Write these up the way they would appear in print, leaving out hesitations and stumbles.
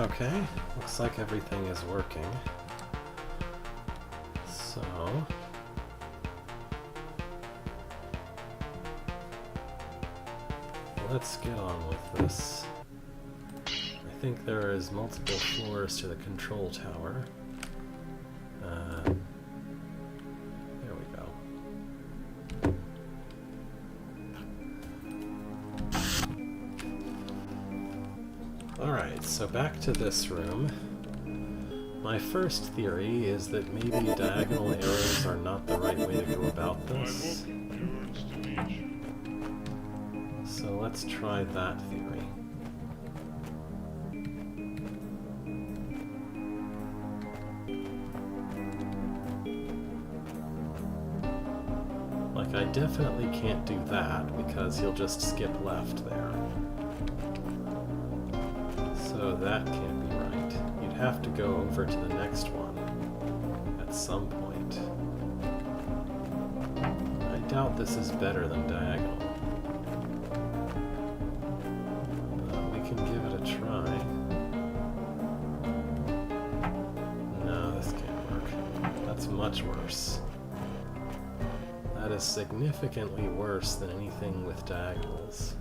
Okay, looks like everything is working. So... let's get on with this. I think there is multiple floors to the control tower. There we go. Alright, so back to this room. My first theory is that maybe diagonal arrows are not the right way to go about this. So let's try that theory. Like, I definitely can't do that because he'll just skip left there. So that can't be right. You'd have to go over to the next one at some point. I doubt this is better than diagonal. We can give it a try. No, this can't work. That's much worse. That is significantly worse than anything with diagonals.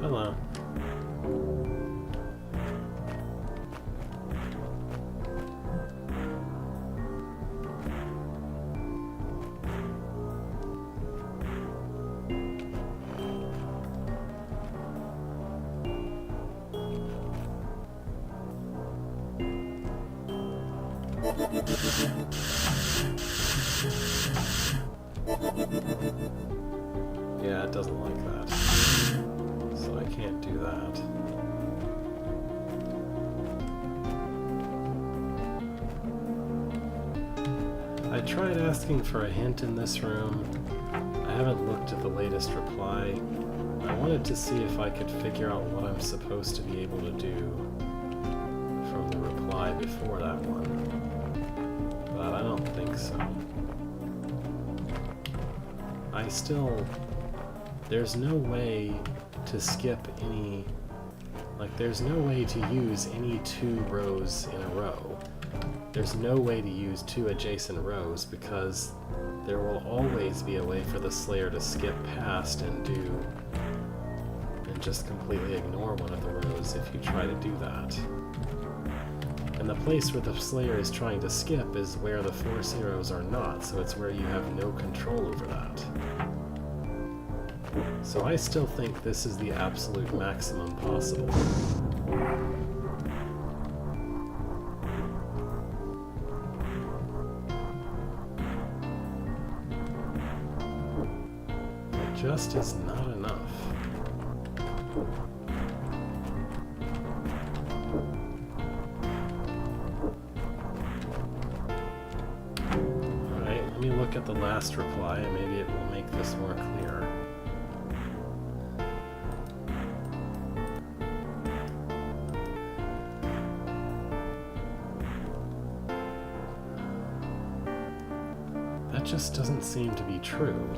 Hello. Yeah, it doesn't like that. So I can't do that. I tried asking for a hint in this room. I haven't looked at the latest reply. I wanted to see if I could figure out what I'm supposed to be able to do from the reply before that one. But I don't think so. I still... there's no way to skip any... like, there's no way to use any two rows in a row. There's no way to use two adjacent rows because there will always be a way for the Slayer to skip past and just completely ignore one of the rows if you try to do that. And the place where the Slayer is trying to skip is where the force arrows are not, so it's where you have no control over that. So I still think this is the absolute maximum possible. It just is not enough. Alright, let me look at the last reply and maybe it will make this more clear. That just doesn't seem to be true.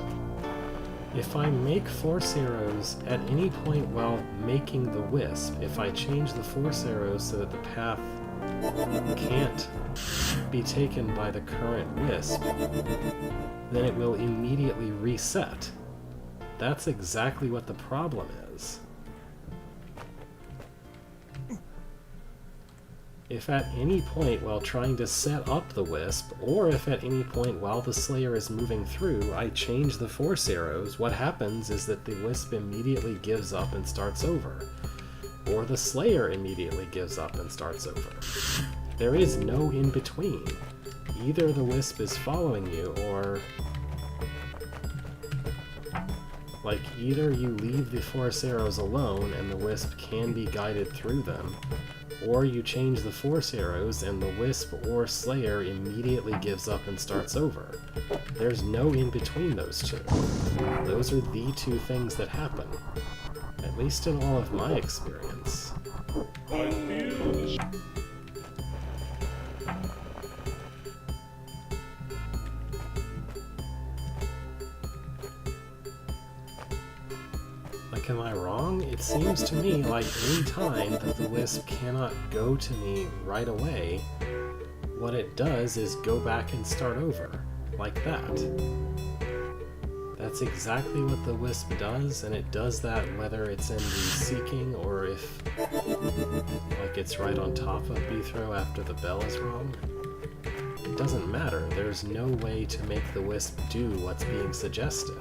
If I make force arrows at any point while making the wisp, if I change the force arrows so that the path can't be taken by the current wisp, then it will immediately reset. That's exactly what the problem is. If at any point while trying to set up the wisp, or if at any point while the Slayer is moving through, I change the force arrows, what happens is that the wisp immediately gives up and starts over. Or the Slayer immediately gives up and starts over. There is no in-between. Either the wisp is following you, or... like, either you leave the force arrows alone and the wisp can be guided through them, Or you change the force arrows and the Wisp or Slayer immediately gives up and starts over. There's no in between those two. Those are the two things that happen, at least in all of my experience. Like, am I wrong? It seems to me like any time that the Wisp cannot go to me right away, what it does is go back and start over, like that. That's exactly what the Wisp does, and it does that whether it's in the Seeking or if, like, it's right on top of B-throw after the bell is rung. It doesn't matter. There's no way to make the Wisp do what's being suggested.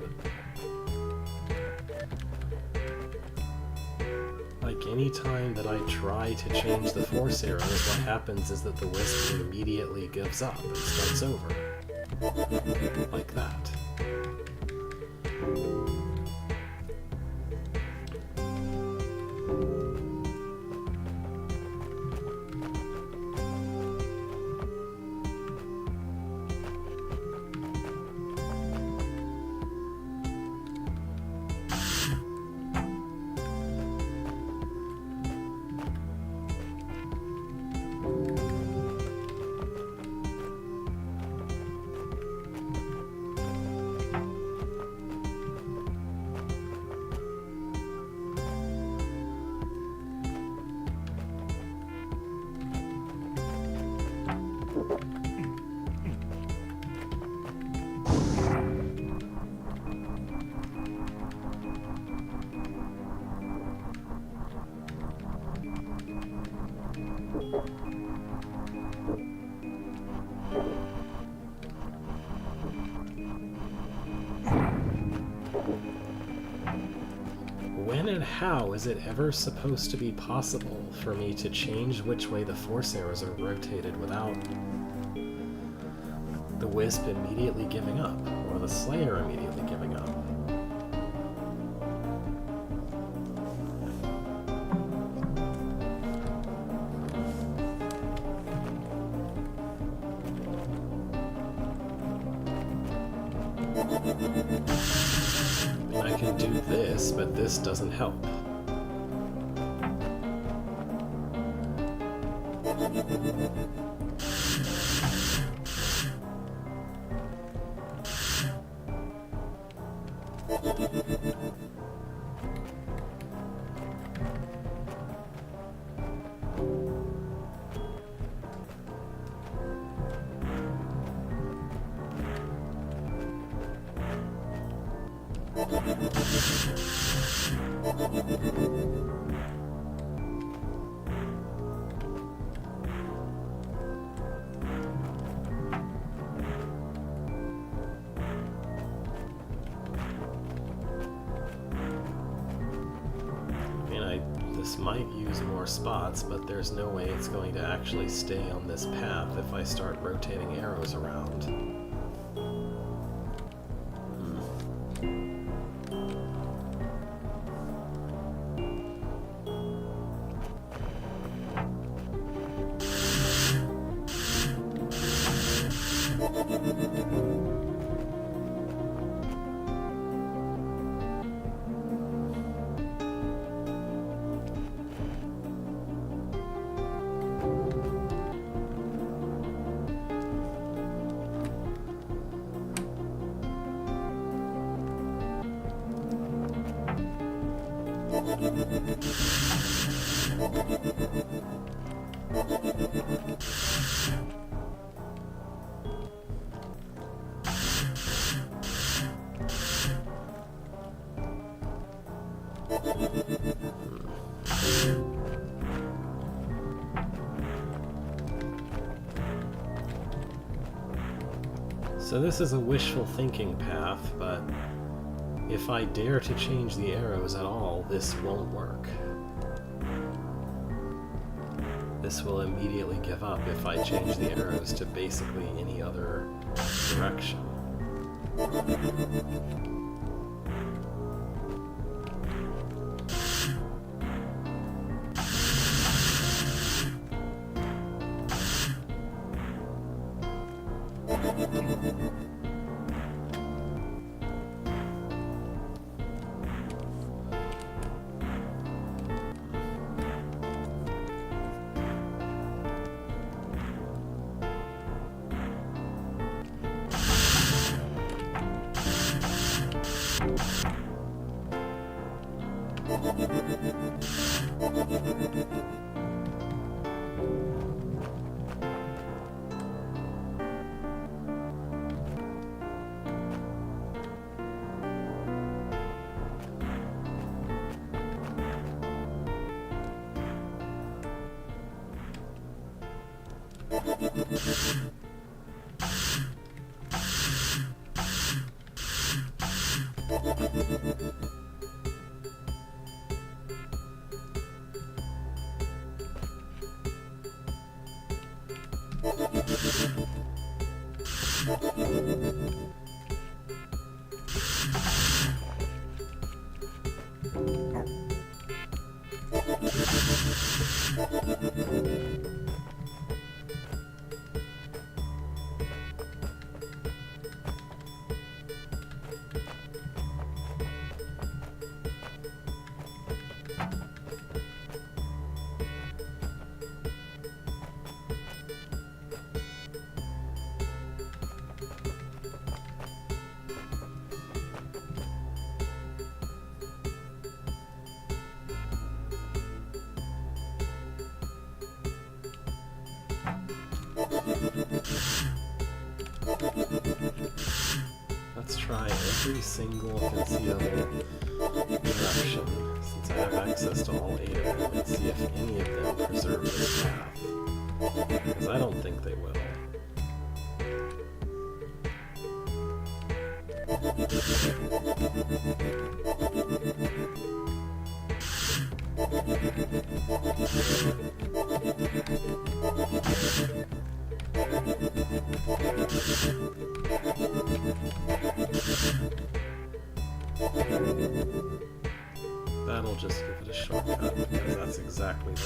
Like, any time that I try to change the force arrows, what happens is that the Wisp immediately gives up and starts over. Like that. When and how is it ever supposed to be possible for me to change which way the force arrows are rotated without the Wisp immediately giving up, or the Slayer immediately giving up? I can do this, but this doesn't help. This might use more spots, but there's no way it's going to actually stay on this path if I start rotating arrows around. So this is a wishful thinking path, but if I dare to change the arrows at all, this won't work. This will immediately give up if I change the arrows to basically any other direction. Let's try every single conceivable direction, since I have access to all 8 of them, and see if any of them preserve this path. Because I don't think they will. That'll just give it a shortcut, because that's exactly that.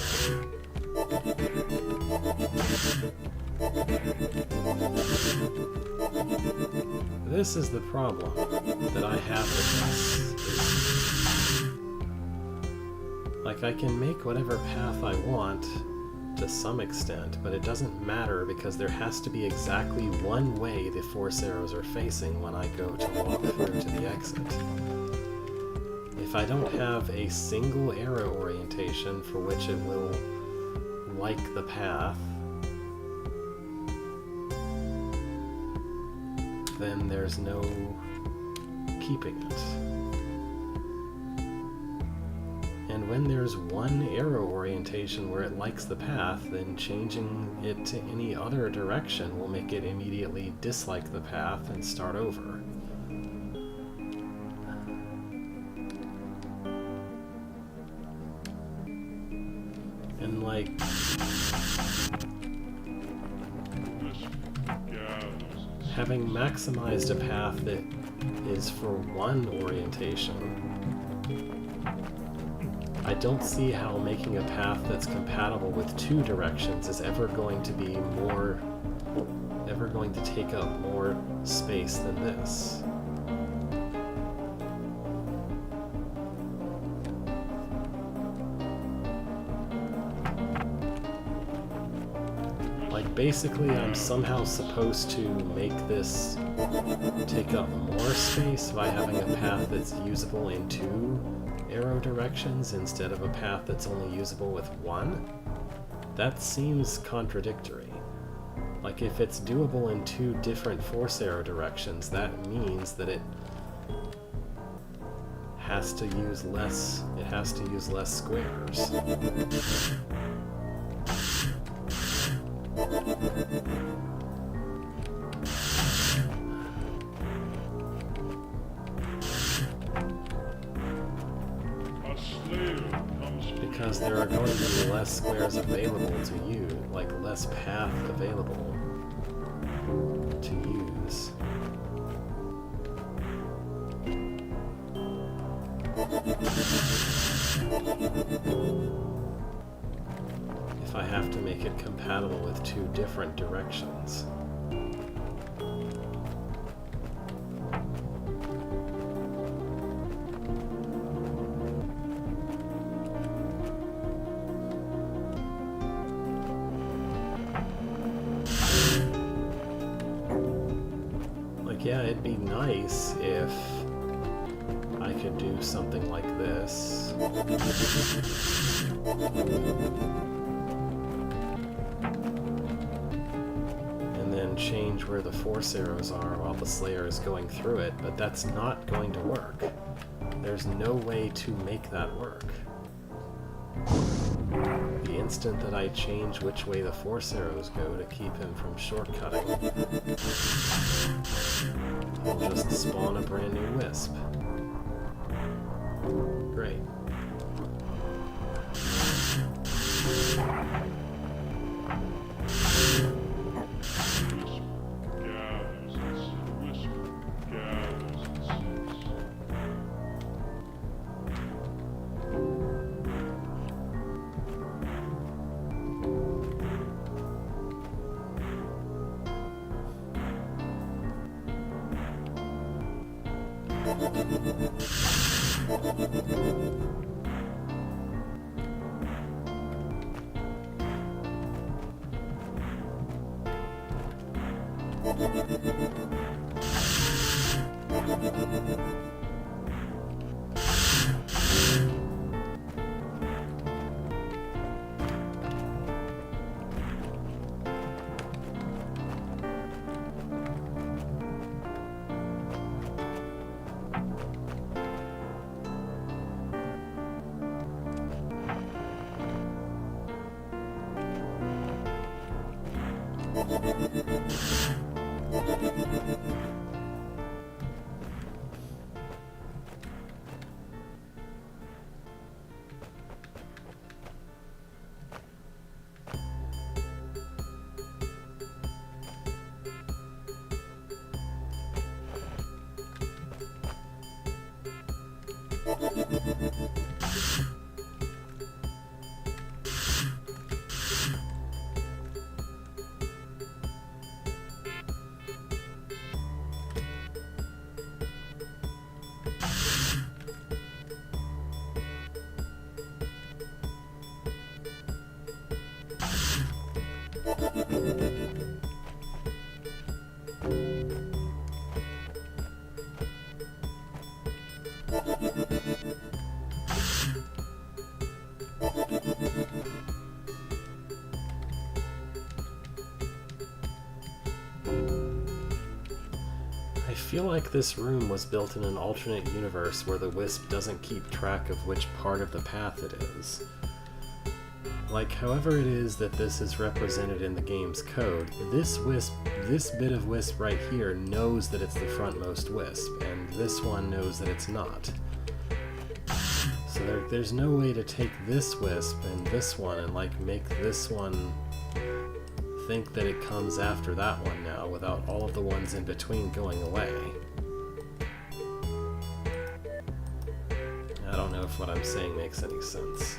This is the problem that I have with this. Like, I can make whatever path I want to some extent, but it doesn't matter because there has to be exactly one way the force arrows are facing when I go to walk through to the exit. If I don't have a single arrow orientation for which it will like the path, then there's no keeping it. And when there's one arrow orientation where it likes the path, then changing it to any other direction will make it immediately dislike the path and start over. And like... having maximized a path that is for one orientation, I don't see how making a path that's compatible with 2 directions is ever going to take up more space than this. Like, basically I'm somehow supposed to make this take up more space by having a path that's usable in 2 arrow directions instead of a path that's only usable with 1? That seems contradictory. Like, if it's doable in 2 different force arrow directions, that means that it has to use less squares. Because there are going to be less squares available to you, like less path available to use. If I have to make it compatible with 2 different directions. Like, yeah, it'd be nice if I could do something like this. And then change where the force arrows are while the Slayer is going through it, but that's not going to work. There's no way to make that work. The instant that I change which way the force arrows go to keep him from shortcutting, I'll just spawn a brand new wisp. Great. I feel like this room was built in an alternate universe where the wisp doesn't keep track of which part of the path it is. Like, however it is that this is represented in the game's code, this bit of wisp right here knows that it's the frontmost wisp, and this one knows that it's not. So there's no way to take this wisp and this one and, like, make this one think that it comes after that one now without all of the ones in between going away. I don't know if what I'm saying makes any sense.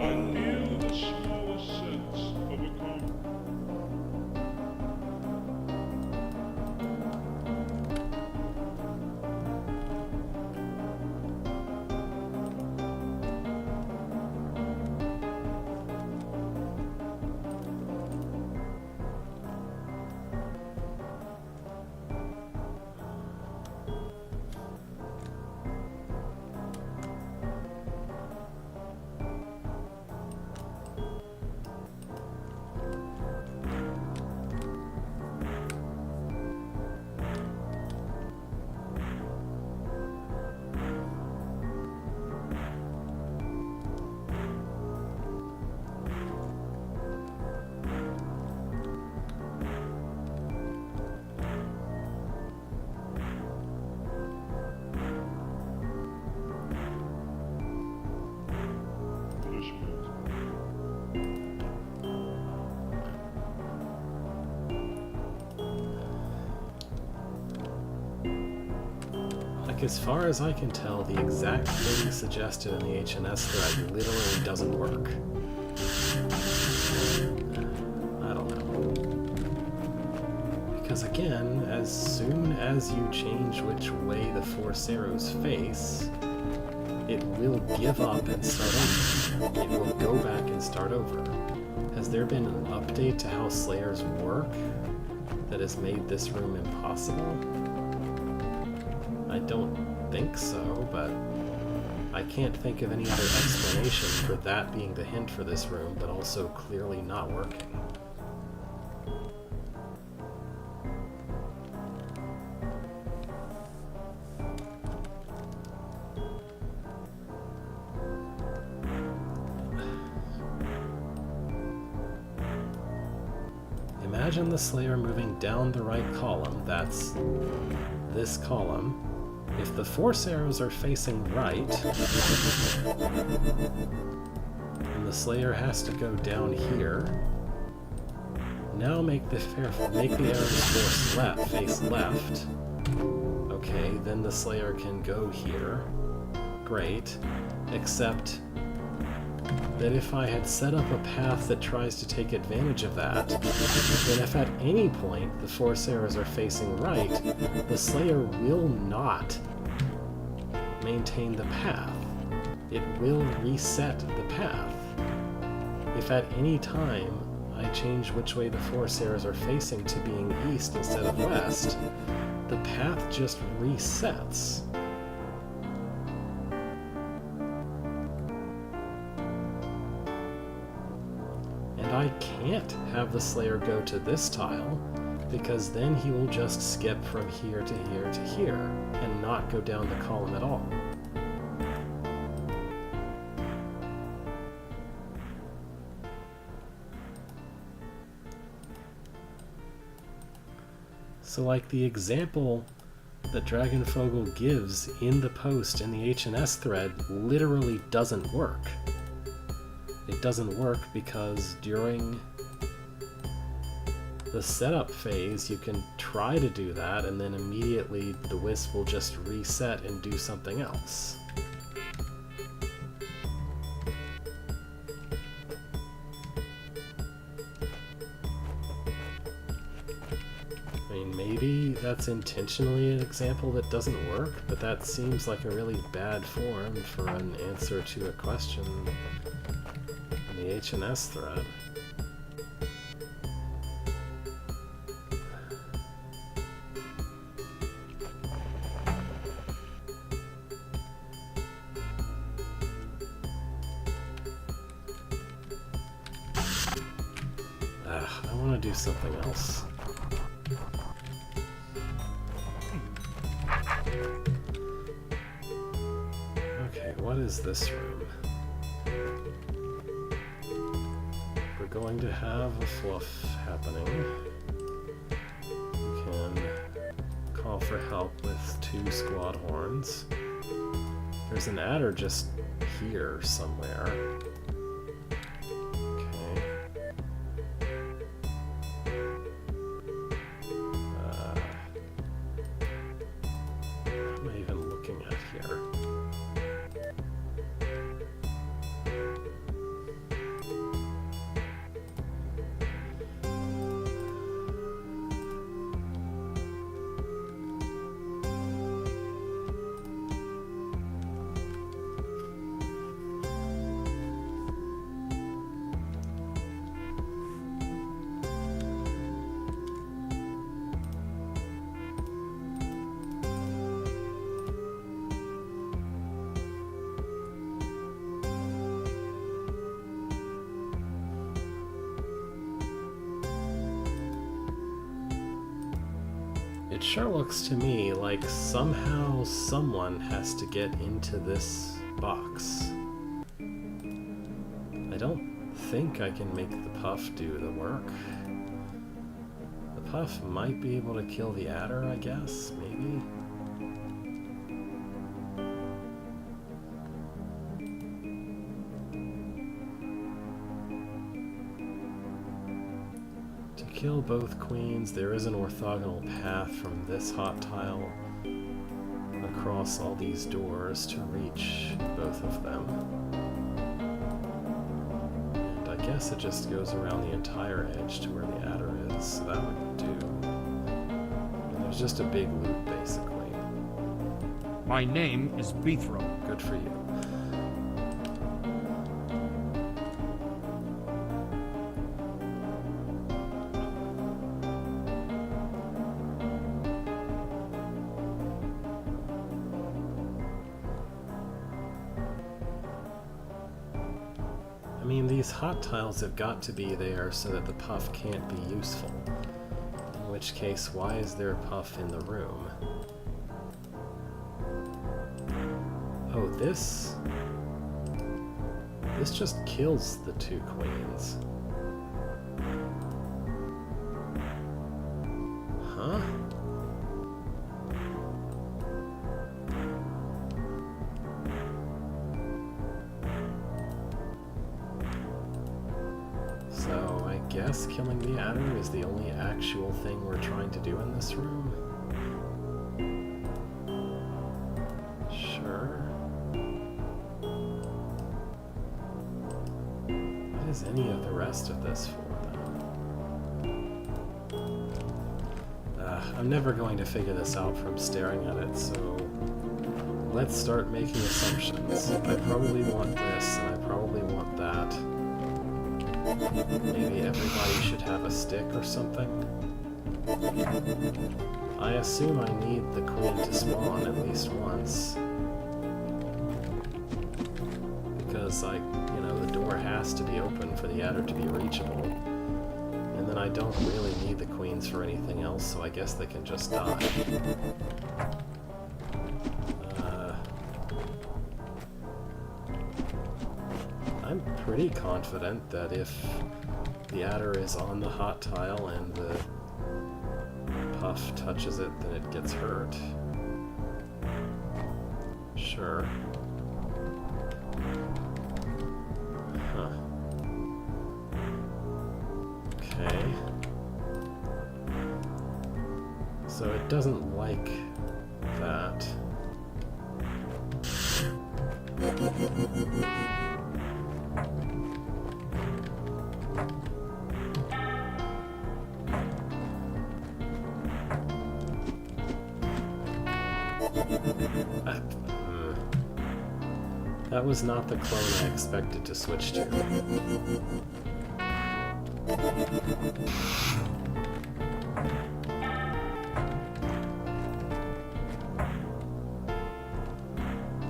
I knew the smallest Like, as far as I can tell, the exact thing suggested in the HNS thread literally doesn't work. I don't know. Because again, as soon as you change which way the Force arrows face, it will give up and start over. It will go back and start over. Has there been an update to how Slayers work that has made this room impossible? I don't think so, but I can't think of any other explanation for that being the hint for this room, but also clearly not working. Imagine the Slayer moving down the right column, that's this column. If the Force arrows are facing right, and the Slayer has to go down here, now make the arrows face left. Okay, then the Slayer can go here. Great, except that if I had set up a path that tries to take advantage of that, then if at any point the Force arrows are facing right, the Slayer will not maintain the path. It will reset the path. If at any time I change which way the Force arrows are facing to being east instead of west, the path just resets. I can't have the Slayer go to this tile, because then he will just skip from here to here to here, and not go down the column at all. So like the example that Dragonfogel gives in the post in the HNS thread literally doesn't work. It doesn't work because during the setup phase you can try to do that and then immediately the wisp will just reset and do something else. I mean, maybe that's intentionally an example that doesn't work, but that seems like a really bad form for an answer to a question in the HNS thread. I want to do something else. Okay, what is this room? We're going to have a fluff happening. We can call for help with 2 squad horns. There's an adder just here somewhere. It sure looks to me like somehow someone has to get into this box. I don't think I can make the puff do the work. The puff might be able to kill the adder, I guess, maybe? To kill both queens, there is an orthogonal path from this hot tile across all these doors to reach both of them. And I guess it just goes around the entire edge to where the adder is, so that would do. And there's just a big loop, basically. My name is Beethro. Good for you. I mean, these hot tiles have got to be there so that the puff can't be useful. In which case, why is there a puff in the room? Oh, this just kills the two queens. Huh? So, I guess killing the adder is the only actual thing we're trying to do in this room? Sure. What is any of the rest of this for, then? I'm never going to figure this out from staring at it, so let's start making assumptions. I probably want this, and I probably want that. Maybe everybody should have a stick or something. I assume I need the queen to spawn at least once. Because the door has to be open for the adder to be reachable. And then I don't really need the queens for anything else, so I guess they can just die. I'm pretty confident that if the adder is on the hot tile and the puff touches it, then it gets hurt. Sure. Huh. Okay. So it doesn't like that. That was not the clone I expected to switch to.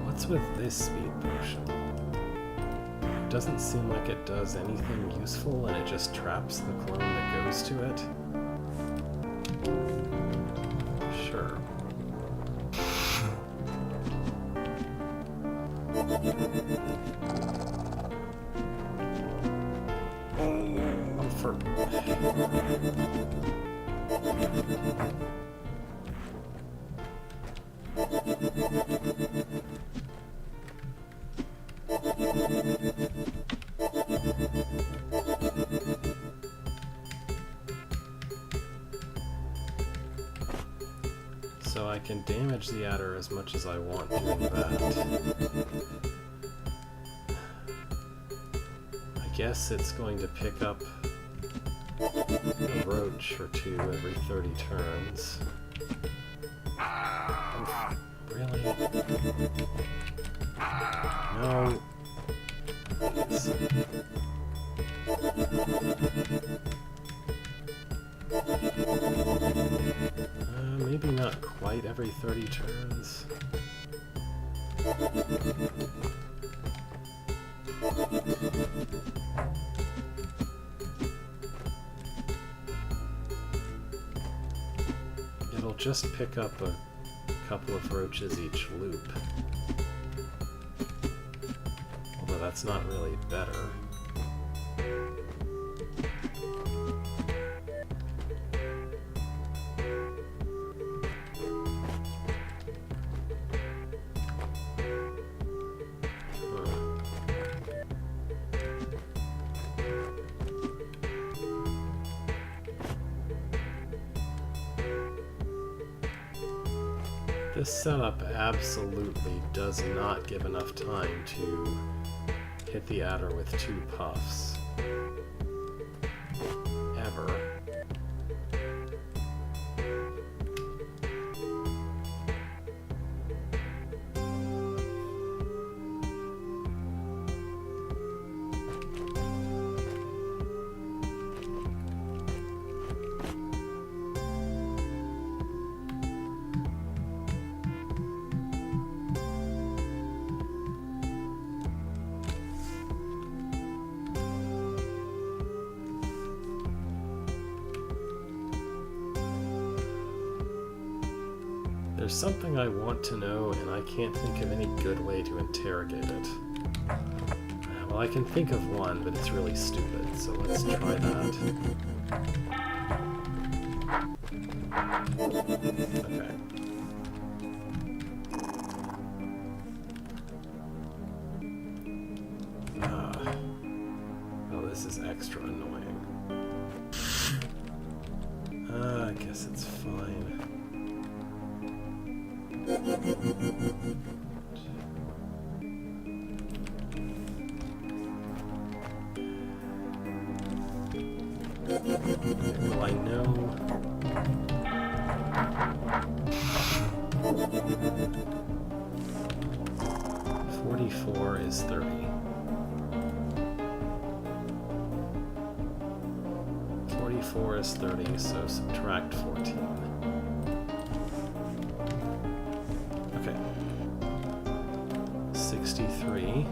What's with this speed potion? It doesn't seem like it does anything useful, and it just traps the clone that goes to it. Sure. Oh, for... So I can damage the adder as much as I want doing that. I guess it's going to pick up a roach or two every 30 turns. Oh, really? No. Please. Maybe not quite every 30 turns. It'll just pick up a couple of roaches each loop. Although that's not really better. This setup absolutely does not give enough time to hit the adder with 2 puffs. Ever. There's something I want to know, and I can't think of any good way to interrogate it. Well, I can think of one, but it's really stupid, so let's try that. Okay. Oh, this is extra annoying. I guess it's fine. Well, I know. $44 is 30. $44 is 30, so subtract 14. Okay. 63.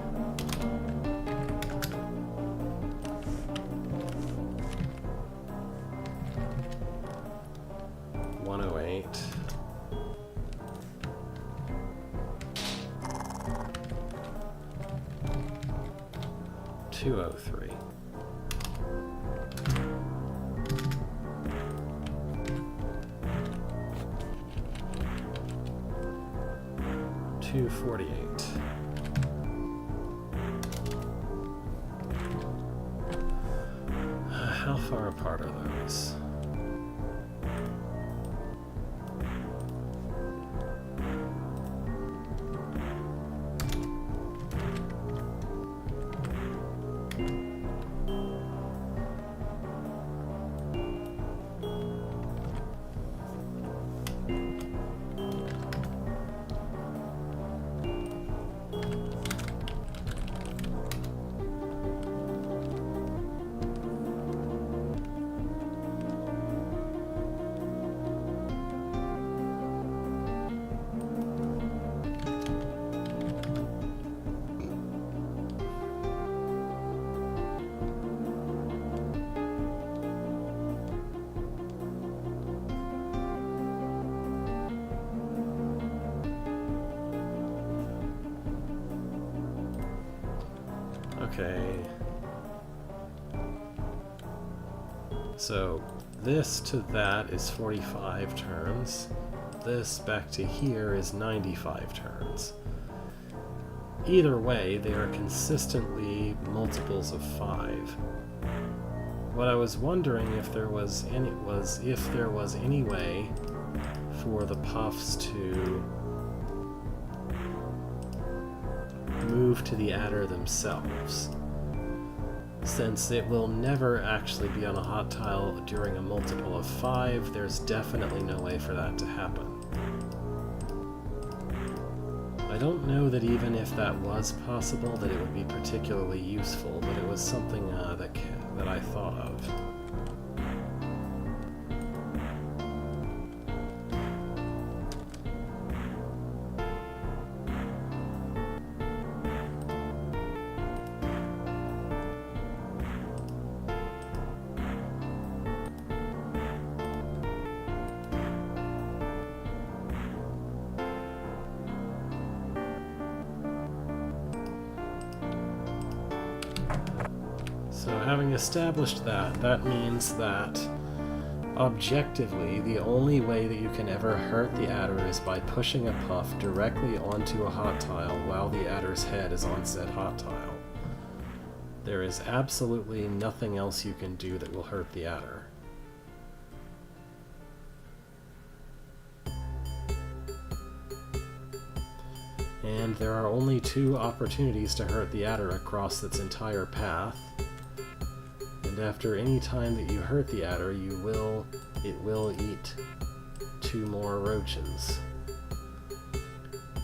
$203. $248. How far apart are those? Okay. So this to that is 45 turns. This back to here is 95 turns. Either way, they are consistently multiples of 5. What I was wondering if there was any way for the puffs to move to the adder themselves. Since it will never actually be on a hot tile during a multiple of 5, there's definitely no way for that to happen. I don't know that even if that was possible that it would be particularly useful, but it was something that I thought of. So having established that, that means that objectively the only way that you can ever hurt the adder is by pushing a puff directly onto a hot tile while the adder's head is on said hot tile. There is absolutely nothing else you can do that will hurt the adder. And there are only 2 opportunities to hurt the adder across its entire path. And after any time that you hurt the adder, it will eat 2 more roaches.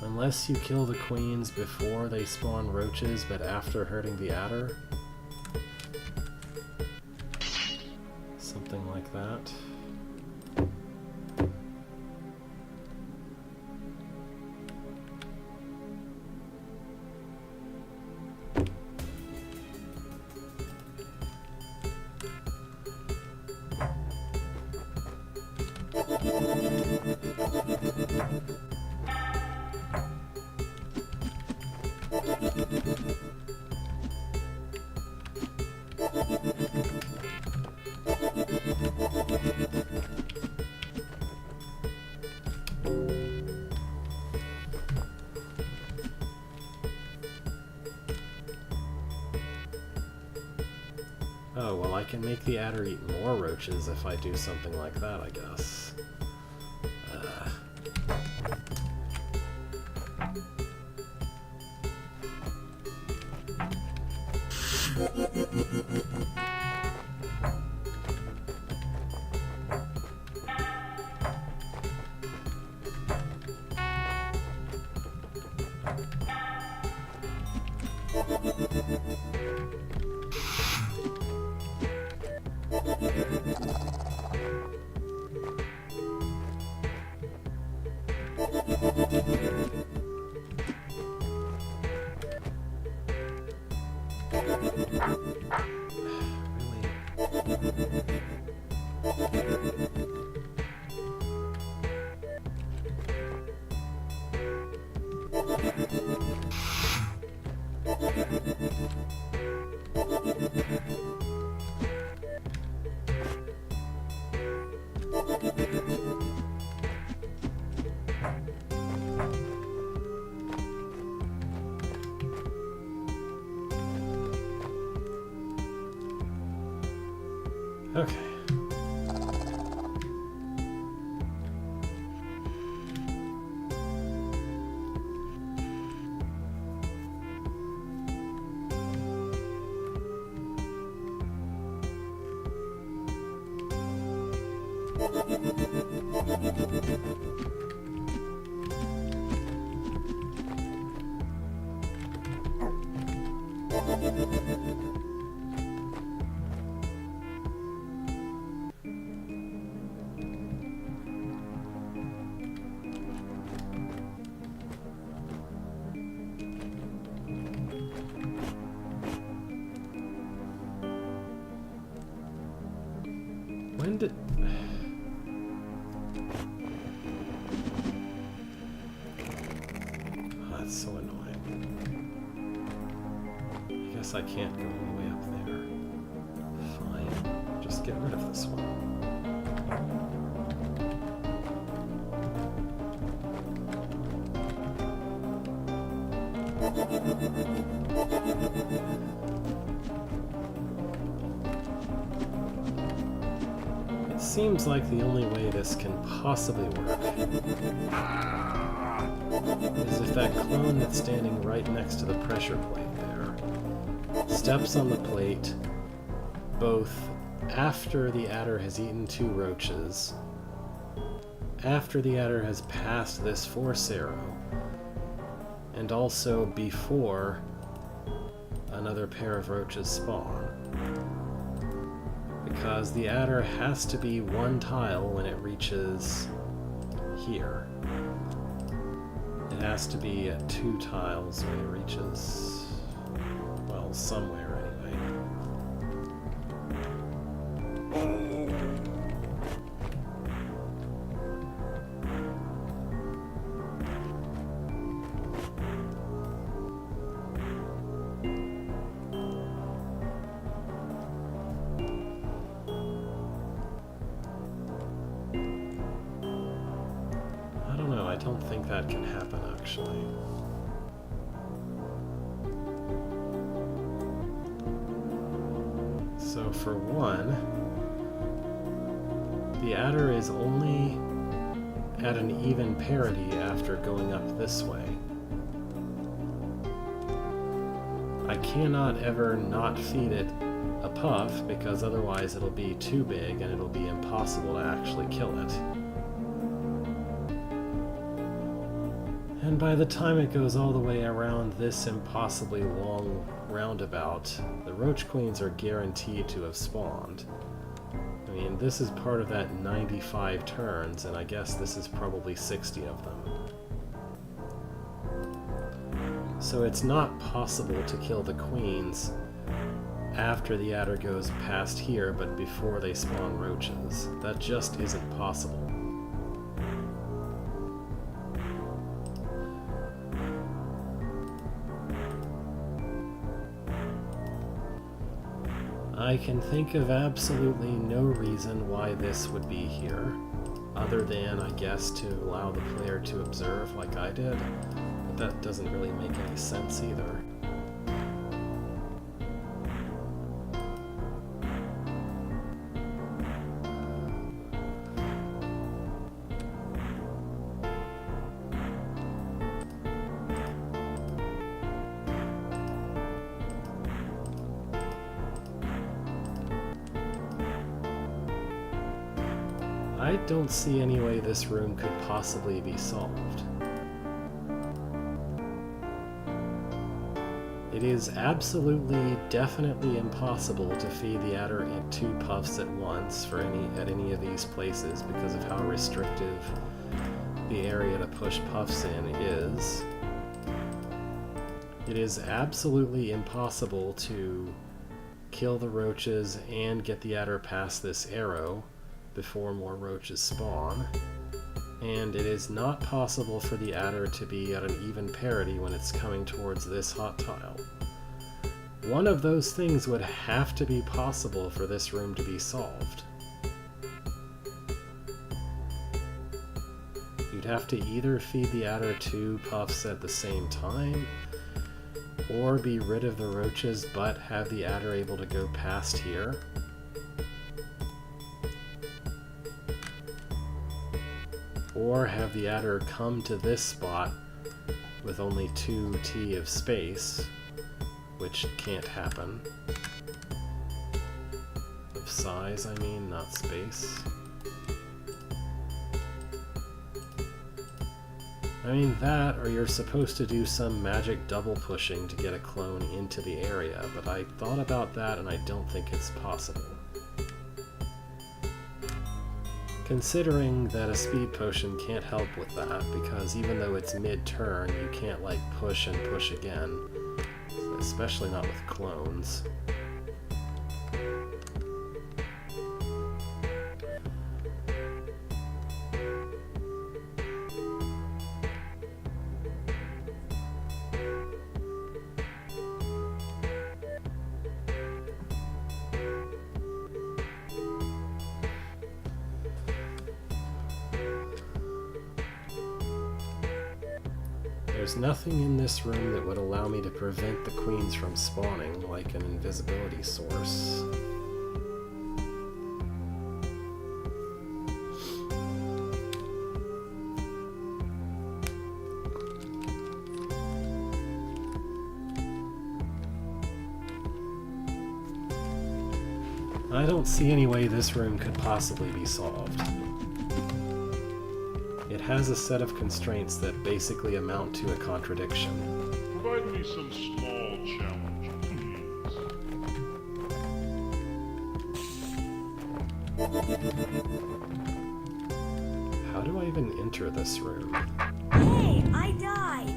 Unless you kill the queens before they spawn roaches, but after hurting the adder. Something like that. Oh, well, I can make the adder eat more roaches if I do something like that, I guess. Okay. When did... Oh, that's so annoying. I guess I can't go all the way up there. Fine. Just get rid of this one. It seems like the only way this can possibly work is if that clone that's standing right next to the pressure plate there steps on the plate both after the adder has eaten 2 roaches, after the adder has passed this force arrow, and also before another pair of roaches spawn. Because the adder has to be 1 tile when it reaches here. It has to be at 2 tiles when it reaches, well, somewhere anyway. I don't think that can happen, actually. So for one, the adder is only at an even parity after going up this way. cannot ever not feed it a puff, because otherwise it'll be too big and it'll be impossible to actually kill it. And by the time it goes all the way around this impossibly long roundabout, the roach queens are guaranteed to have spawned. I mean, this is part of that 95 turns, and I guess this is probably 60 of them. So it's not possible to kill the queens after the adder goes past here, but before they spawn roaches. That just isn't possible. I can think of absolutely no reason why this would be here, other than, I guess, to allow the player to observe like I did, but that doesn't really make any sense either. I don't see any way this room could possibly be solved. It is absolutely, definitely impossible to feed the adder in 2 puffs at once at any of these places because of how restrictive the area to push puffs in is. It is absolutely impossible to kill the roaches and get the adder past this arrow before more roaches spawn, and it is not possible for the adder to be at an even parity when it's coming towards this hot tile. One of those things would have to be possible for this room to be solved. You'd have to either feed the adder 2 puffs at the same time, or be rid of the roaches but have the adder able to go past here. Or have the adder come to this spot with only 2t of space, which can't happen. Of size, I mean, not space. I mean that, or you're supposed to do some magic double pushing to get a clone into the area, but I thought about that and I don't think it's possible. Considering that a speed potion can't help with that, because even though it's mid-turn, you can't like push and push again, especially not with clones. There's nothing in this room that would allow me to prevent the queens from spawning, like an invisibility source. I don't see any way this room could possibly be solved. It has a set of constraints that basically amount to a contradiction. Provide me some small challenge, please. How do I even enter this room? Hey, I died!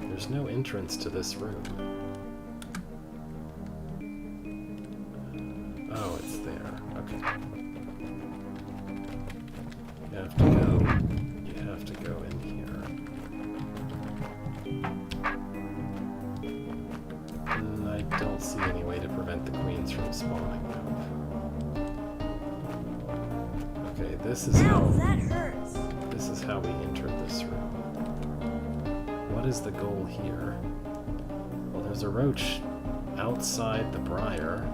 There's no entrance to this room. Oh, it's there. Okay. You have to go in here. And I don't see any way to prevent the queens from spawning now. Okay, this is Ow, that hurts! This is how we entered this room. What is the goal here? Well, there's a roach outside the briar.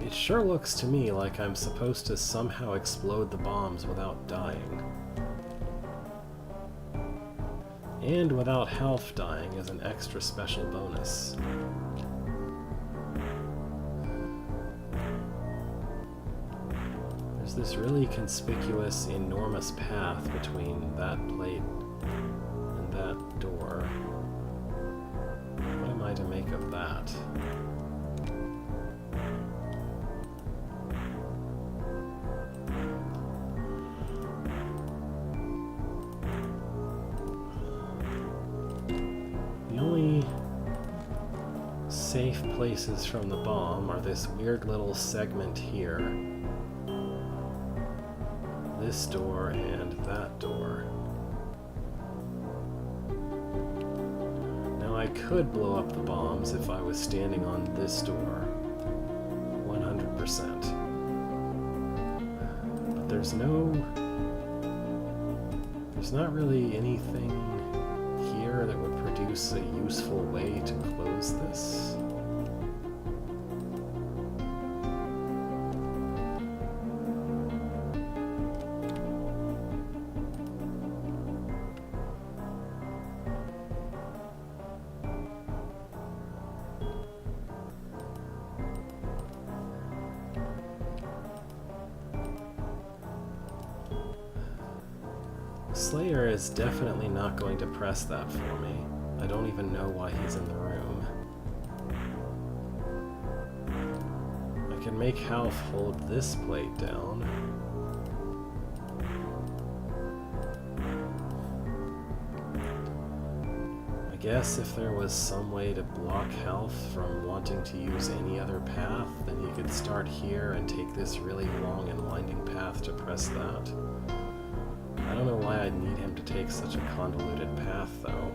It sure looks to me like I'm supposed to somehow explode the bombs without dying. And without Half dying as an extra special bonus. There's this really conspicuous, enormous path between that plate and that door. What am I to make of that? The only safe places from the bomb are this weird little segment here, this door, and that door. Now I could blow up the bombs if I was standing on this door, 100%. But there's not really anything here that would produce a useful way to close this. Slayer is definitely not going to press that for me. I don't even know why he's in the room. I can make Half hold this plate down. I guess if there was some way to block Half from wanting to use any other path, then he could start here and take this really long and winding path to press that. I don't know why I'd need him to take such a convoluted path, though.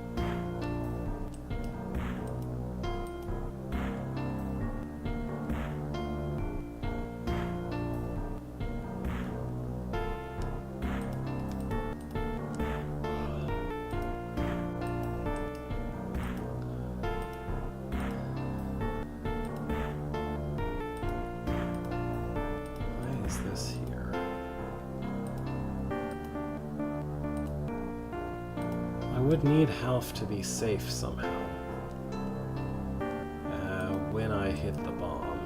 Why is this here? I would need Half to be safe somehow when I hit the bomb.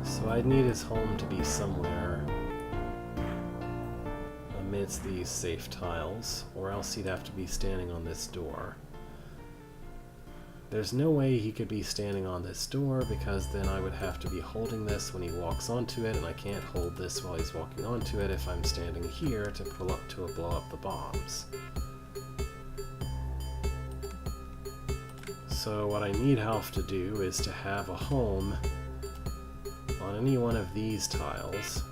So I'd need his home to be somewhere amidst these safe tiles, or else he'd have to be standing on this door. There's no way he could be standing on this door, because then I would have to be holding this when he walks onto it, and I can't hold this while he's walking onto it if I'm standing here to blow up the bombs. So what I need Half to do is to have a home on any one of these tiles.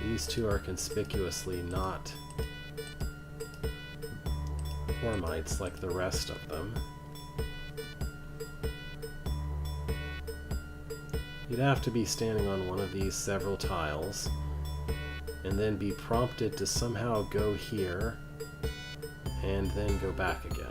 These two are conspicuously not Hormites like the rest of them. You'd have to be standing on one of these several tiles, and then be prompted to somehow go here, and then go back again.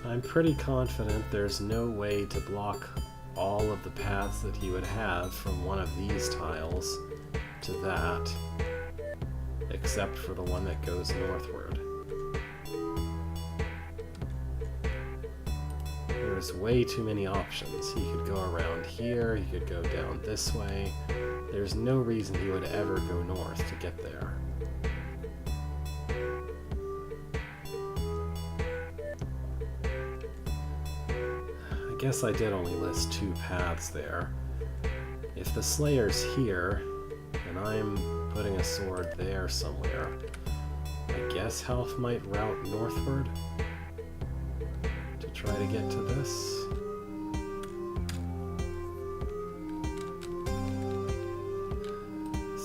I'm pretty confident there's no way to block all of the paths that he would have from one of these tiles to that, except for the one that goes northward. There's way too many options. He could go around here, he could go down this way. There's no reason he would ever go north to get there. I guess I did only list two paths there. If the Slayer's here, and I'm putting a sword there somewhere, I guess Half might route northward to try to get to this.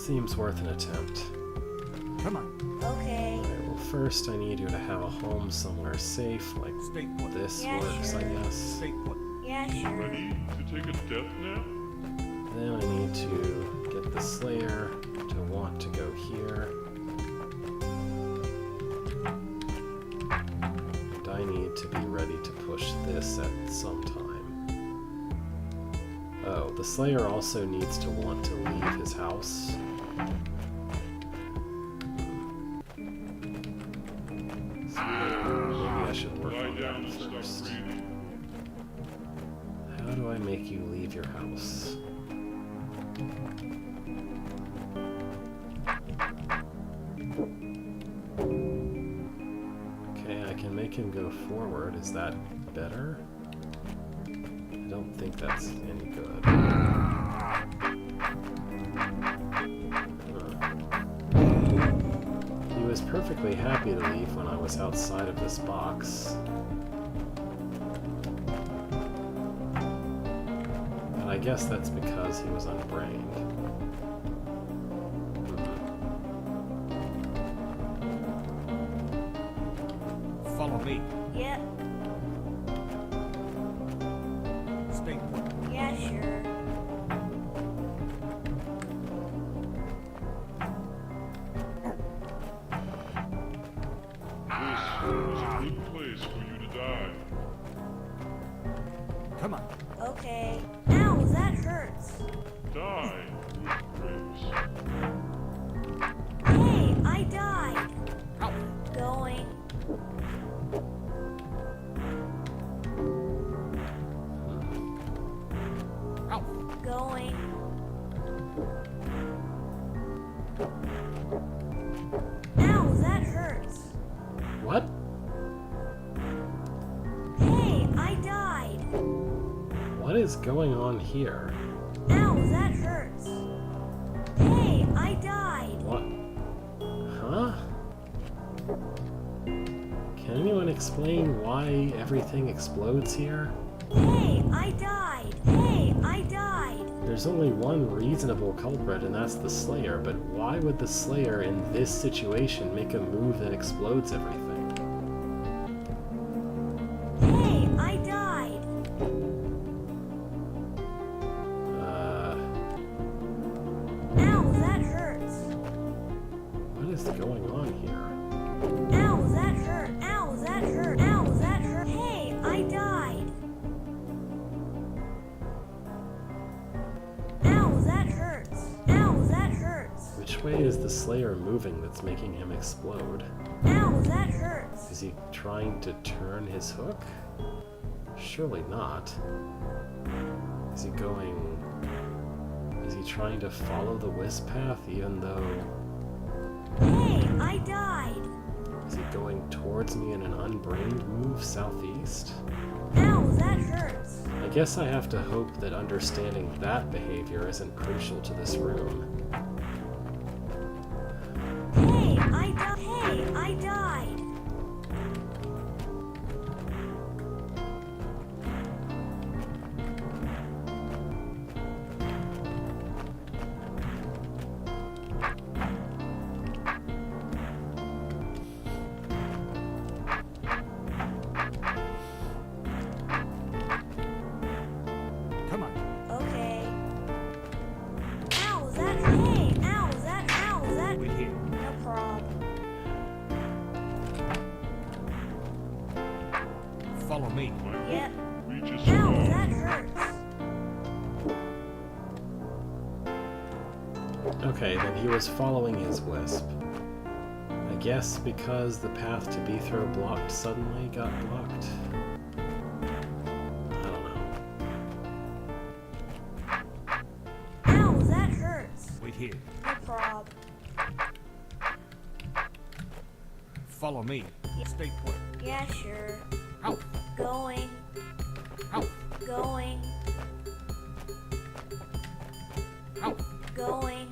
Seems worth an attempt. Come on. Okay. Alright, well first I need you to have a home somewhere safe, like Stay put. this Yeah, works, sure. I guess. Stay put. Yeah, sure. Ready to take a death nap? Then I need to get the Slayer to want to go here. And I need to be ready to push this at some time. Oh, the Slayer also needs to want to leave his house. So maybe I should work Lie on down that and stop first. breathing. How do I make you leave your house? Okay, I can make him go forward. Is that better? I don't think that's any good. He was perfectly happy to leave when I was outside of this box. And I guess that's because he was unbrained. Follow me. Yep. Stay put. Yeah, sure. This is a good place for you to die. Come on. Okay. Ow, that hurts. Die, Graves. Hey, I died. Ow. Going. Ow. Going. Ow, that hurts. What? Hey, I died. What is going on here? Ow, that hurts. Hey, I died. What? Huh? Can anyone explain why everything explodes here? Hey, I died. Hey, I died. There's only one reasonable culprit, and that's the Slayer, but why would the Slayer in this situation make a move that explodes everything? Hey, I died. Ow, that hurts. What is going on here? Ow, that hurt. Ow, that hurt. Ow, that hurt. Hey, I died. Ow, that hurts. Ow, that hurts. Which way is the Slayer moving that's making him explode? Ow, that hurts. Is he trying to turn his hook? Surely not. Is he going... Is he trying to follow the wisp path even though... Hey, I died. Is he going towards me in an unbrained move southeast? Ow, that hurts. I guess I have to hope that understanding that behavior isn't crucial to this room. Hey, I died. Hey, I died. Come on. Okay. Ow, that hey, ow, that Wait here. no problem. Follow me. My Yep. hook reaches Ow, far. that hurts. Okay, then he was following his wisp. I guess because the path to Beethrow blocked suddenly got blocked. I don't know. Ow, that hurts. Wait here. No prob. Follow me. Stay put. Yeah, sure. Ow. Going. Ow. Going. Ow. Going.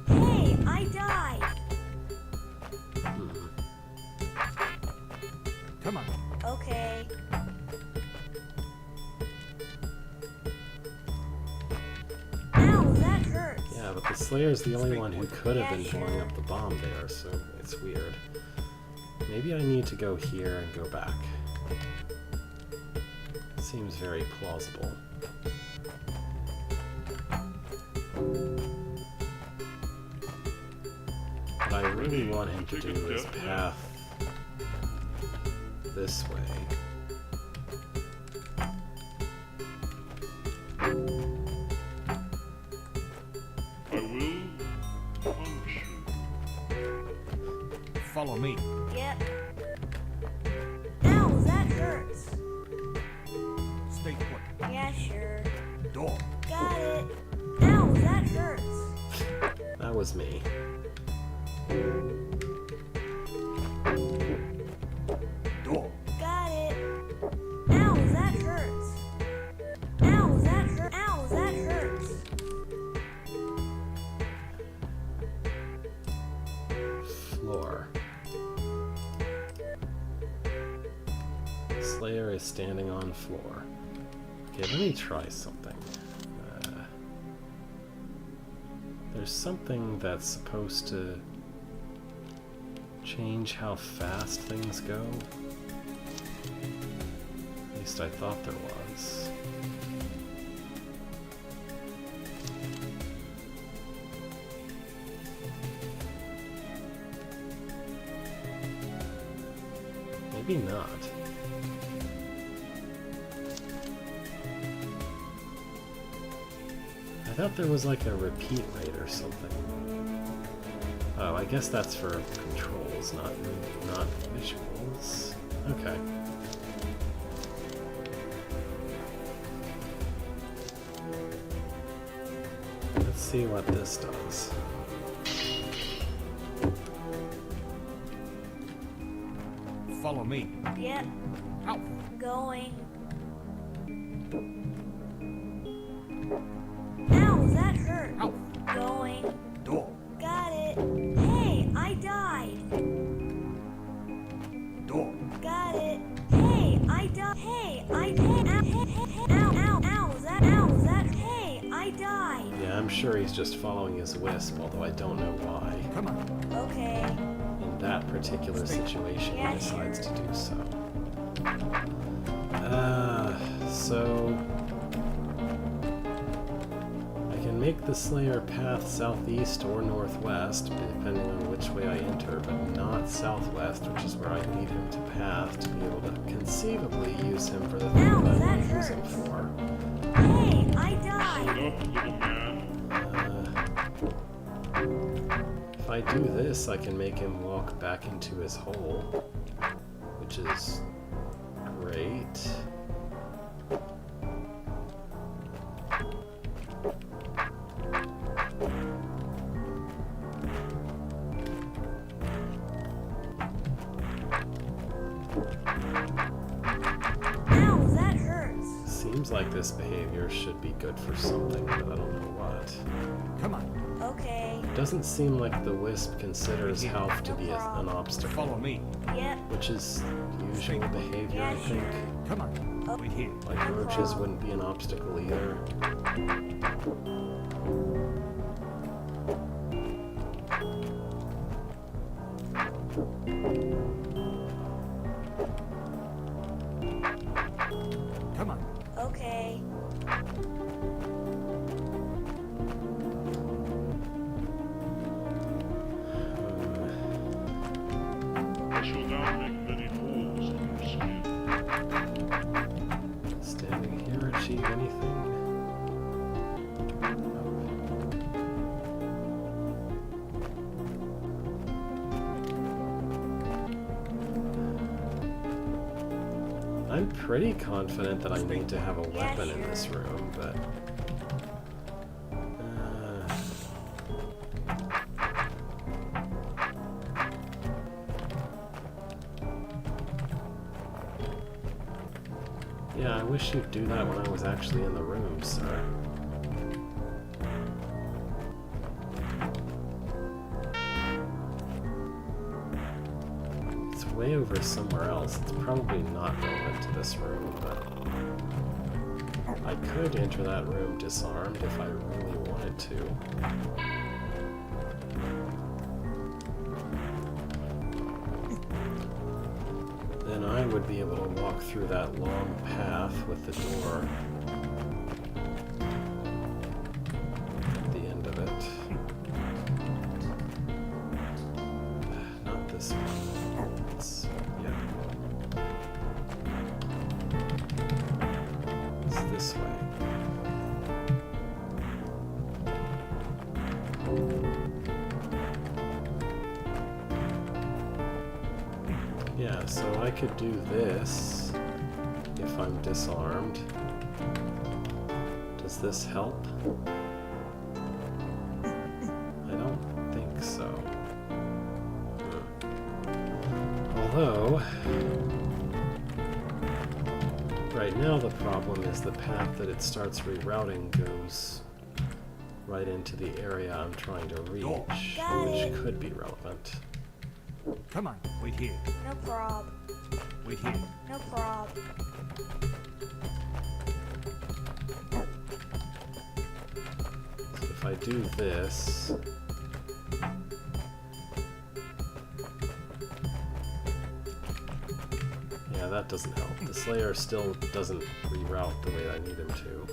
Hey, I died. Come on. Okay. Ow, that hurts. Yeah, but the Slayer's the only one who could have been Yeah, blowing sure. up the bomb there, so it's weird. Maybe I need to go here and go back. seems very plausible. What I really want him to do is path this way. I will punch you. Follow me. Yep. Ow, that hurts. Stay put. Yeah, sure. Door. Got it. Ow, that hurts. That was me. Door. Got it. Ow, that hurts. Ow, that hurt. Ow, that hurts. Floor. Slayer is standing on floor. Okay, let me try something. There's something that's supposed to change how fast things go. At least I thought there was. Maybe not. I thought there was like a repeat rate or something. Oh, I guess that's for controls, not visuals. Okay. Let's see what this does. Follow me. Yep. Out. Going. Ow, that hurt. Out. Going. Door. Got it. Hey, I died. Door. Got it. Hey, I died. Hey, I died. Ow, ow, ow, that, hey, I died. Yeah, I'm sure he's just following his wisp, although I don't know why. Come on. Okay. In that particular situation, he Yeah, decides sure. to do so. So I can make the Slayer path southeast or northwest, depending on which way I enter, but not southwest, which is where I need him to path to be able to conceivably use him for the thing Ow, that I that want to use him hurts. for. Hey, I died. Enough, little man. If I do this, I can make him walk back into his hole, which is great. Ow, that hurts. Seems like this behavior should be good for something, but I don't know what. Come on. Okay. Doesn't seem like the wisp considers health to be an Follow obstacle, me. Yep. which is usual behavior, I think. Come on. Wait here. Like roaches wouldn't be an obstacle either. Come on. Okay. I shall now make many holes in your skin. Standing here achieve anything? I'm pretty confident that I need to have a weapon in this room, but... yeah, I wish you'd do that when I was actually in the room, sir. It's way over somewhere else. It's probably not relevant to this room, but... I could enter that room disarmed if I really wanted to. Then then I would be able to walk through that long path with the door at the end of it. Not this one. It's, yeah. It's this way. Yeah, so I could do this if I'm disarmed. Does this help? I don't think so. Although, right now the problem is the path that it starts rerouting goes right into the area I'm trying to reach, which could be relevant. Come on, wait here. No prob. Wait here. No prob. So if I do this, yeah, that doesn't help. The Slayer still doesn't reroute the way I need him to.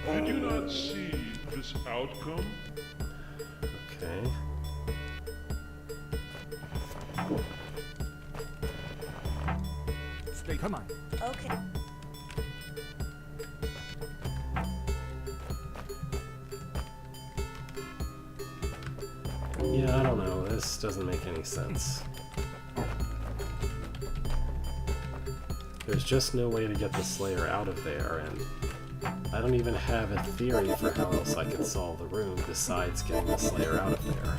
Did you not see this outcome? Okay. Stay. Come on. Okay. Yeah, I don't know. This doesn't make any sense. There's just no way to get the Slayer out of there, and I don't even have a theory for how else I could solve the room besides getting the Slayer out of there.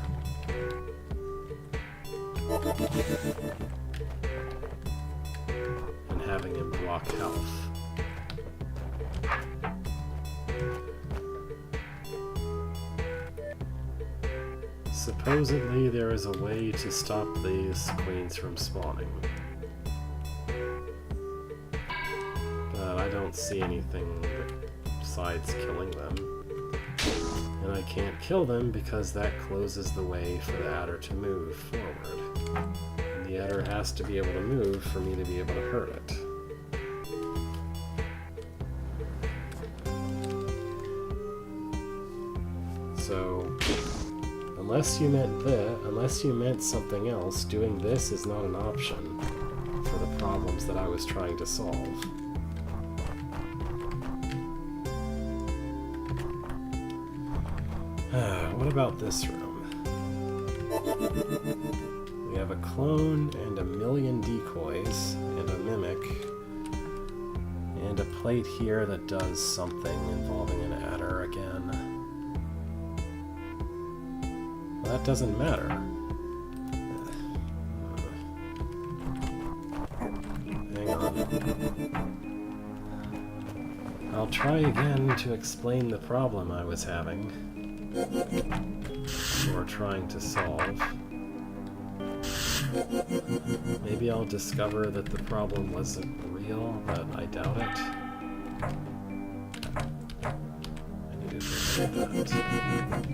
And having him block health. Supposedly there is a way to stop these queens from spawning. But I don't see anything besides killing them. And I can't kill them because that closes the way for the adder to move forward. And the adder has to be able to move for me to be able to hurt it. So, unless you meant something else, doing this is not an option for the problems that I was trying to solve. What about this room? We have a clone and a million decoys and a mimic and a plate here that does something involving an adder again. Well, that doesn't matter. Hang on. I'll try again to explain the problem I was having. Or trying to solve. Maybe I'll discover that the problem wasn't real, but I doubt it. I needed to do that.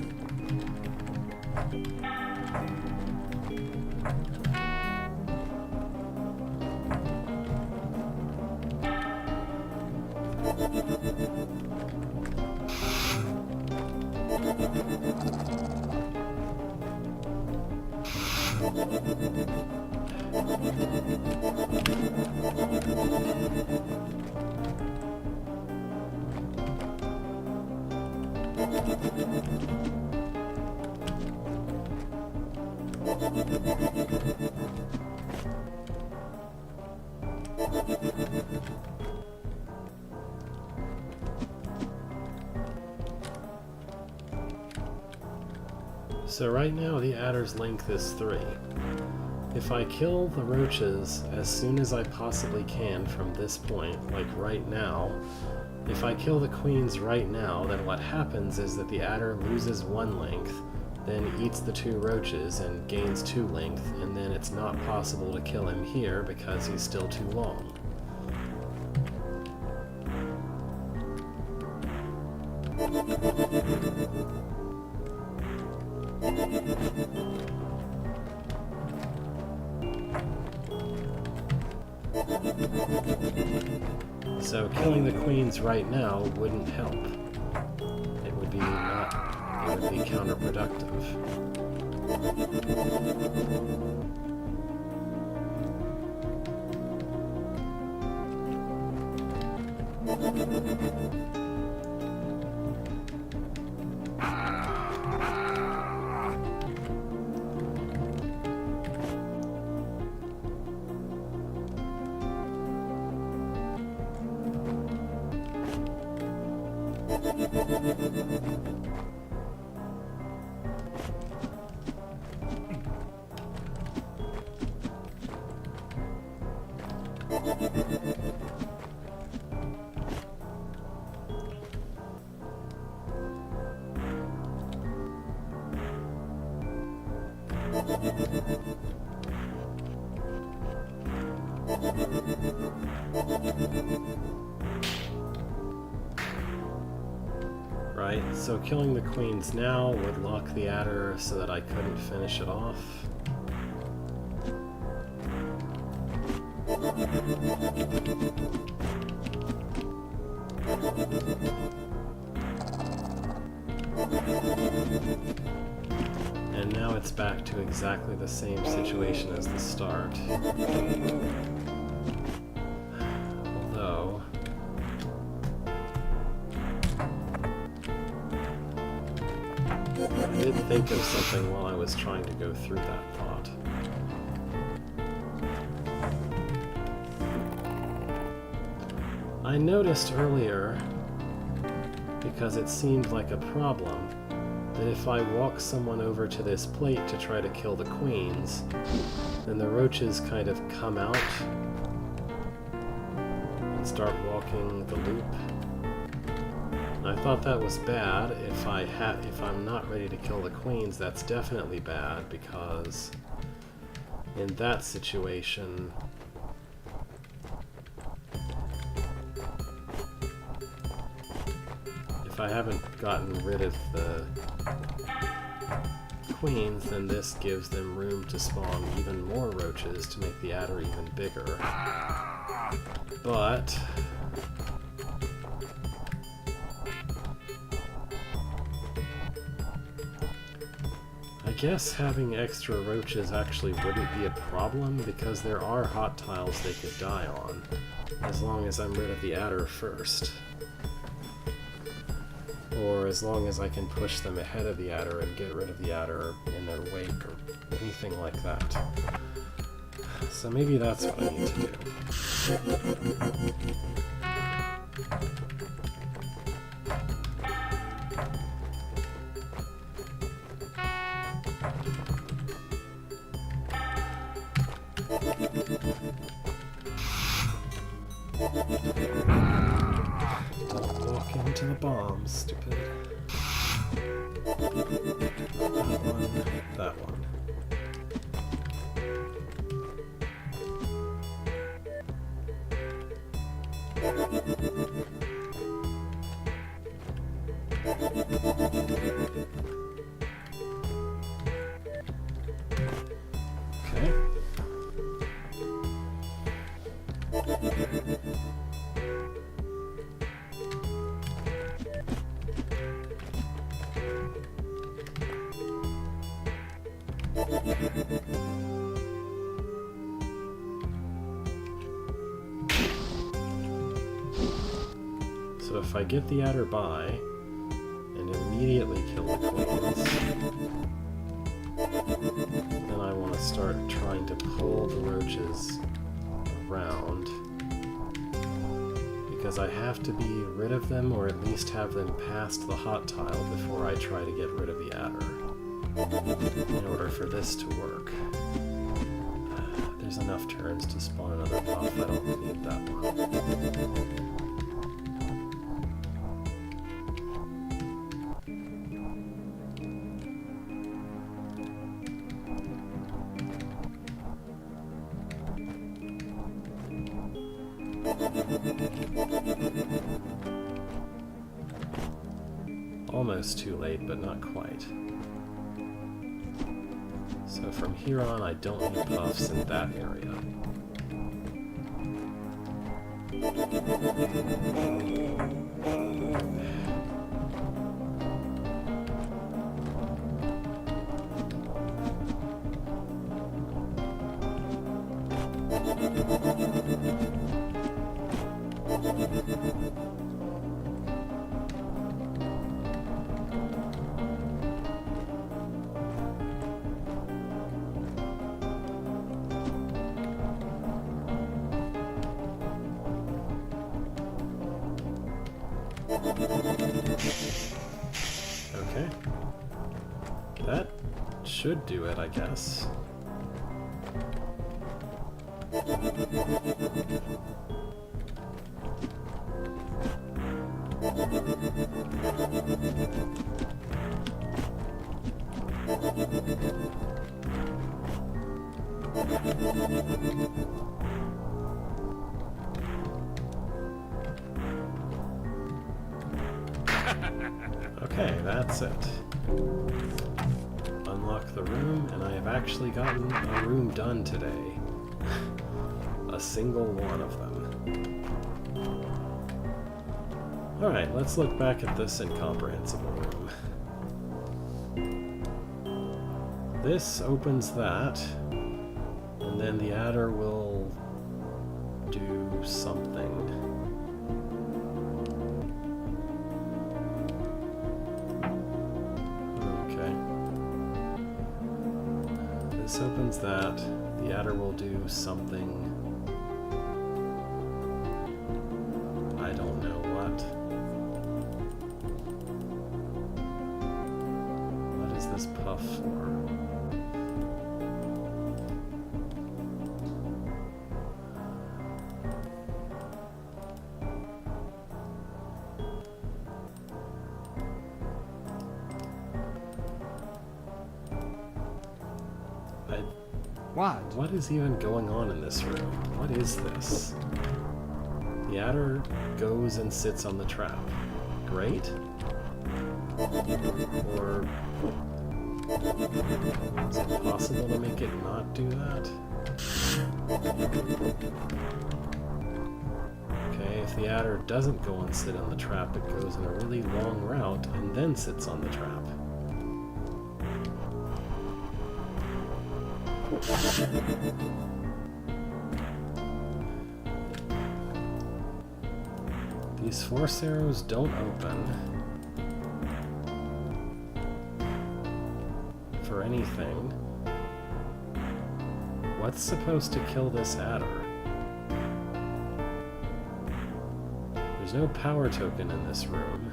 So right now the adder's length is 3. If I kill the roaches as soon as I possibly can from this point, like right now, if I kill the queens right now, then what happens is that the adder loses 1 length, then eats the 2 roaches and gains 2 length, and then it's not possible to kill him here because he's still too long. So killing the queens right now wouldn't help. It would be counterproductive. Right, so killing the queens now would lock the adder so that I couldn't finish it off. And now it's back to exactly the same situation as the start. Although... I did think of something while I was trying to go through that thought. I noticed earlier, because it seemed like a problem, that if I walk someone over to this plate to try to kill the queens, then the roaches kind of come out and start walking the loop. I thought that was bad. If I'm not ready to kill the queens, that's definitely bad, because in that situation, if I haven't gotten rid of the queens, then this gives them room to spawn even more roaches to make the adder even bigger. But I guess having extra roaches actually wouldn't be a problem, because there are hot tiles they could die on, as long as I'm rid of the adder first. Or as long as I can push them ahead of the adder and get rid of the adder in their wake or anything like that. So maybe that's what I need to do. Don't walk into the bombs, stupid. That one. Okay. So if I get the adder by and immediately kill the queens, then I want to start trying to pull the roaches around, because I have to be rid of them, or at least have them past the hot tile before I try to get rid of the adder, in order for this to work. There's enough turns to spawn another puff, I don't need that one. Almost too late, but not quite. So from here on, I don't need puffs in that area. Okay. That should do it, I guess. Okay, that's it. Unlock the room, and I have actually gotten a room done today. A single one of them. Alright, let's look back at this incomprehensible room. This opens that, and then the adder will do something. This opens that. The adder will do something. I don't know what. What is this puff for? What is even going on in this room? What is this? The adder goes and sits on the trap. Great? Or is it possible to make it not do that? Okay, if the adder doesn't go and sit on the trap, it goes in a really long route and then sits on the trap. These force arrows don't open for anything. What's supposed to kill this adder? There's no power token in this room.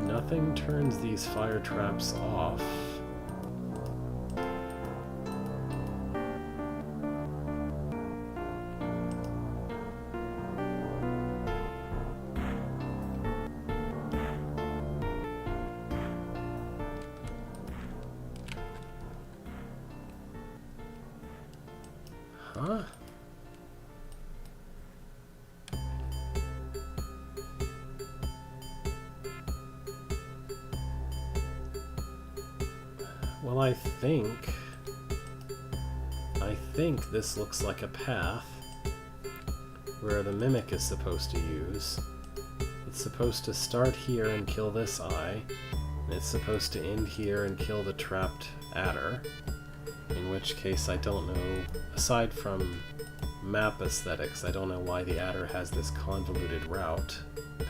Nothing turns these fire traps off. Huh? Well, I think this looks like a path where the mimic is supposed to use. It's supposed to start here and kill this eye, and it's supposed to end here and kill the trapped adder, in which case I don't know, aside from map aesthetics, I don't know why the adder has this convoluted route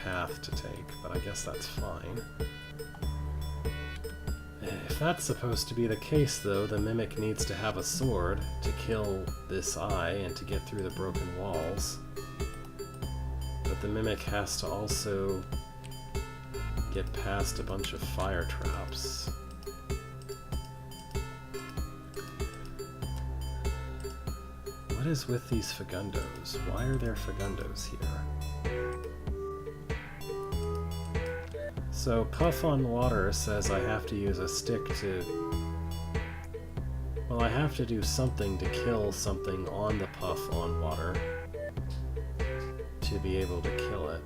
path to take, but I guess that's fine. If that's supposed to be the case, though, the mimic needs to have a sword to kill this eye and to get through the broken walls. But the mimic has to also get past a bunch of fire traps. What is with these Fagundos? Why are there Fagundos here? So Puff on Water says I have to use a stick to... Well, I have to do something to kill something on the Puff on Water to be able to kill it,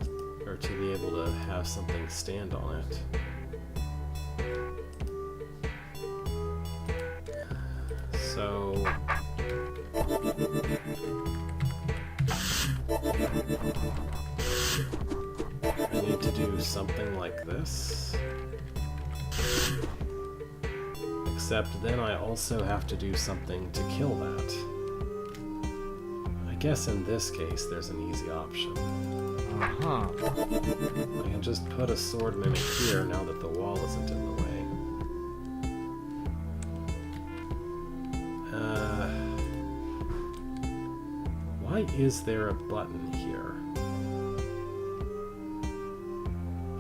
or to be able to have something stand on it. I need to do something like this. Except then I also have to do something to kill that. I guess in this case there's an easy option. Uh-huh. I can just put a sword mimic here now that the wall isn't in the way. Why is there a button here?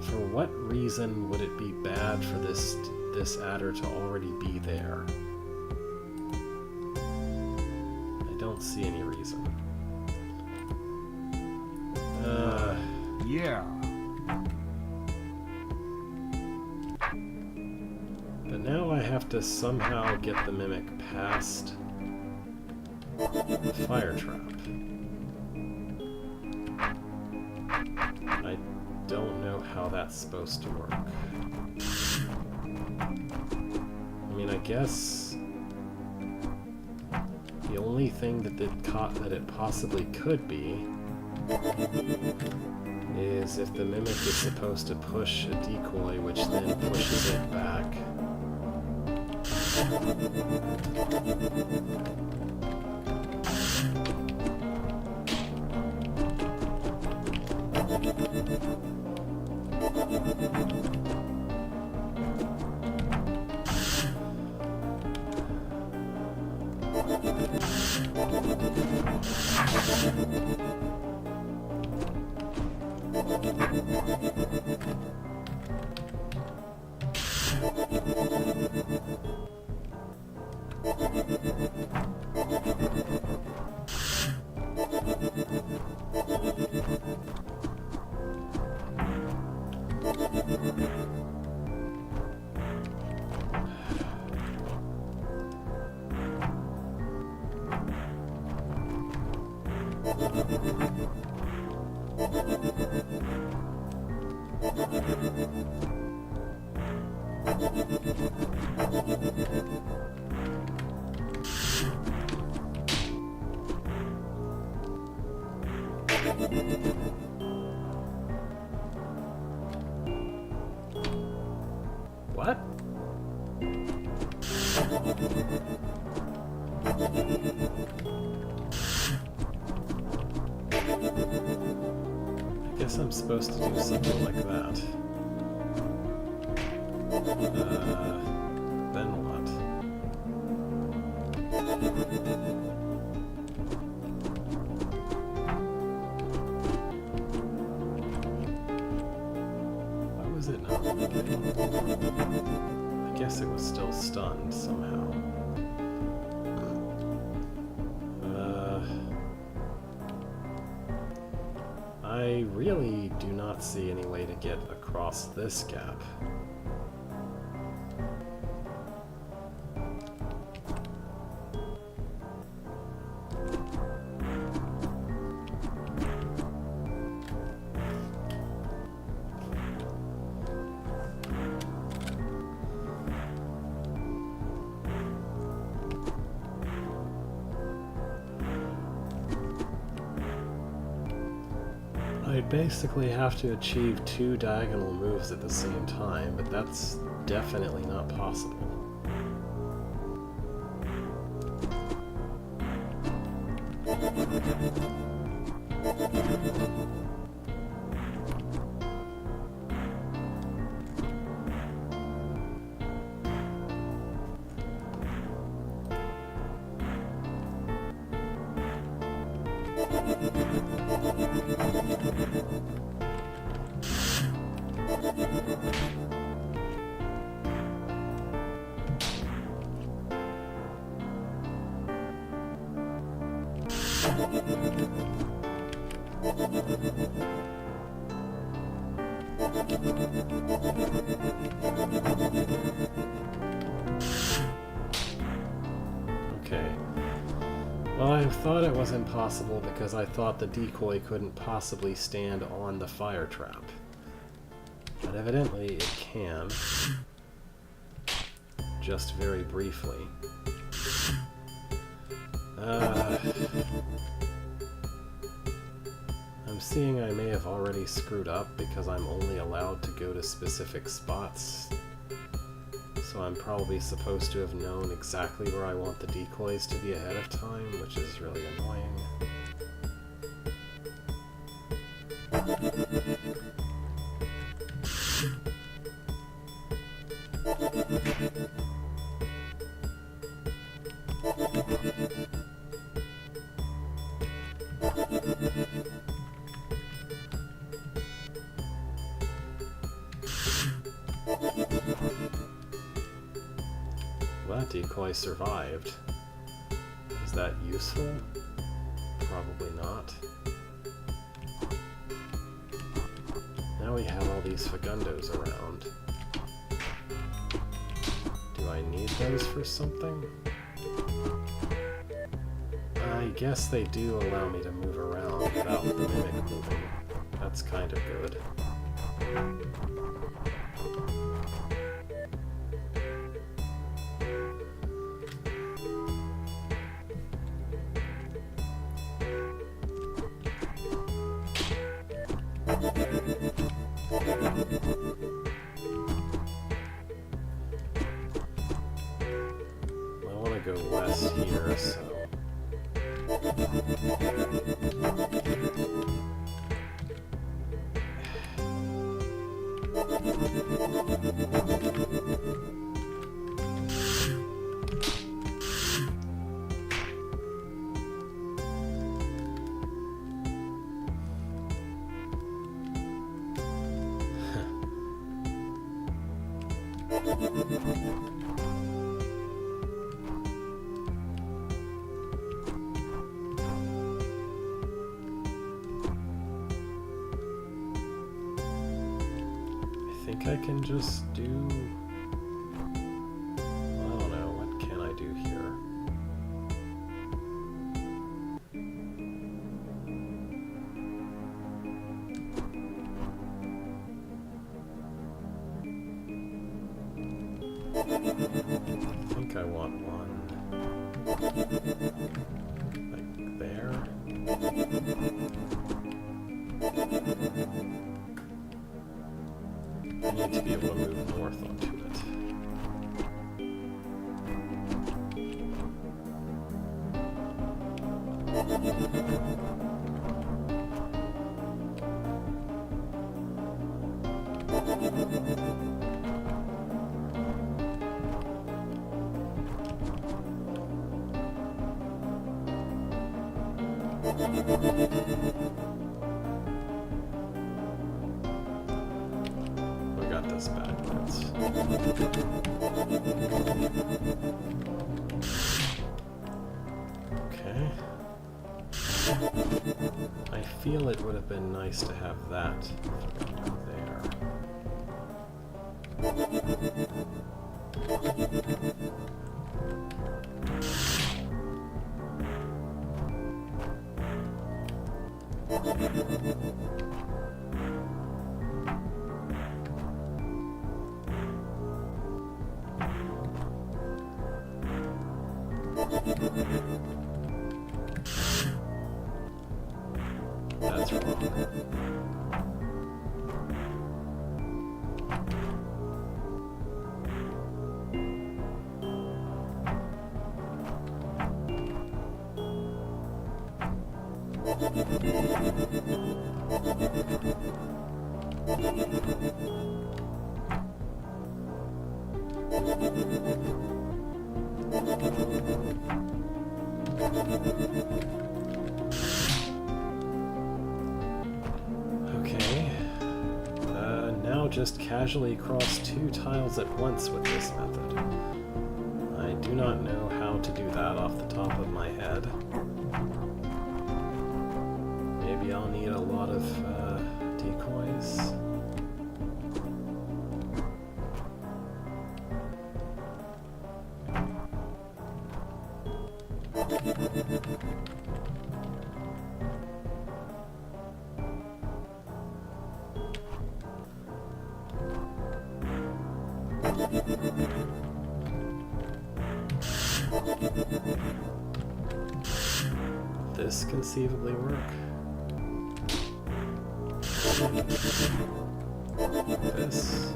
For what reason would it be bad for this adder to already be there? I don't see any reason. Yeah. But now I have to somehow get the mimic past the fire trap. I don't know how that's supposed to work. I mean, I guess the only thing that it possibly could be is if the mimic is supposed to push a decoy, which then pushes it back. What? I guess I'm supposed to do something like that. Then what? Why was it not working? I guess it was still stunned somehow. I really do not see any way to get across this gap. I basically have to achieve 2 diagonal moves at the same time, but that's definitely not possible. Okay. Well, I thought it was impossible because I thought the decoy couldn't possibly stand on the fire trap. But evidently it can. Just very briefly. seeing I may have already screwed up because I'm only allowed to go to specific spots. So I'm probably supposed to have known exactly where I want the decoys to be ahead of time, which is really annoying. That decoy survived. Is that useful? Probably not. Now we have all these Fagundos around. Do I need those for something? I guess they do allow me to move around without the mimic moving. That's kind of good. I want to go west here, so... I think I can just do... I don't know, what can I do here? I think I want one like there. I need to be able to move north onto it. We got this backwards. Okay. I feel it would have been nice to have that there. That's wrong. Okay. Now just casually cross 2 tiles at once with this method. I do not know how to do that off the top of my head. Maybe I'll need a lot of decoys. This conceivably work. This.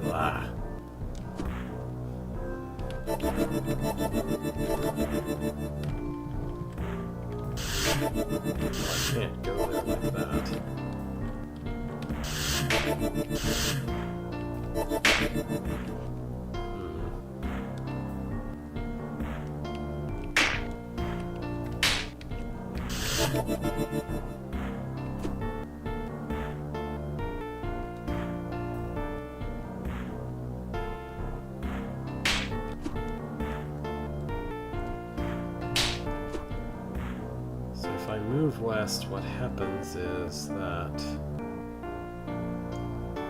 Blah. I can't go there like that. So if I move west, what happens is that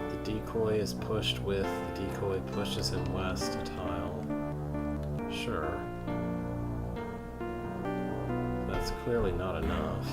the decoy is pushed with, the decoy pushes him west a tile. Sure. That's clearly not enough.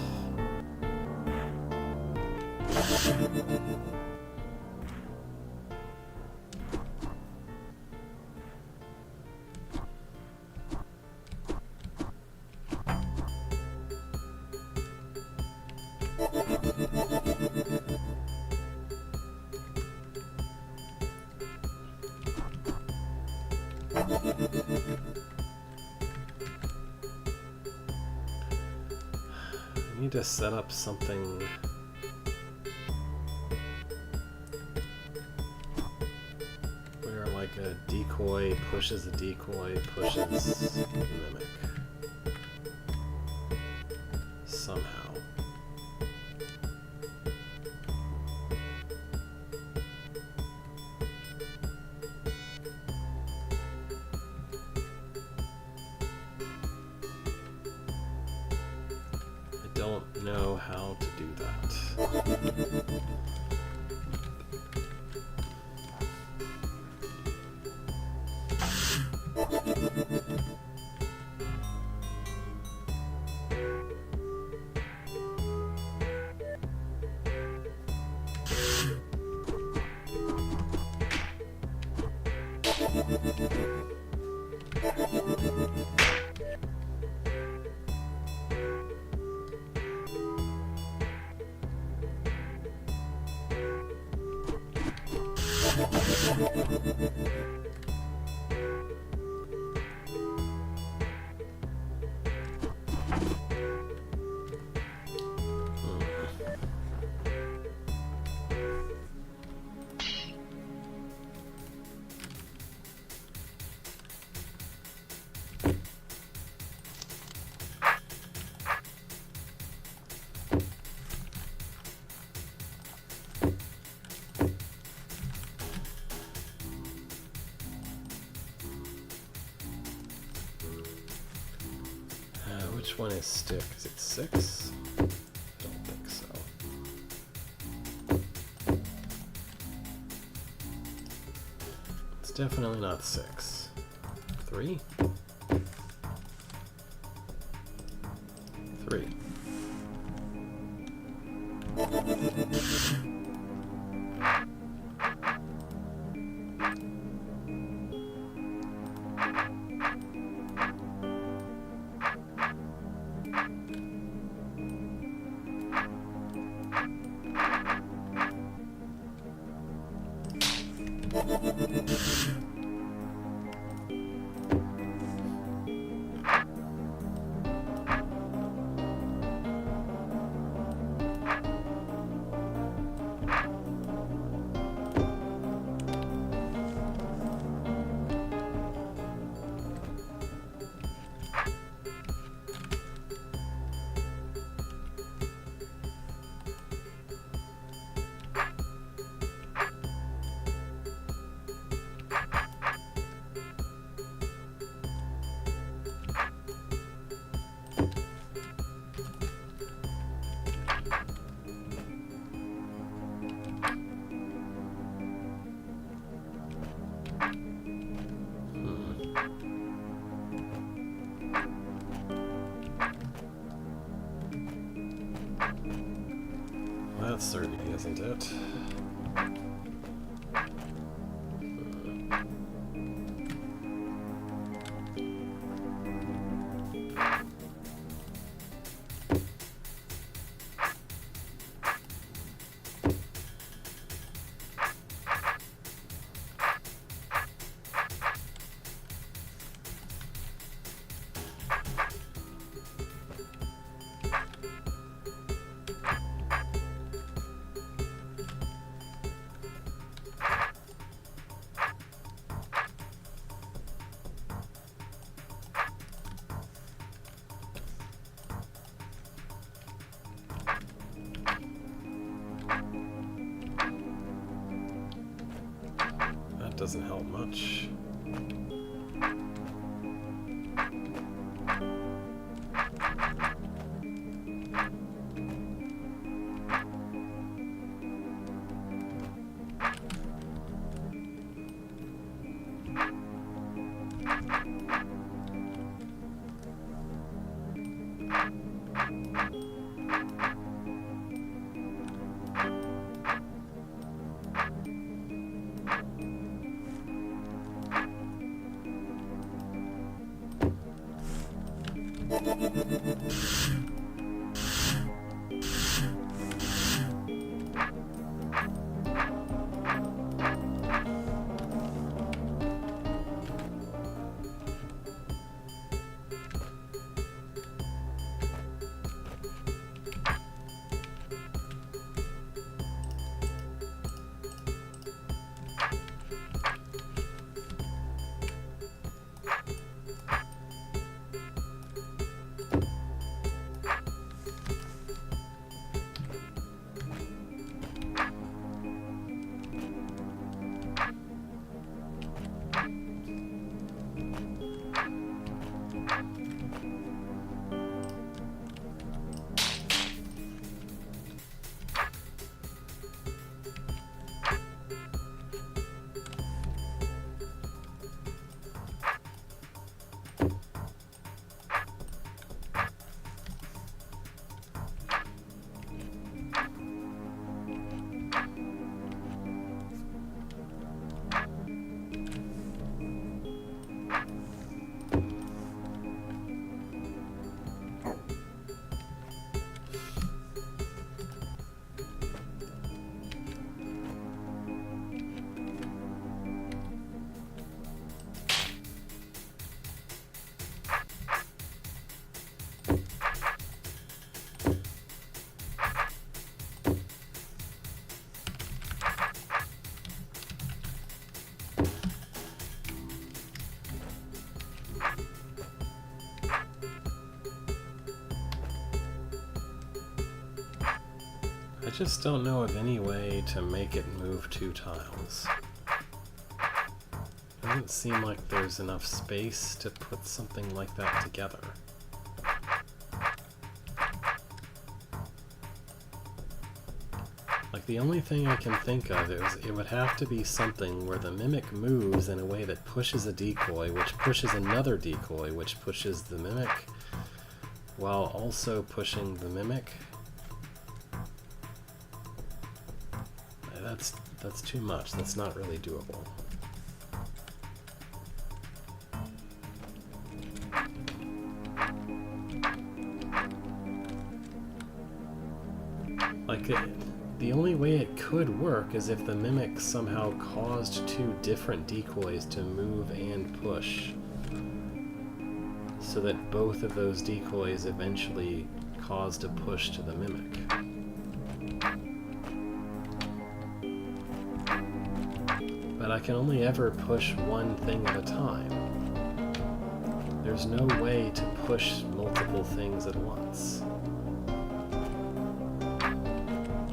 I need to set up something where like a decoy pushes a decoy pushes a mimic somehow. Don't know how to do that. Which one is stick? Is it 6? I don't think so. It's definitely not 6. 3? 3. That's certainly isn't it. doesn't help much. I just don't know of any way to make it move 2 tiles. Doesn't seem like there's enough space to put something like that together. Like, the only thing I can think of is it would have to be something where the mimic moves in a way that pushes a decoy, which pushes another decoy, which pushes the mimic, while also pushing the mimic. That's too much. That's not really doable. Like, the only way it could work is if the mimic somehow caused 2 different decoys to move and push, so that both of those decoys eventually caused a push to the mimic. But I can only ever push one thing at a time. There's no way to push multiple things at once.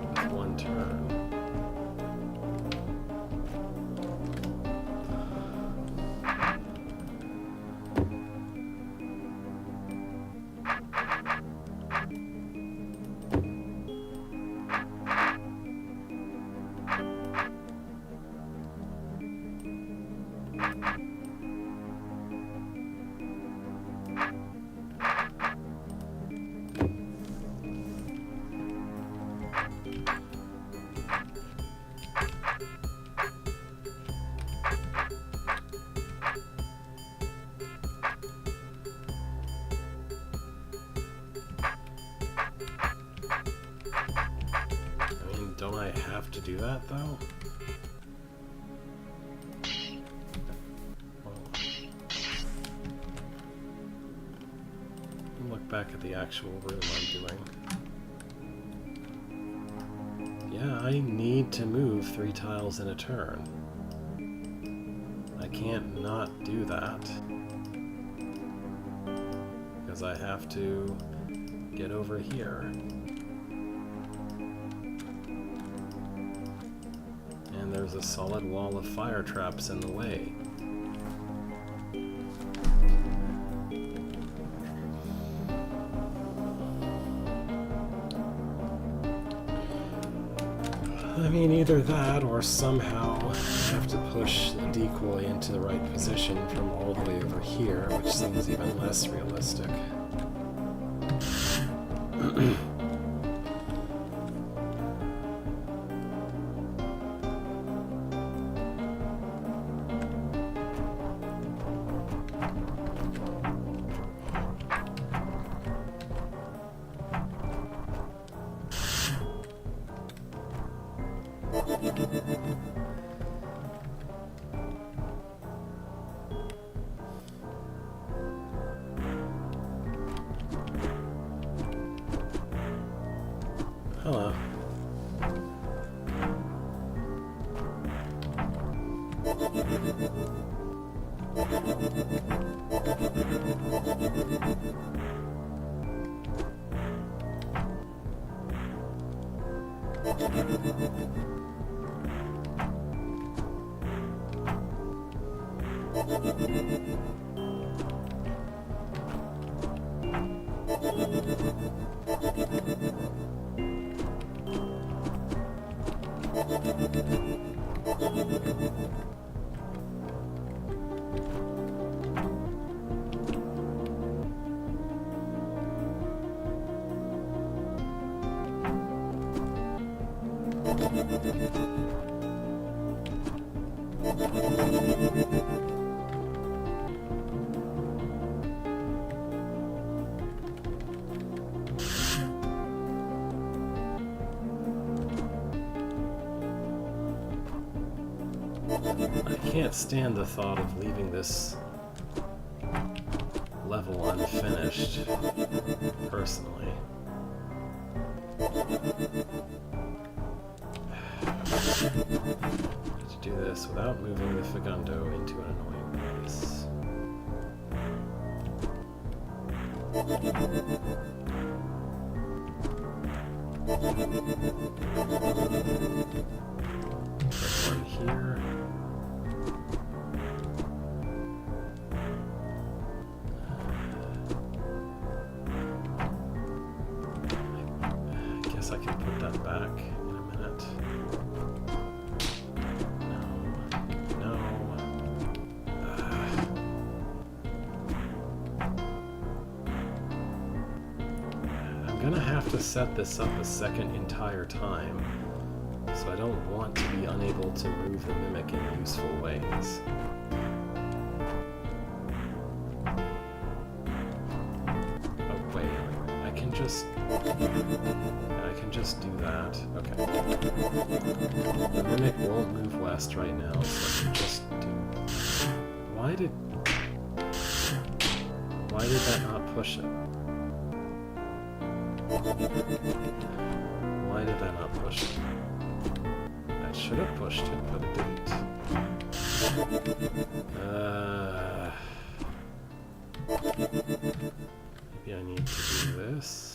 With one turn. Don't I have to do that, though? Well, look back at the actual room I'm doing. Yeah, I need to move 3 tiles in a turn. I can't not do that, because I have to get over here. And there's a solid wall of fire traps in the way. I mean, either that or somehow have to push the decoy into the right position from all the way over here, which seems even less realistic. Hello. I can't stand the thought of leaving this level unfinished, personally. To do this without moving the Fagundo into an annoying place. Put one here. I guess I can put that back in a minute. No. I'm gonna have to set this up a second entire time, so I don't want to be unable to move the mimic in useful ways. Oh wait, I can just do that. Okay. The mimic won't move west right now, so I can just do... Why did that not push it? Why did that not push it? I should have pushed it, but it didn't. Maybe I need to do this.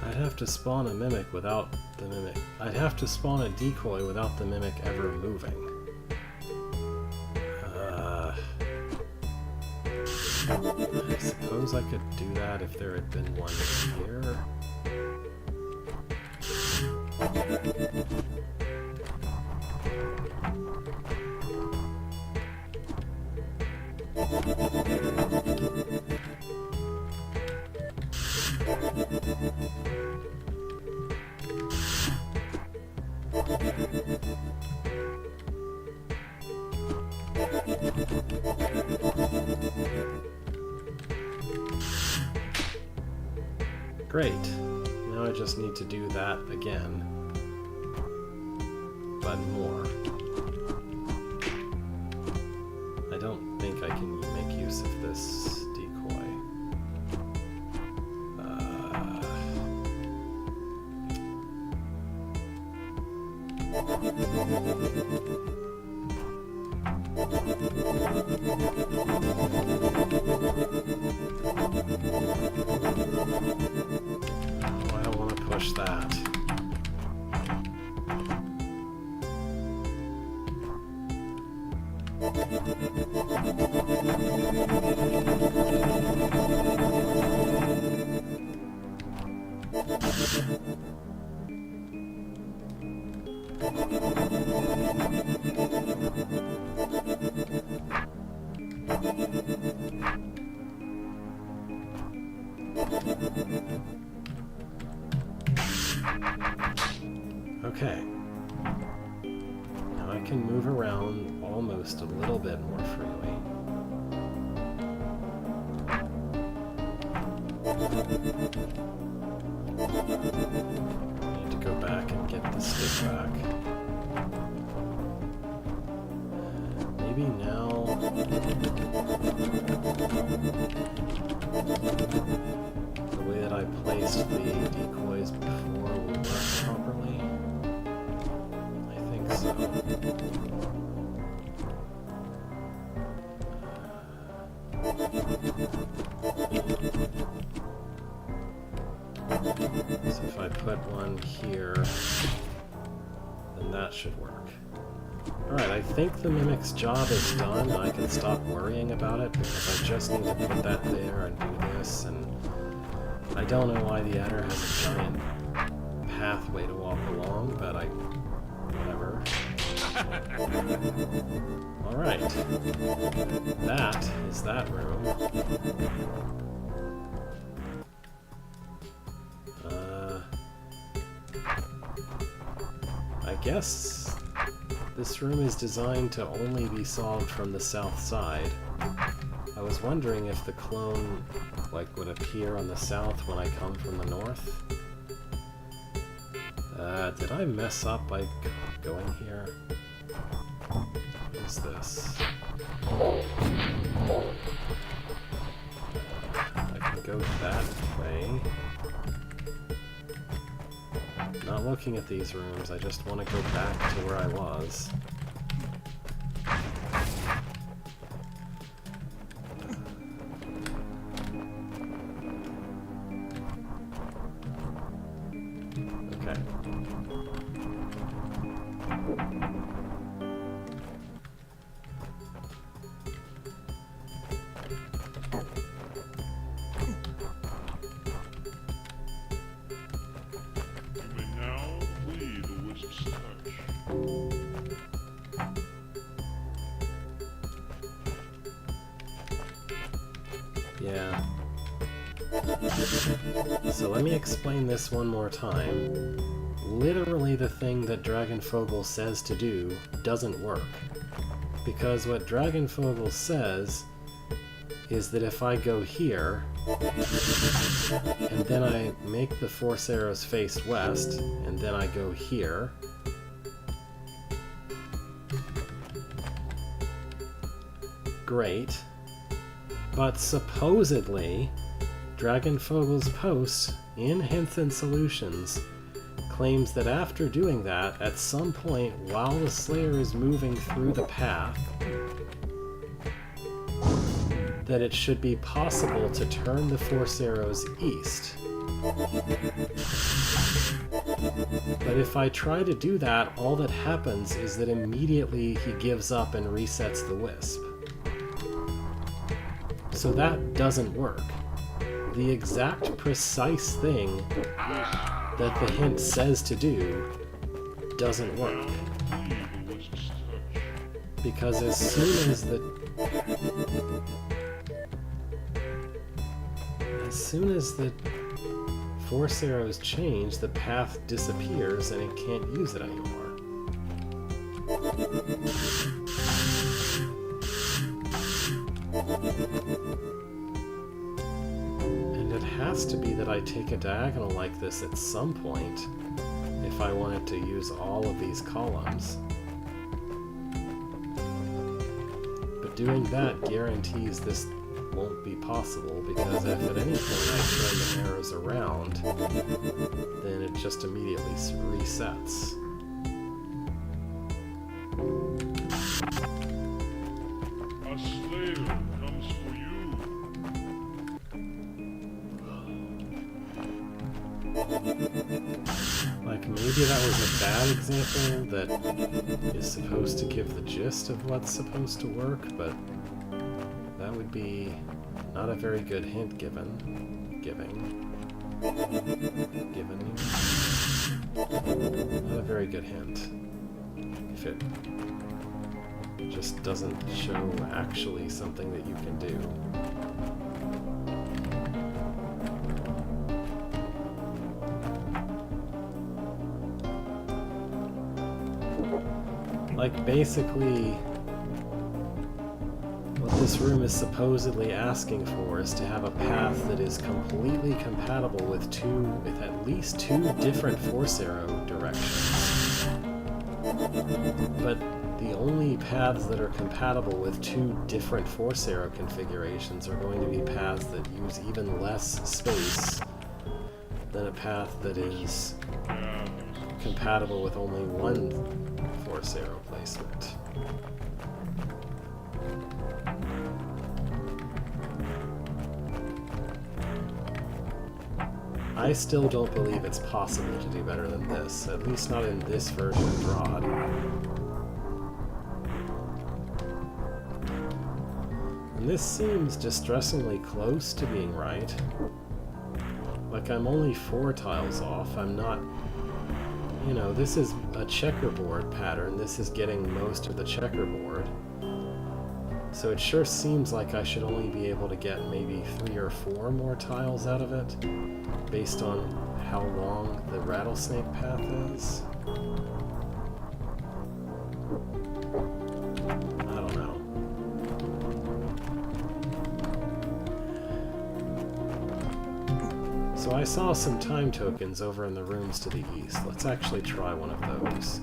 I'd have to spawn a mimic without the mimic. I'd have to spawn a decoy without the mimic ever moving. I suppose I could do that if there had been one here. Great. Now I just need to do that again, but more. I don't think I can make use of this decoy. I don't want to push that. Okay. Now I can move around almost a little bit more freely. I need to go back and get the stick back. Maybe now... the way that I placed the decoys before will work properly. I think so. So if I put one here, then that should work. Alright, I think the Mimic's job is done, and I can stop worrying about it, because I just need to put that there and do this, and I don't know why the Adder has a giant pathway to walk along, but whatever. Alright. That is that room. I guess this room is designed to only be solved from the south side. I was wondering if the clone, would appear on the south when I come from the north. Did I mess up by going here? What is this? I can go that way. Not looking at these rooms, I just want to go back to where I was. Okay. Yeah. So let me explain this one more time. Literally the thing that Dragonfogel says to do doesn't work. Because what Dragonfogel says is that if I go here, and then I make the Force arrows face west, and then I go here, great. But supposedly, Dragonfogel's post in Hints and Solutions claims that after doing that, at some point while the Slayer is moving through the path, that it should be possible to turn the Force arrows east. But if I try to do that, all that happens is that immediately he gives up and resets the Wisp. So that doesn't work. The exact precise thing that the hint says to do doesn't work. Because as soon as the Force arrows change, the path disappears and it can't use it anymore. And it has to be that I take a diagonal like this at some point if I wanted to use all of these columns. But doing that guarantees this won't be possible, because if at any point I turn the arrows around, then it just immediately resets. A slave comes for you. Like, maybe that was a bad example that is supposed to give the gist of what's supposed to work, but that would be not a very good hint given. Not a very good hint. If it just doesn't show actually something that you can do. Like, basically, what this room is supposedly asking for is to have a path that is completely compatible with at least two different force arrow directions. But the only paths that are compatible with two different force arrow configurations are going to be paths that use even less space than a path that is compatible with only one force arrow placement. I still don't believe it's possible to do better than this, at least not in this version of Rod. And this seems distressingly close to being right. Like, I'm only 4 tiles off. I'm not... You know, this is a checkerboard pattern. This is getting most of the checkerboard. So it sure seems like I should only be able to get maybe 3 or 4 more tiles out of it, based on how long the rattlesnake path is. I don't know. So I saw some time tokens over in the rooms to the east. Let's actually try one of those.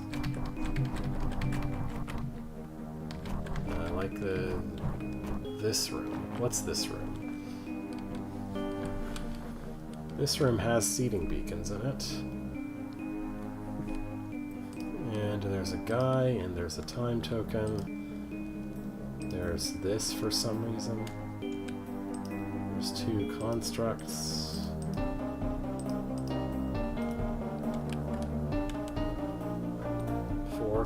I like this room. What's this room? This room has seating beacons in it. And there's a guy, and there's a time token. There's this for some reason. There's 2 constructs.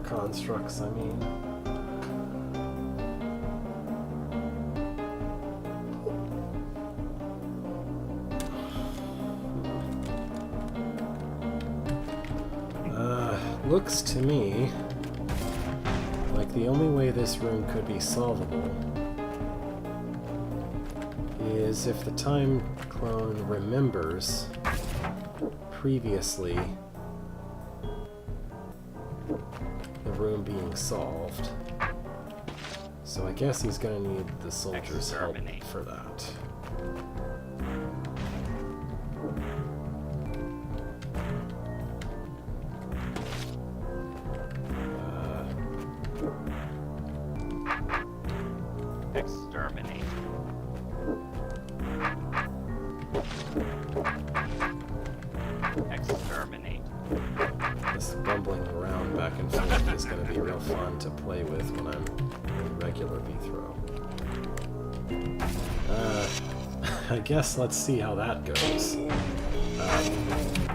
Constructs, I mean. Looks to me like the only way this room could be solvable is if the time clone remembers previously room being solved. So I guess he's gonna need the soldier's help for that. Exterminate. Exterminate. This bumbling around back and forth is going to be real fun to play with when I'm in regular V-throw. I guess let's see how that goes.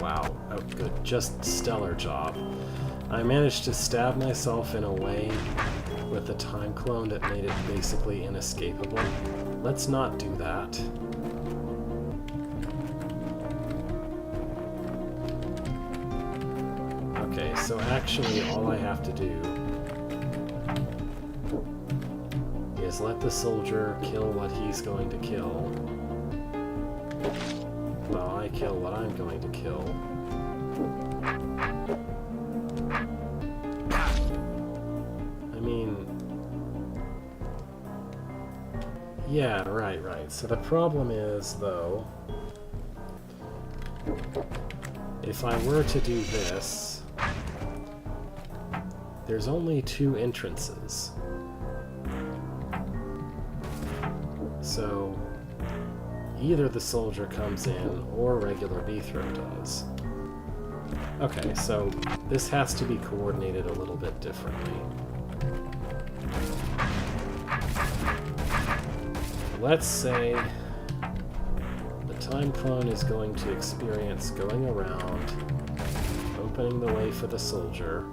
Wow, oh, good, just stellar job. I managed to stab myself in a way with the time clone that made it basically inescapable. Let's not do that. Okay, so actually all I have to do is let the soldier kill what he's going to kill, while I kill what I'm going to kill. I mean, Yeah, right. So the problem is, though, if I were to do this, there's only 2 entrances. So either the soldier comes in or regular B-throw does. Okay, so this has to be coordinated a little bit differently. Let's say the time clone is going to experience going around, opening the way for the soldier.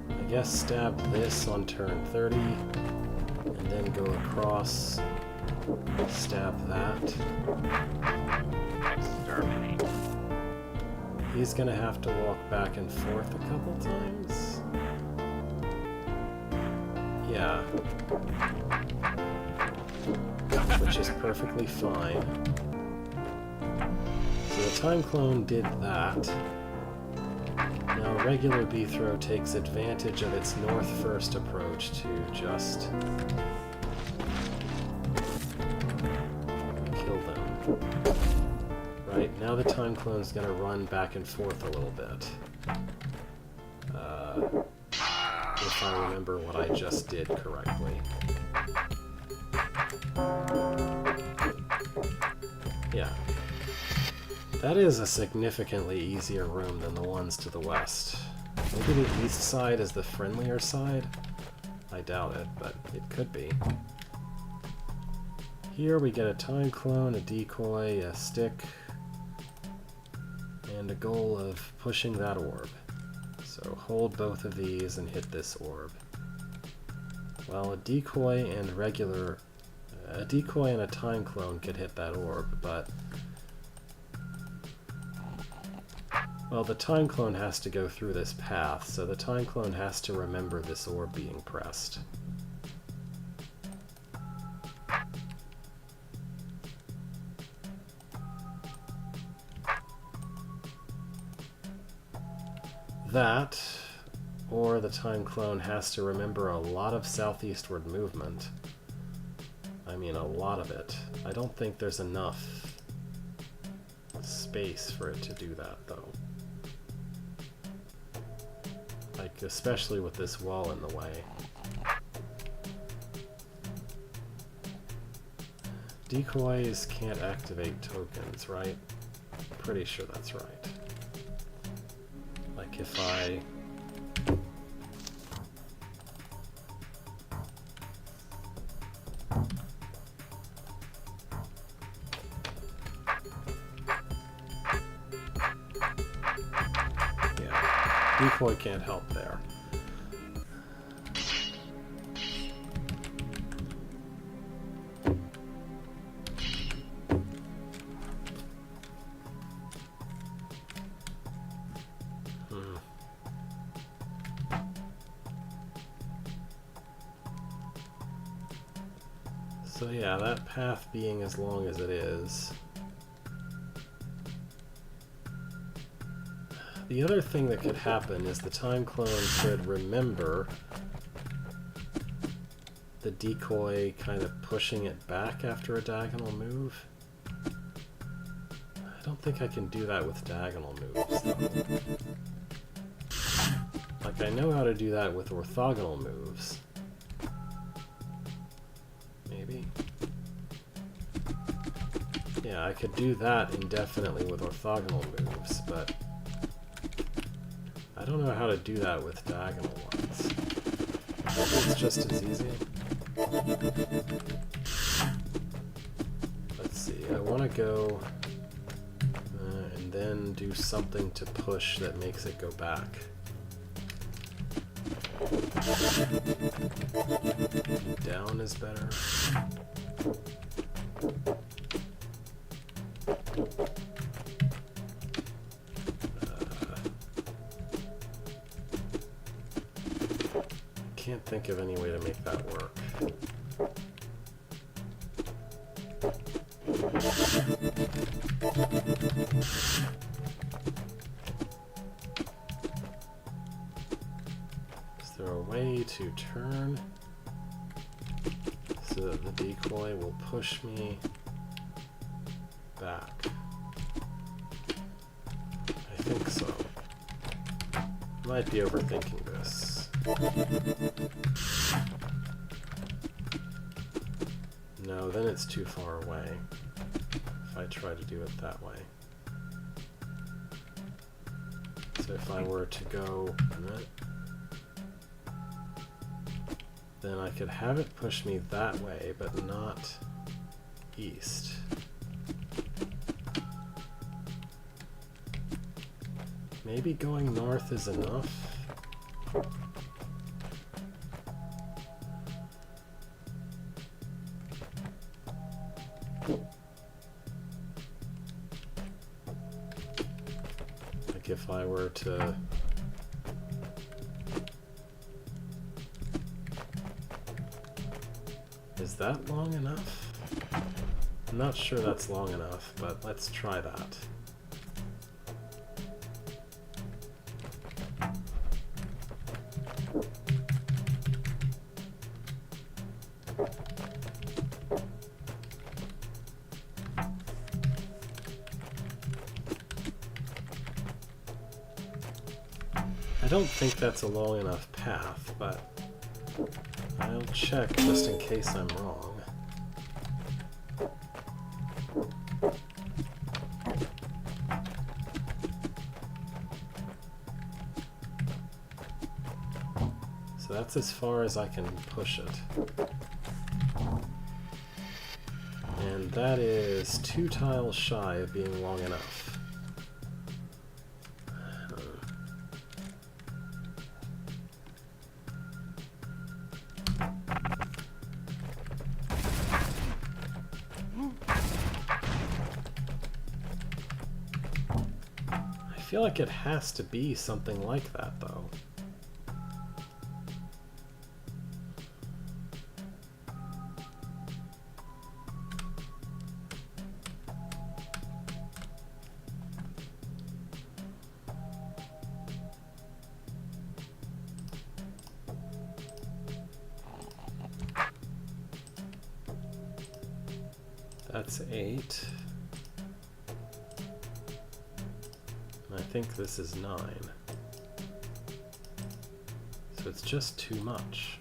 I guess stab this on turn 30, and then go across, stab that. Exterminate. He's gonna have to walk back and forth a couple times. Yeah. Which is perfectly fine. So the time clone did that. Now regular B-throw takes advantage of its north first approach to just kill them. Right, now the time clone's gonna run back and forth a little bit. If I remember what I just did correctly. Yeah. That is a significantly easier room than the ones to the west. Maybe the east side is the friendlier side? I doubt it, but it could be. Here we get a time clone, a decoy, a stick, and a goal of pushing that orb. So hold both of these and hit this orb. Well, a decoy and a time clone could hit that orb, but well, the time clone has to go through this path, so the time clone has to remember this orb being pressed. That, or the time clone has to remember a lot of southeastward movement. I mean, a lot of it. I don't think there's enough space for it to do that, though. Like, especially with this wall in the way. Decoys can't activate tokens, right? Pretty sure that's right. Like if I... Yeah, decoy can't help there. So yeah, that path being as long as it is. The other thing that could happen is the time clone could remember the decoy kind of pushing it back after a diagonal move. I don't think I can do that with diagonal moves, though. Like, I know how to do that with orthogonal moves. Maybe. Yeah, I could do that indefinitely with orthogonal moves, but I don't know how to do that with diagonal ones. Maybe it's just as easy. Let's see, I want to go and then do something to push that makes it go back. Down is better. Can't think of any way to make that work. to turn so that the decoy will push me back. I think so. Might be overthinking this. No, then it's too far away if I try to do it that way. So if I were to go, then I could have it push me that way, but not east. Maybe going north is enough. Like if I were to is that long enough? I'm not sure that's long enough, but let's try that. I don't think that's a long enough path, but I'll check just in case I'm wrong. So that's as far as I can push it. And that is 2 tiles shy of being long enough. I feel like it has to be something like that, though. That's 8. I think this is 9. So it's just too much.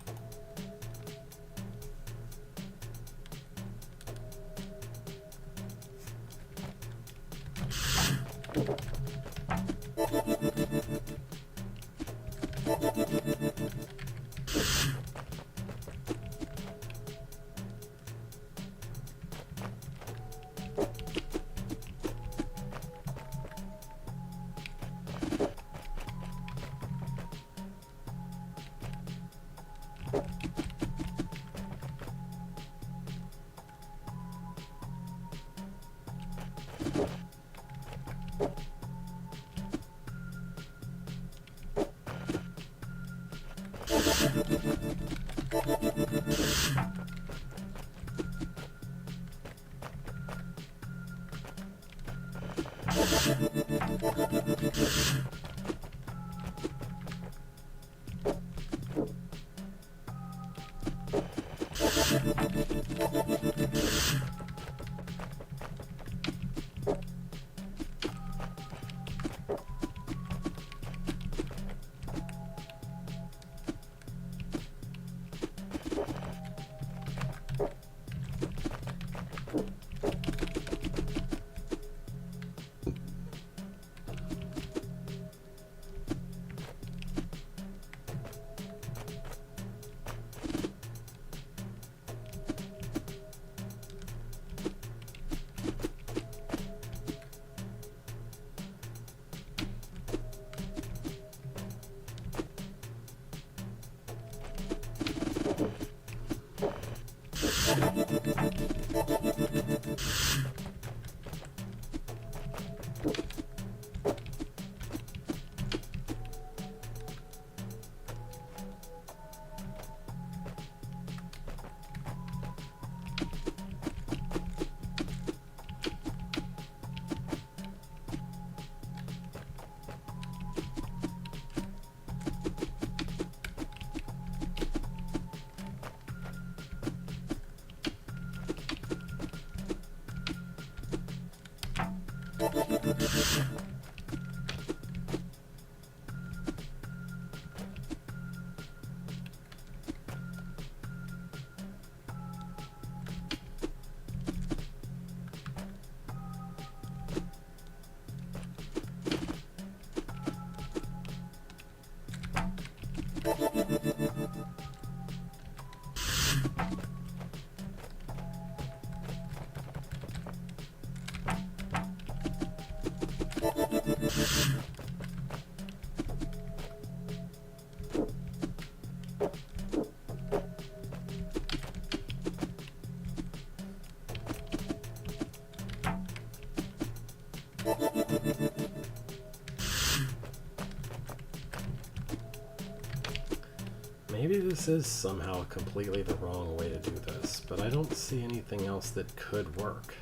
This is somehow completely the wrong way to do this, but I don't see anything else that could work.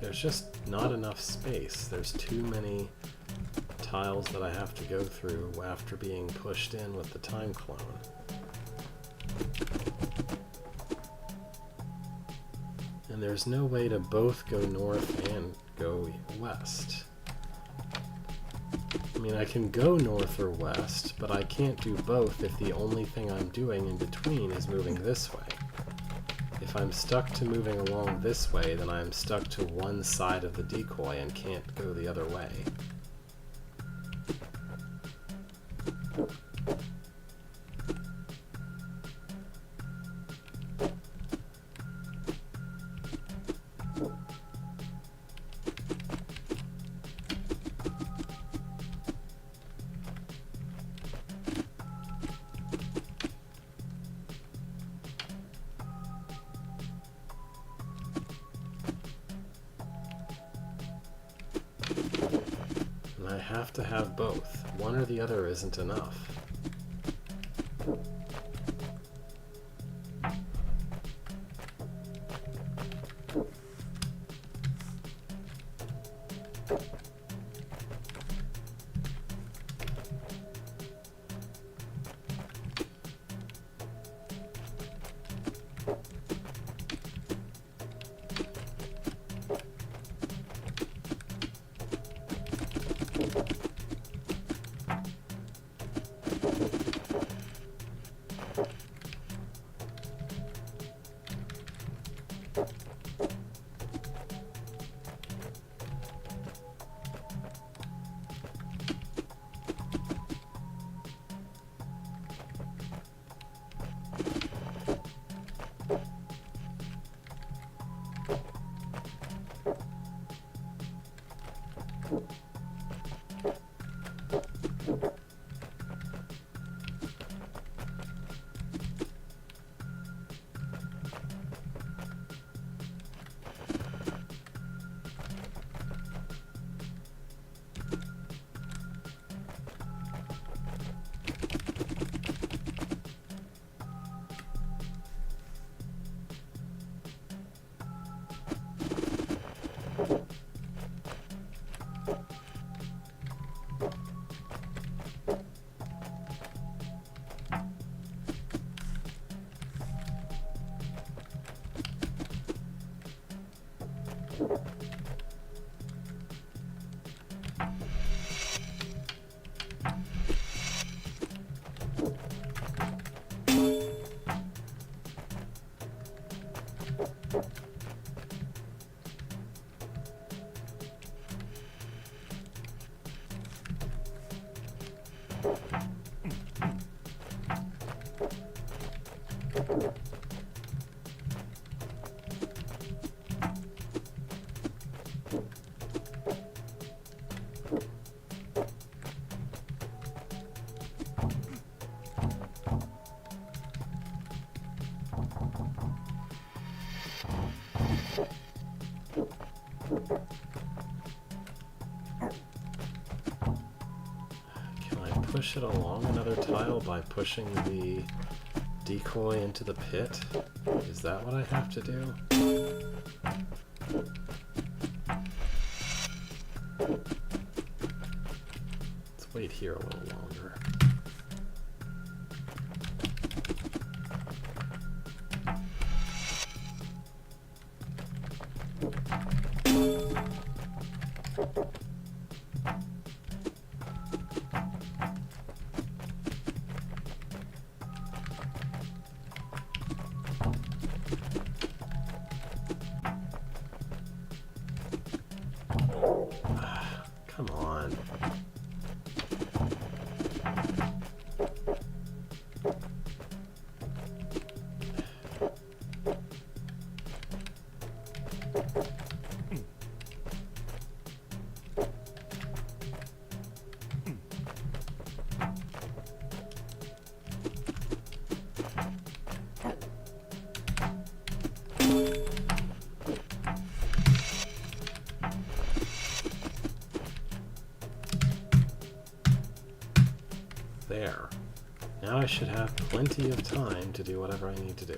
There's just not enough space. There's too many tiles that I have to go through after being pushed in with the time clone. And there's no way to both go north and go west. I mean, I can go north or west, but I can't do both if the only thing I'm doing in between is moving this way. If I'm stuck to moving along this way, then I'm stuck to one side of the decoy and can't go the other way. I have to have both. One or the other isn't enough. Push it along another tile by pushing the decoy into the pit? Is that what I have to do? Let's wait here a little longer. Come on. I should have plenty of time to do whatever I need to do.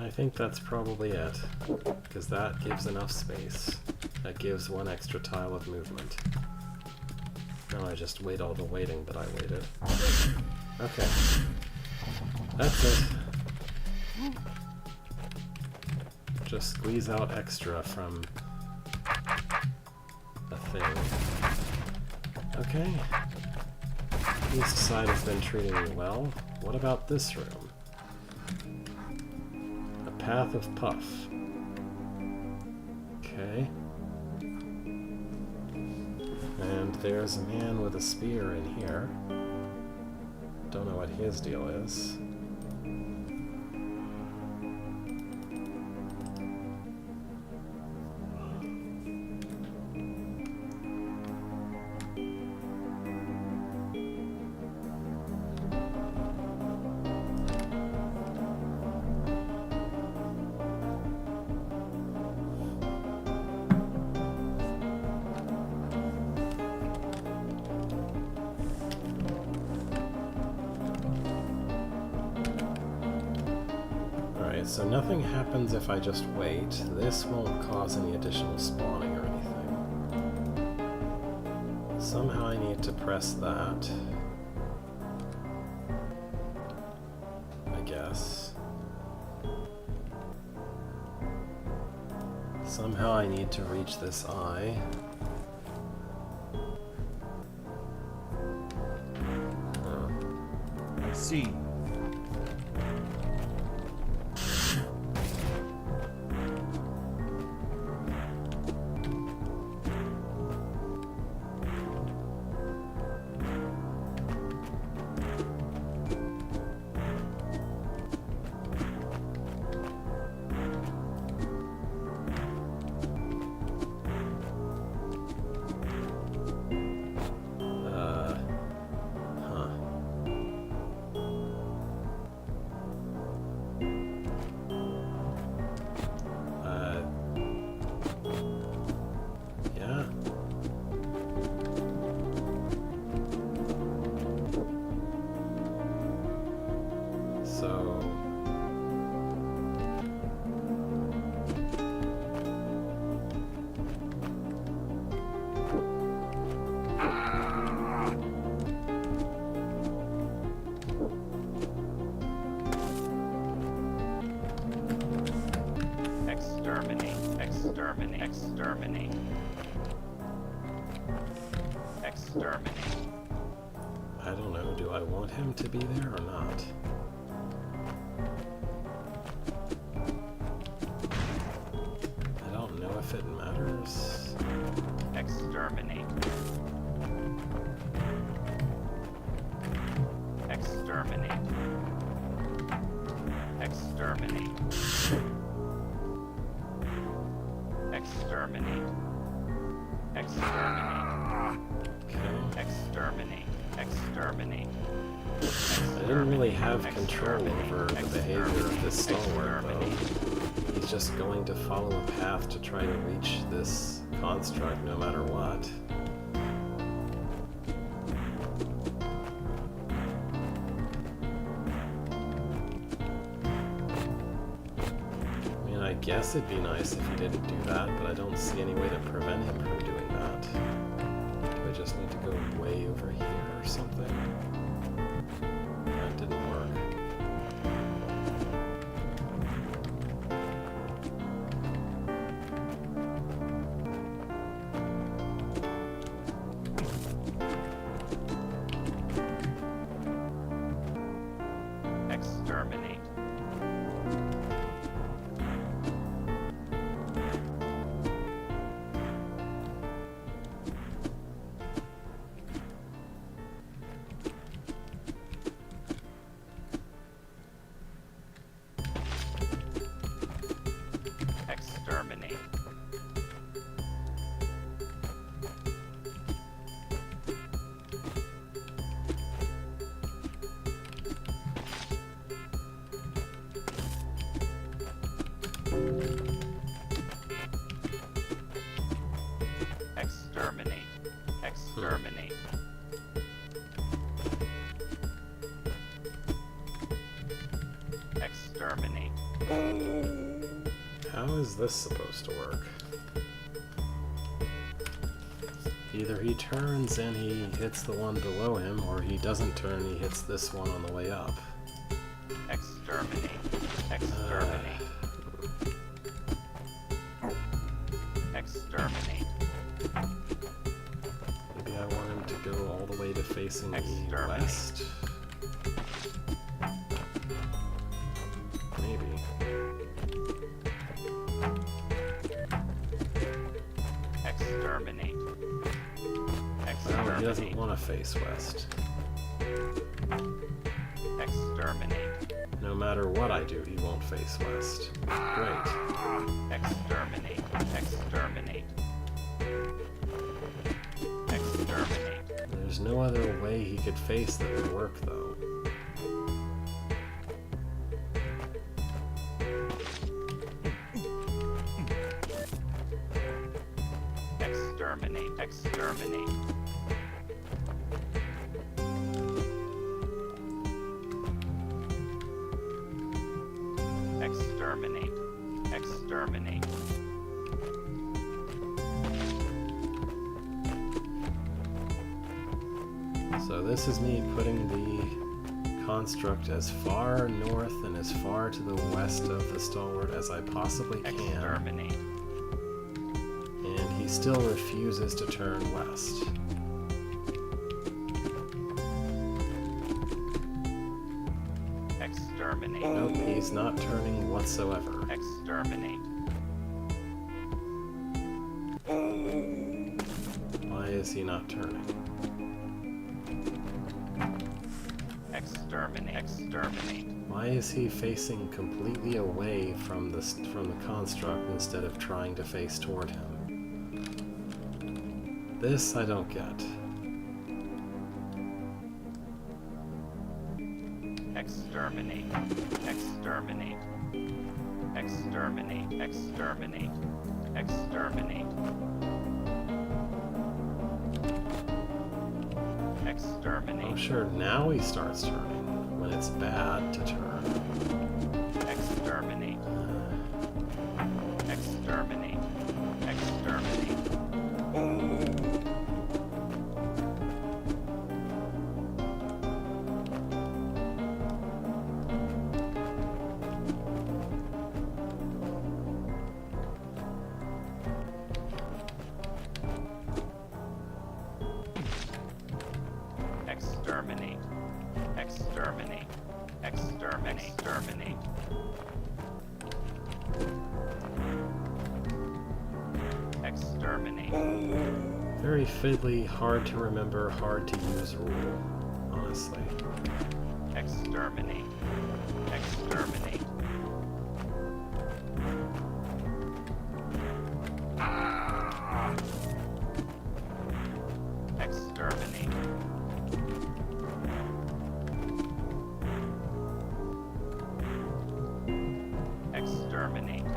I think that's probably it, because that gives enough space. That gives one extra tile of movement. Now I just wait all the waiting, but I waited. Okay. That's it. Just squeeze out extra from a thing. Okay. East side has been treating me well. What about this room? Path of Puff. Okay. And there's a man with a spear in here. Don't know what his deal is. So nothing happens if I just wait. This won't cause any additional spawning or anything. Somehow I need to press that. I guess. Somehow I need to reach this eye. I see. Exterminate. I don't know, do I want him to be there or not? I don't know if it matters. Exterminate. Exterminate. Exterminate. Exterminate. Exterminate. Okay. Exterminate. Exterminate. I didn't really have control over the behavior of this stalwart, though. He's just going to follow a path to try to reach this construct no matter what. I mean, I guess it'd be nice if he didn't do that, but I don't see any way to prevent him from doing that. Do I just need to go way over here or something? That didn't work. Exterminate. Exterminate. Exterminate. Exterminate. How is this supposed to work? Either he turns and he hits the one below him, or he doesn't turn and he hits this one on the way up. Exterminate. Exterminate. Exterminate. Maybe I want him to go all the way to facing the Exterminate. west. Maybe. Exterminate. Well, he doesn't want to face west. Exterminate. No matter what I do, he won't face west. Great. Exterminate. Exterminate. Exterminate. There's no other way he could face that would work, though. Exterminate. Exterminate. Exterminate. Exterminate. So this is me putting the construct as far north and as far to the west of the stalwart as I possibly can. Exterminate. And he still refuses to turn west. Exterminate. Nope, he's not turning whatsoever. Exterminate. Why is he not turning? Exterminate. Exterminate. Why is he facing completely away from the construct instead of trying to face toward him? This I don't get. Exterminate. Exterminate. Exterminate. Exterminate. Exterminate. Exterminate. Oh sure, now he starts turning, when it's bad to turn. Exterminate. Exterminate. Exterminate. Exterminate. Exterminate. Exterminate. Exterminate. Exterminate. Very fiddly, hard to remember, hard to use rule, honestly. Exterminate. Exterminate. Exterminate. Exterminate. Exterminate.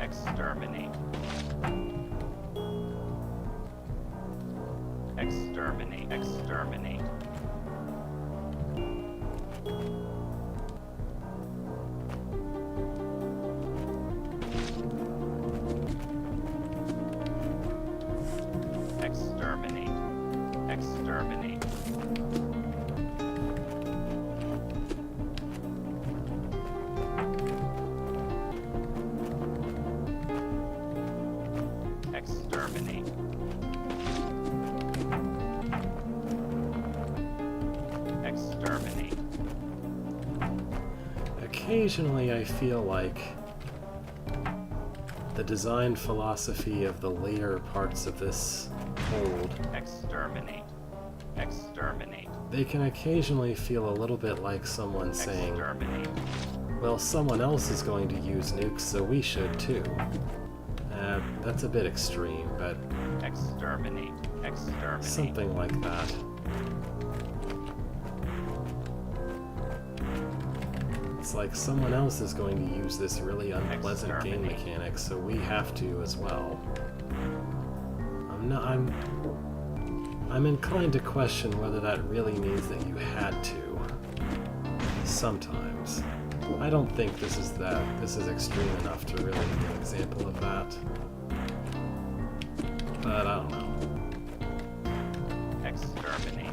Exterminate. Exterminate. Exterminate. Exterminate. Exterminate. Exterminate. Occasionally I feel like the design philosophy of the later parts of this hold, Exterminate. Exterminate. they can occasionally feel a little bit like someone saying, Exterminate. well, someone else is going to use nukes, so we should too. That's a bit extreme, but Exterminate. Exterminate. something like that. it's like someone else is going to use this really unpleasant game mechanic, so we have to as well. I'm inclined to question whether that really means that you had to. Sometimes. I don't think this is extreme enough to really be an example of that. But I don't know. Exterminate.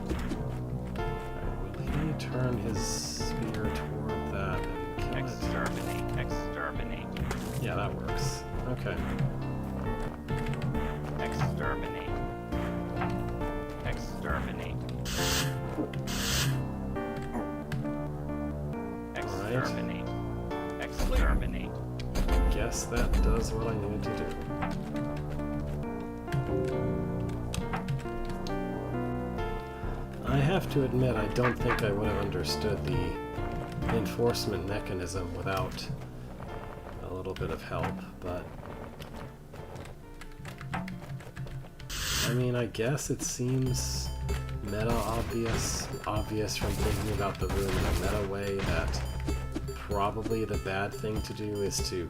Will he turn his spear toward that and kill it? Exterminate. Exterminate. Yeah, that works. Okay. Exterminate. Exterminate. Exterminate. Exterminate. Guess that does what I needed to do. I have to admit, I don't think I would have understood the enforcement mechanism without a little bit of help, but I mean, I guess it seems obvious from thinking about the room in a meta way that probably the bad thing to do is to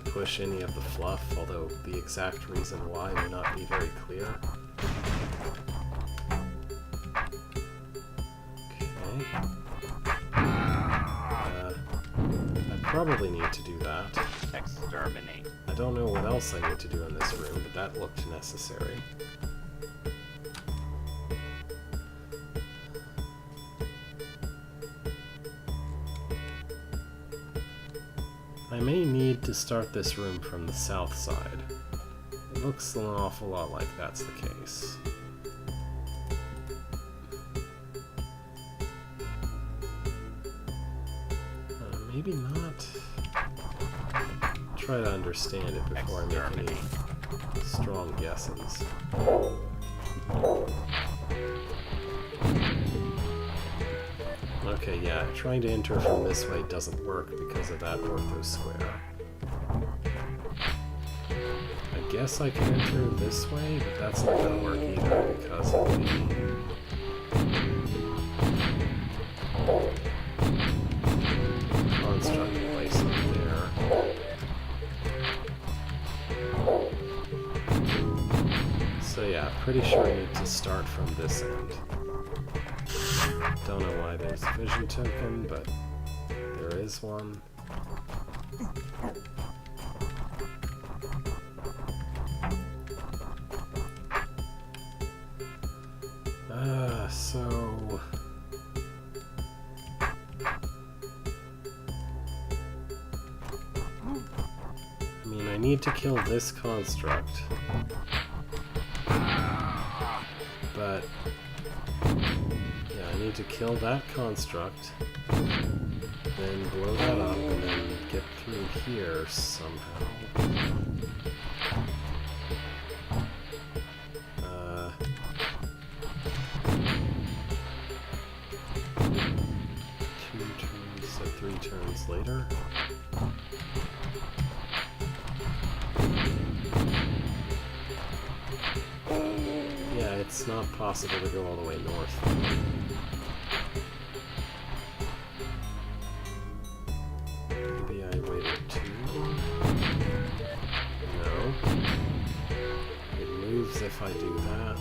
push any of the fluff, although the exact reason why may not be very clear. Okay. I probably need to do that. Exterminate. I don't know what else I need to do in this room, but that looked necessary. I may need to start this room from the south side. It looks an awful lot like that's the case. Maybe not. Try to understand it before I make any strong guesses. Okay, yeah, trying to enter from this way doesn't work because of that ortho square. I guess I can enter this way, but that's not going to work either because of the construct placement there. So yeah, pretty sure I need to start from this end. Don't know why there's a vision token, but there is one. So... I mean, I need to kill this construct. But... yeah, I need to kill that construct, then blow that up, and then get through here somehow. Two turns, so 3 turns later. Yeah, it's not possible to go all the way north. Maybe I waited too long? No. It moves if I do that.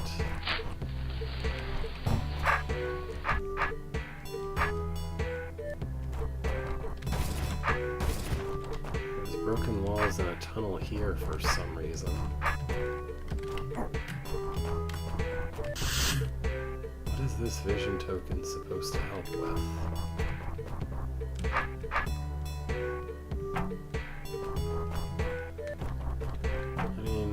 There's broken walls and a tunnel here for some reason. What is this vision token supposed to help with? I mean...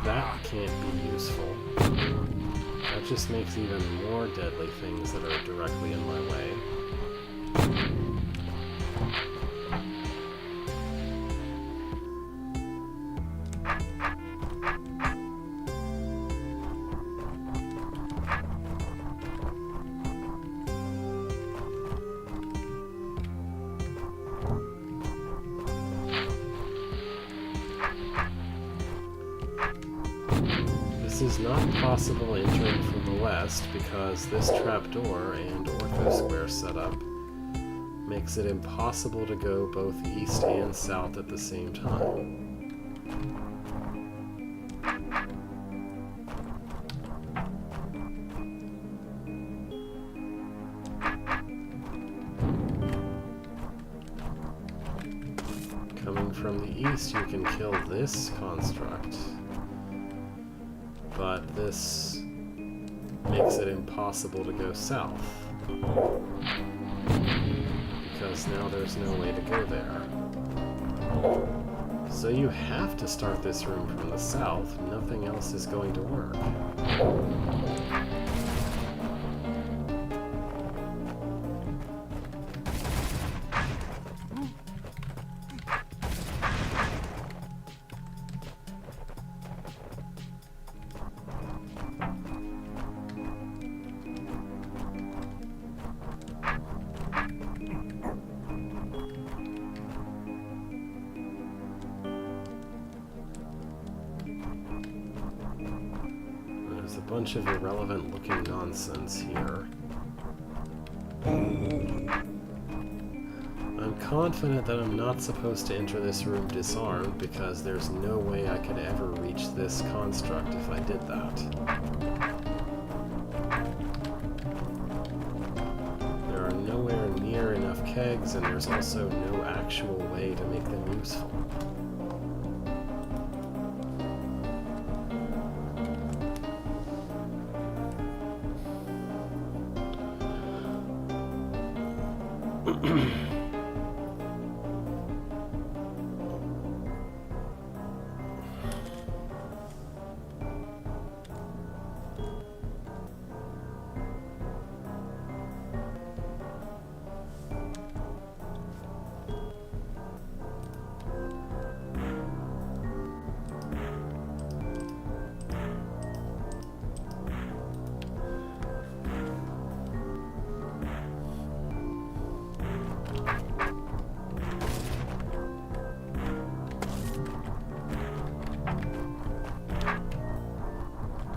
that can't be useful. That just makes even more deadly things that are directly in my way. This is not possible entering from the west because this trapdoor and orthosquare setup makes it impossible to go both east and south at the same time. Coming from the east, you can kill this construct, but this makes it impossible to go south, because now there's no way to go there. So you have to start this room from the south. Nothing else is going to work. There's a bunch of irrelevant looking nonsense here. I'm confident that I'm not supposed to enter this room disarmed because there's no way I could ever reach this construct if I did that. There are nowhere near enough kegs, and there's also no actual way to make them useful.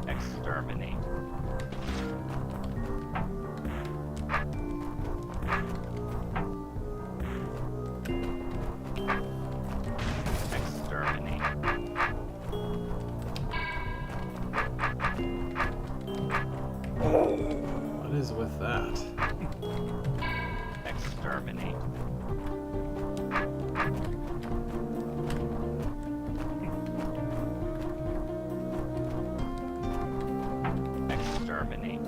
Exterminate. Exterminate. What is with that? Exterminate. Exterminate.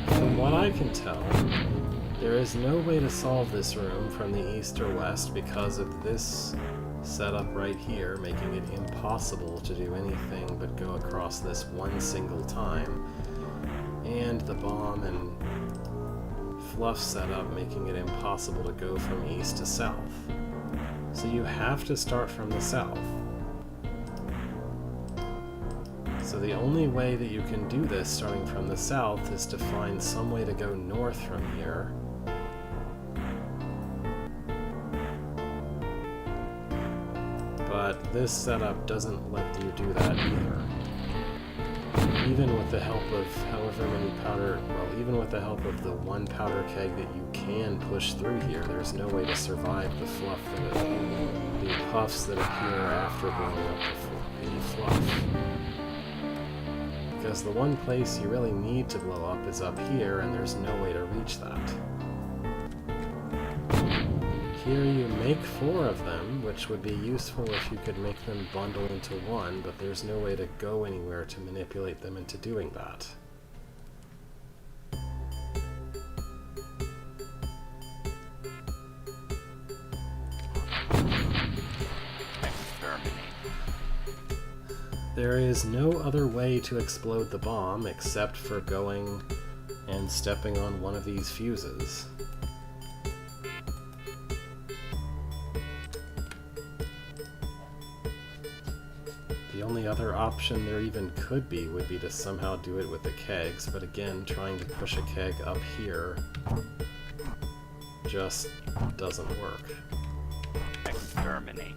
From what I can tell, there is no way to solve this room from the east or west because of this setup right here, making it impossible to do anything but go across this one single time, and the bomb and fluff setup making it impossible to go from east to south. So you have to start from the south. So the only way that you can do this starting from the south is to find some way to go north from here. But this setup doesn't let you do that either. Even with the help of however many powder, well, even with the help of the one powder keg that you can push through here, there's no way to survive the fluff the puffs that appear after blowing up the fluff. Because the one place you really need to blow up is up here, and there's no way to reach that. Here you make 4 of them, which would be useful if you could make them bundle into one, but there's no way to go anywhere to manipulate them into doing that. There is no other way to explode the bomb except for going and stepping on one of these fuses. The only other option there even could be would be to somehow do it with the kegs, but again, trying to push a keg up here just doesn't work. Exterminate.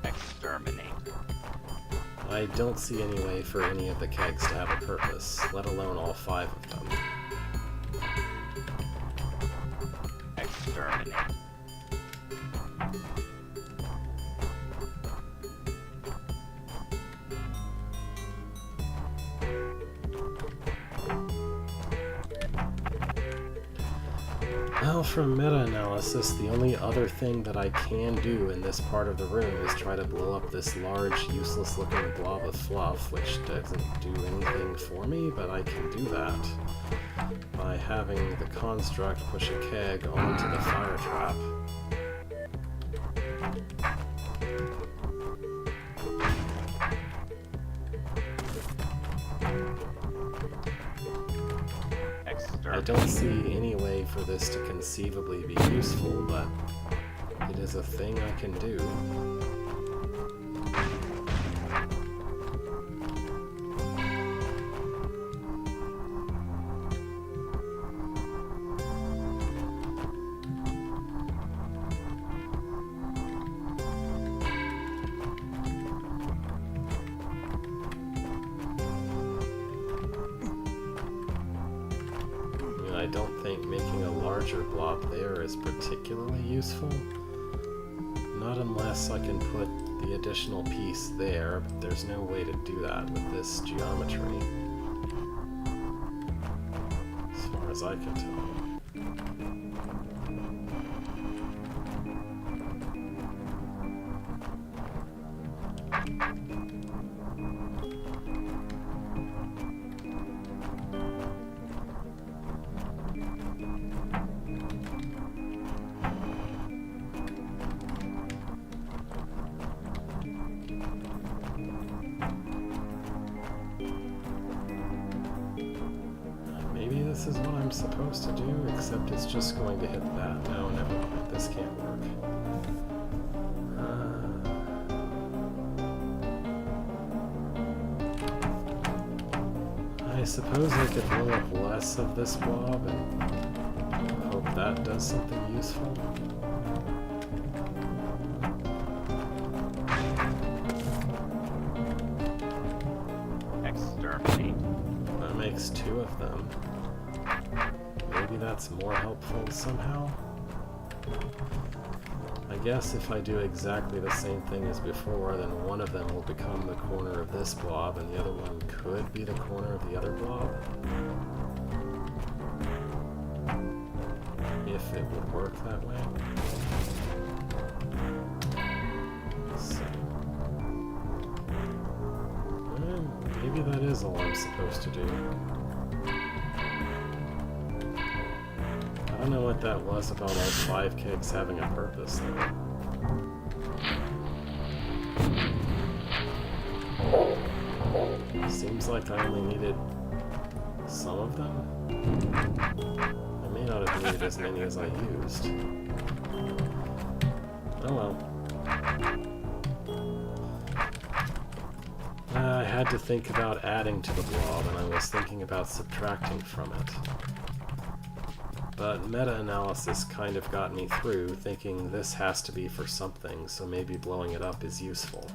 Exterminate. I don't see any way for any of the kegs to have a purpose, let alone all 5 of them. Exterminate. Well, from meta-analysis, the only other thing that I can do in this part of the room is try to blow up this large, useless-looking blob of fluff, which doesn't do anything for me, but I can do that by having the construct push a keg onto the fire trap. I don't see any way for this to conceivably be useful, but it is a thing I can do. I don't think making a larger blob there is particularly useful. Not unless I can put the additional piece there, but there's no way to do that with this geometry, as far as I can tell. Maybe this is what I'm supposed to do, except it's just going to hit that. No, never mind. This can't work. I suppose I could blow up less of this blob and hope that does something useful. Exterminate. That makes 2 of them. Maybe that's more helpful somehow? I guess if I do exactly the same thing as before, then one of them will become the corner of this blob, and the other one could be the corner of the other blob. If it would work that way. So, maybe that is all I'm supposed to do. I don't know what that was about all 5 kegs having a purpose, though. Seems like I only needed some of them. I may not have needed as many as I used. Oh well. I had to think about adding to the blob, and I was thinking about subtracting from it. But meta-analysis kind of got me through, thinking this has to be for something, so maybe blowing it up is useful.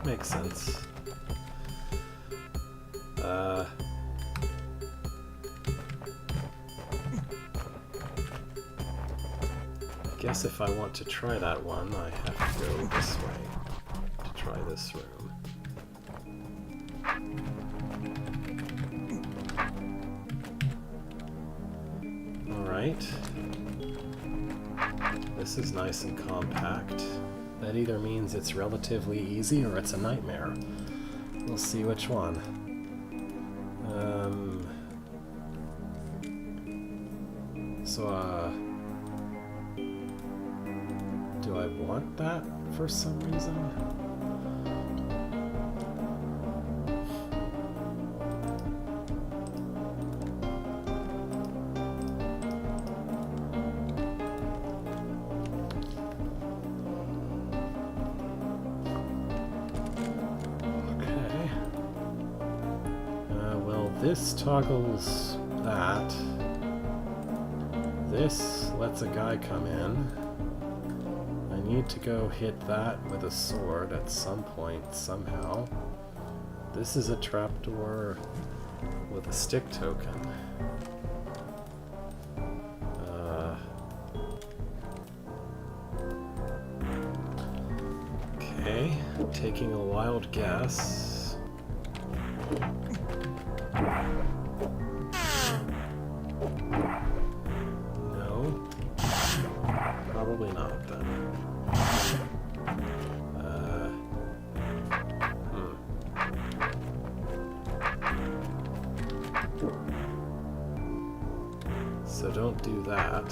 Makes sense. I guess if I want to try that one, I have to go this way to try this room. Alright. This is nice and compact. That either means it's relatively easy or it's a nightmare. We'll see which one. Do I want that for some reason? Okay. Well, this toggles that. This lets a guy come in. I need to go hit that with a sword at some point, somehow. This is a trapdoor with a stick token. Okay, taking a wild guess. No. Probably not then. So don't do that.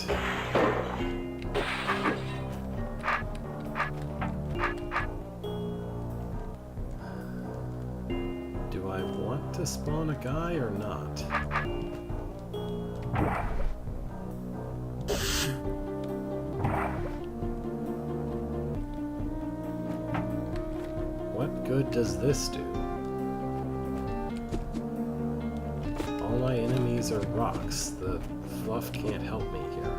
Do I want to spawn a guy or not? What good does this do? All my enemies are rocks. The fluff can't help me here.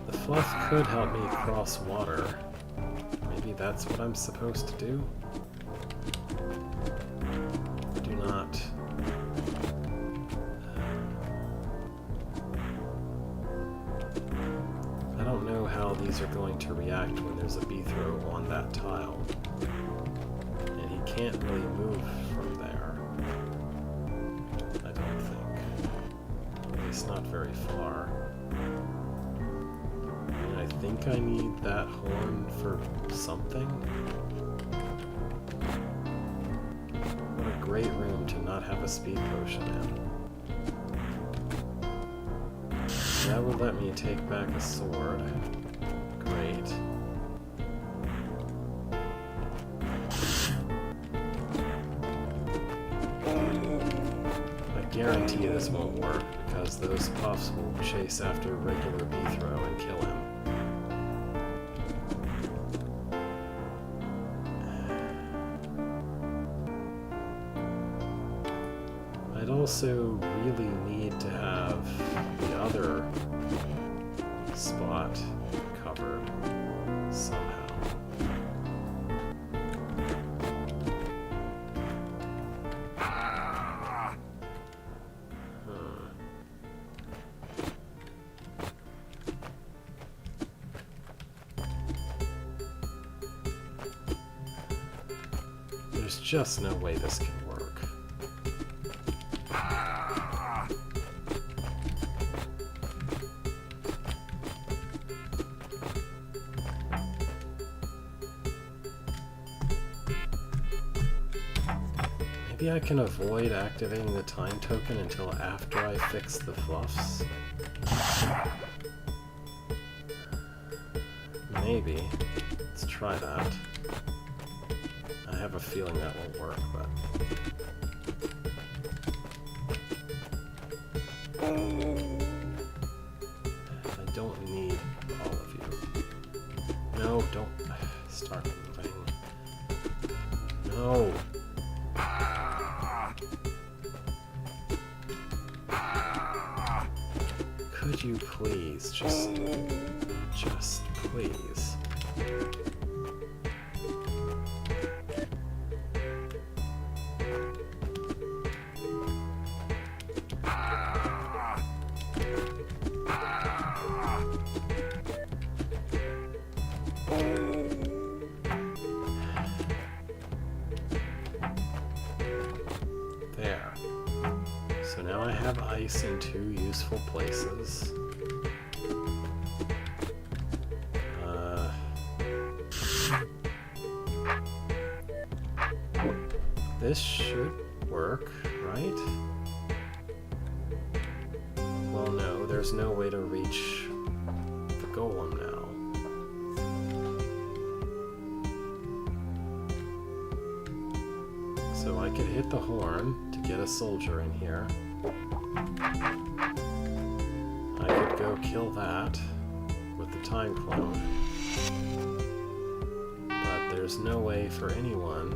The fluff could help me cross water. Maybe that's what I'm supposed to do? Do not... I don't know how these are going to react when there's a B-throw on that tile. And he can't really move from there. I don't think. At least not very far. I think I need that horn for something. What a great room to not have a speed potion in. That will let me take back a sword. Great. I guarantee this won't work because those puffs will chase after regular B-throw and kill him. I'd also really need to have the other spot covered somehow. There's just no way this can work. Maybe I can avoid activating the time token until after I fix the fluffs? Maybe. Let's try that. I have a feeling that won't work, but... I don't need all of you. No, don't start moving. No! Could you please just please? ice in two useful places. This should work, right? Well, no, there's no way to reach the golem now. So I could hit the horn to get a soldier in here. I could go kill that with the time clone. But there's no way for anyone.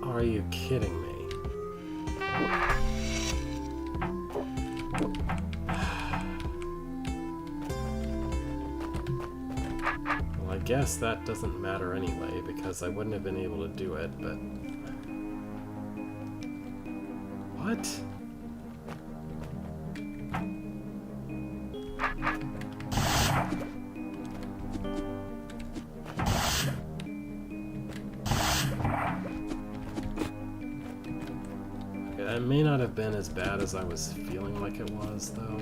Are you kidding me? Well, I guess that doesn't matter anyway, because I wouldn't have been able to do it, but... What? It may not have been as bad as I was feeling like it was, though.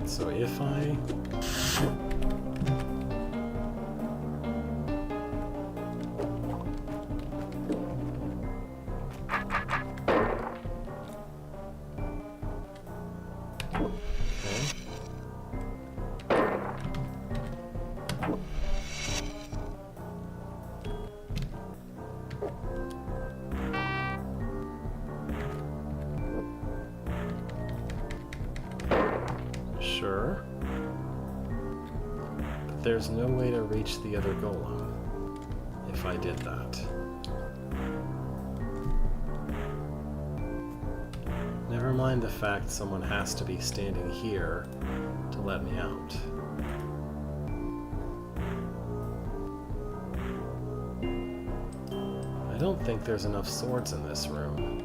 So if I... Sure. But there's no way to reach the other golem if I did that. Never mind the fact someone has to be standing here to let me out. I don't think there's enough swords in this room.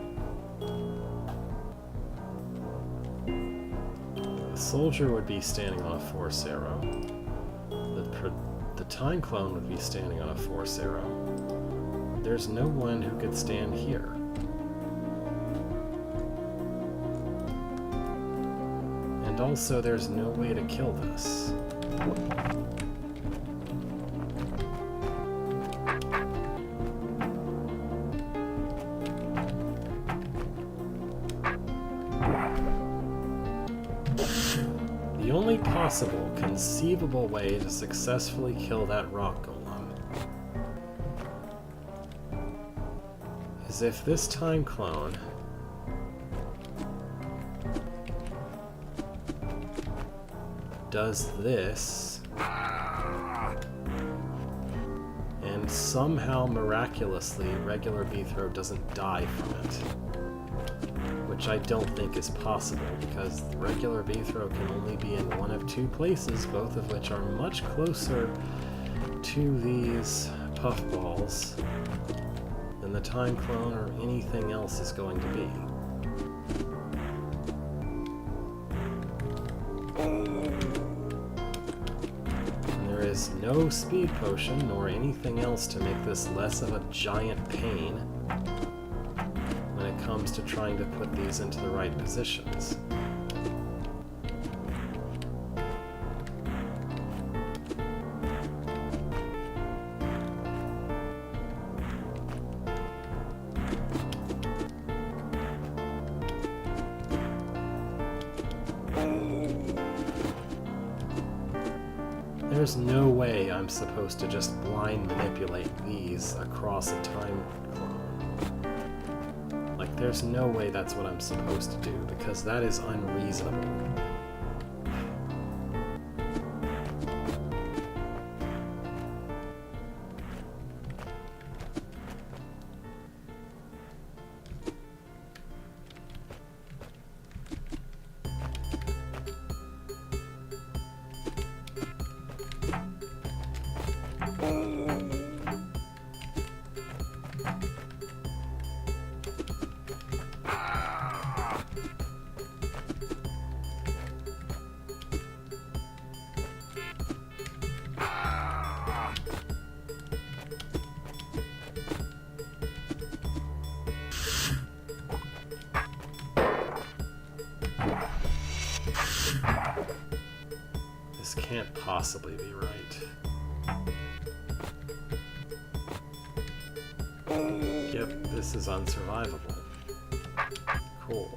Soldier would be standing on a force arrow. The time clone would be standing on a force arrow. There's no one who could stand here. And also, there's no way to kill this. The only possible, conceivable way to successfully kill that rock golem is if this time clone does this and somehow miraculously regular Beethrow doesn't die from it. Which I don't think is possible, because regular Beethrow can only be in one of two places, both of which are much closer to these puffballs than the time clone or anything else is going to be. And there is no speed potion nor anything else to make this less of a giant pain when it comes to trying to put these into the right positions. There's no way I'm supposed to just blind manipulate these across a time clone. Like, there's no way that's what I'm supposed to do, because that is unreasonable. can't possibly be right. Yep, this is unsurvivable. Cool.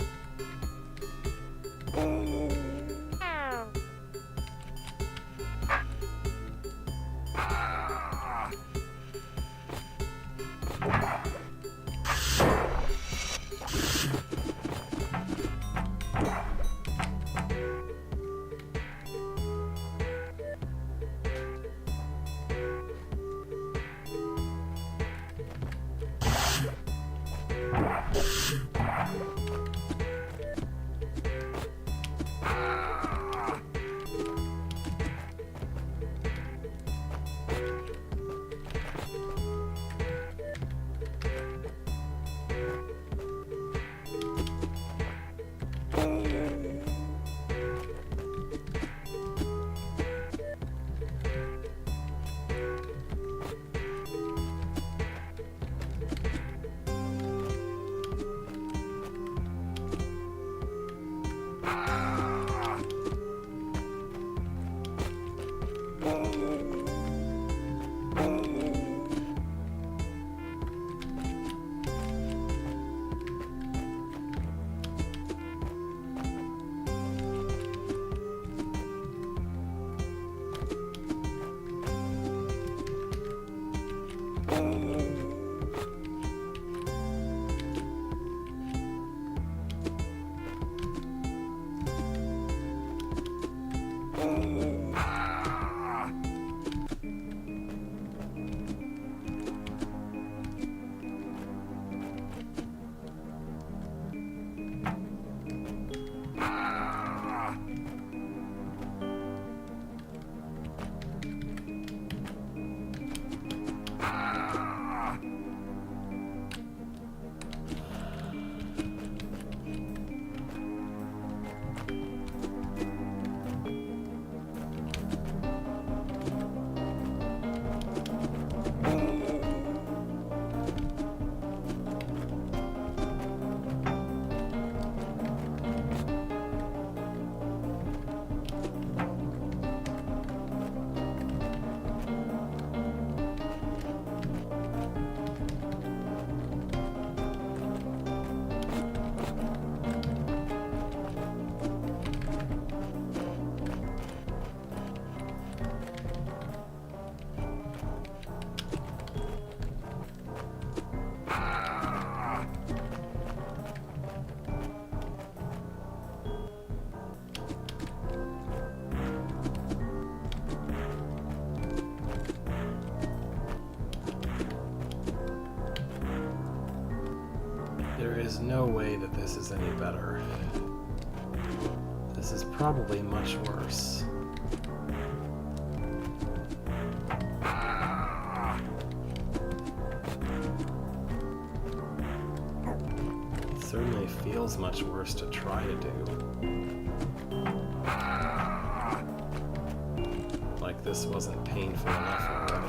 There is no way that this is any better. This is probably much worse. It certainly feels much worse to try to do. Like this wasn't painful enough already.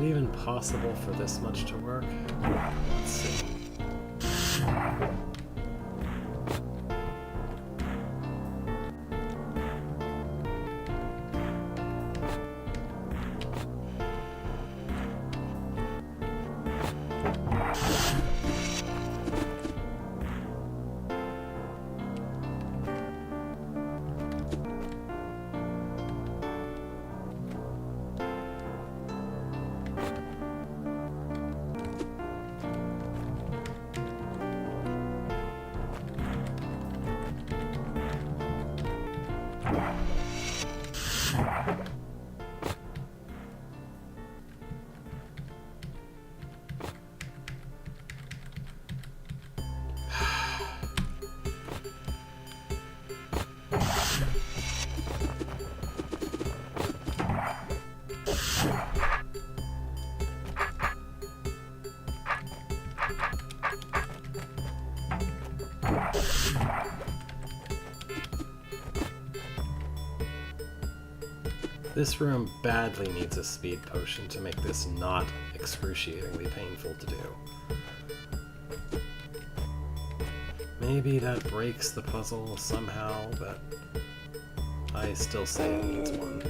it even possible for this much to work? Let's see. This room badly needs a speed potion to make this not excruciatingly painful to do. Maybe that breaks the puzzle somehow, but I still say it needs one.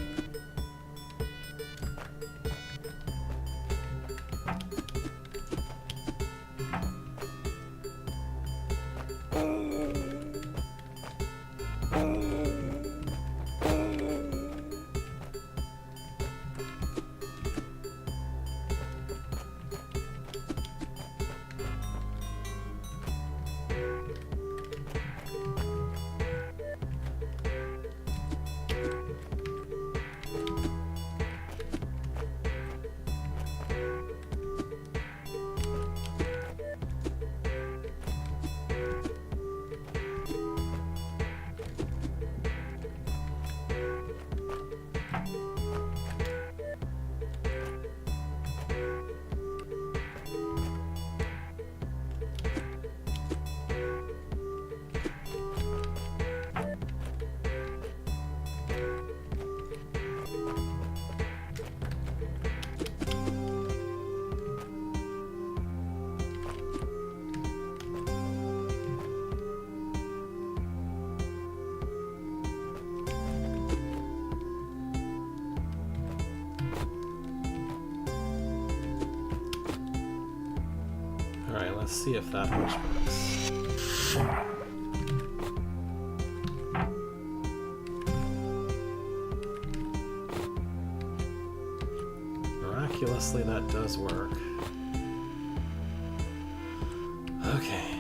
Alright, let's see if that much works. Miraculously, that does work. Okay.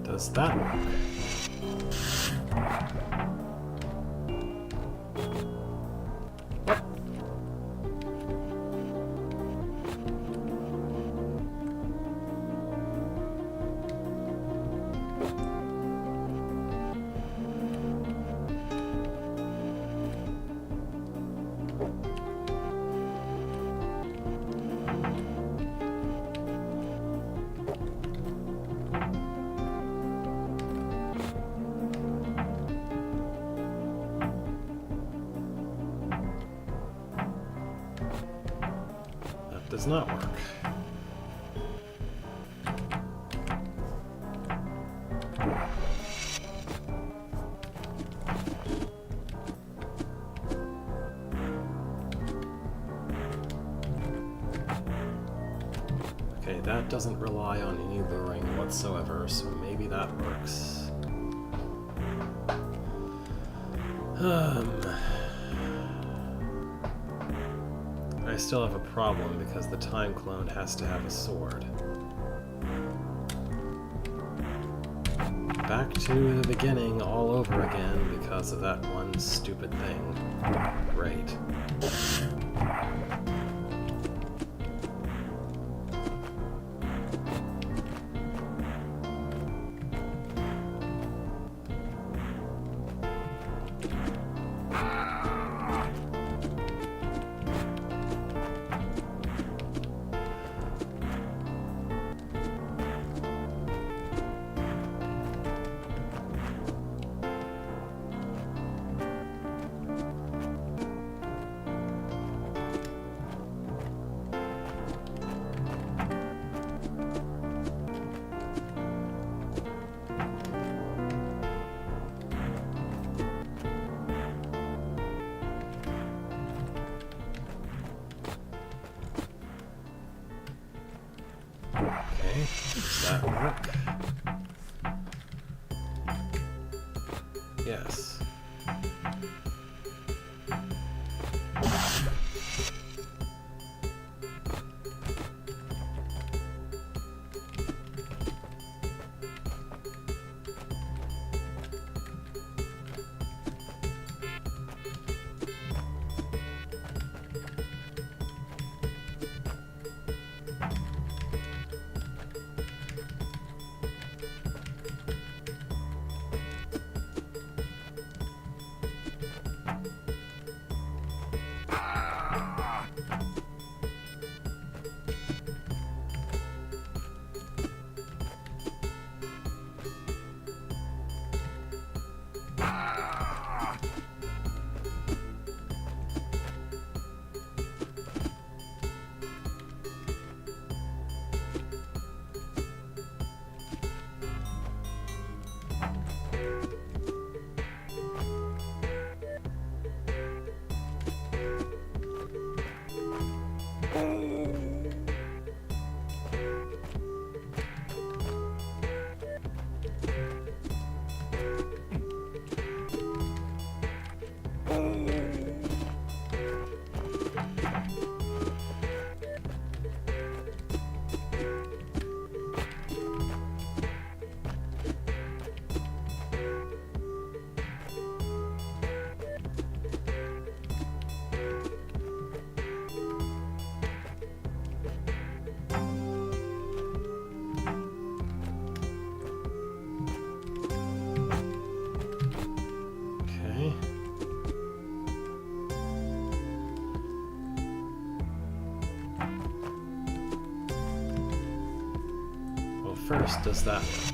Does that work? That does not work. Okay, that doesn't rely on any luring whatsoever, so maybe that works. I still have a problem because the time clone has to have a sword. Back to the beginning all over again because of that one stupid thing. Great. Okay, does that work? Yes. First, does that work?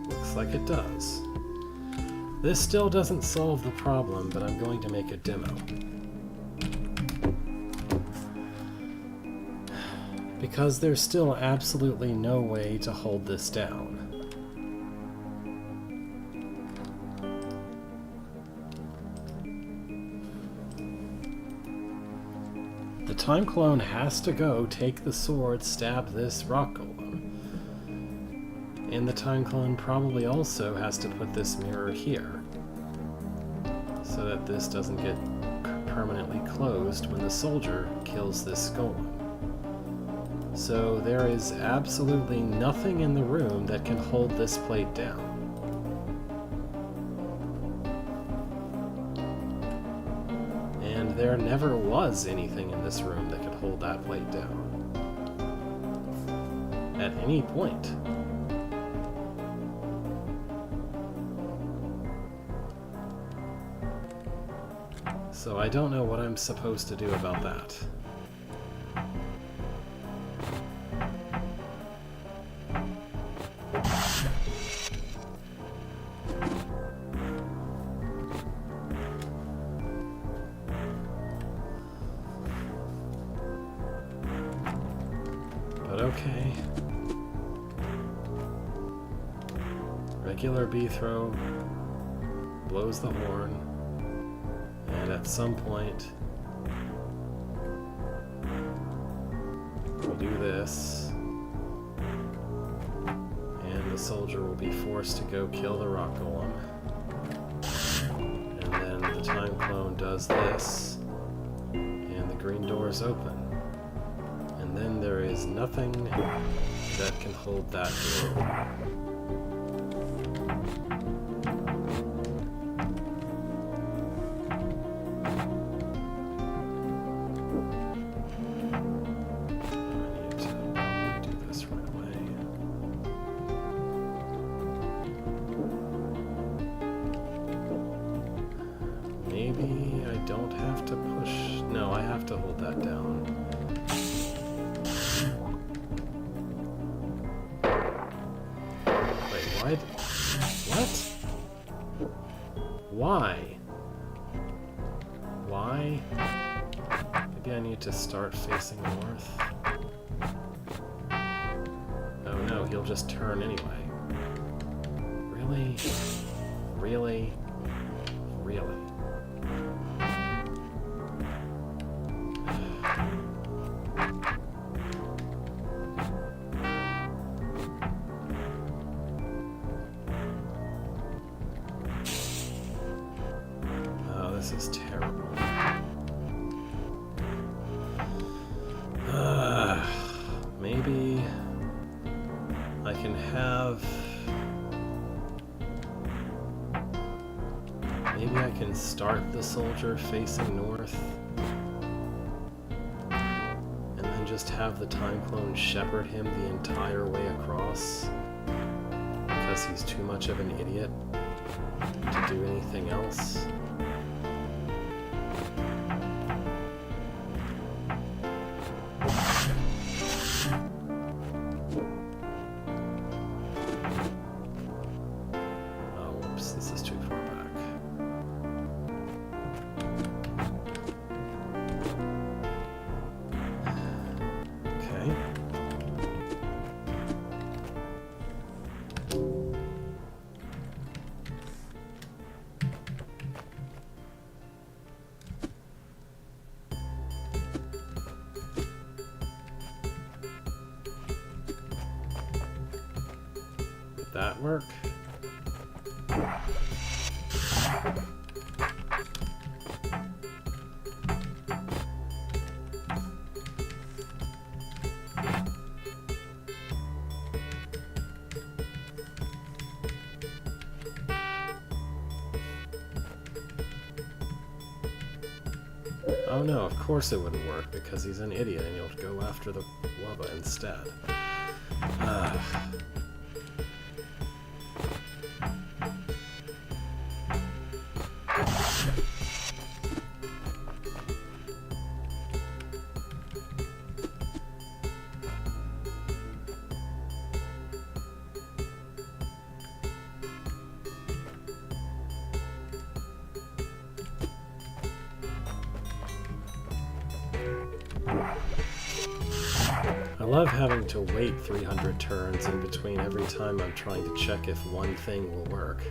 Looks like it does. This still doesn't solve the problem, but I'm going to make a demo. Because there's still absolutely no way to hold this down. The time clone has to go take the sword, stab this rock golem. And the time clone probably also has to put this mirror here, so that this doesn't get permanently closed when the soldier kills this golem. So there is absolutely nothing in the room that can hold this plate down. And there there never was anything in this room that could hold that plate down. At any point. So I don't know what I'm supposed to do about that. But okay. Regular B throw blows the horn, and at some point we'll do this, and the soldier will be forced to go kill the rock golem, and then the time clone does this, and the green door is open, and then there is nothing that can hold that door. Maybe I don't have to push. No, I have to hold that down. Wait, what? What? Why? Why? Maybe I need to start facing north. Oh no, he'll just turn anyway. Really? Really? Really? This is terrible. Maybe I can have... Maybe I can start the soldier facing north, and then just have the time clone shepherd him the entire way across, because he's too much of an idiot to do anything else. This is too far back. Okay. Did that work? Oh no, of course it wouldn't work, because he's an idiot and he'll go after the lava instead. I love having to wait 300 turns in between every time I'm trying to check if one thing will work.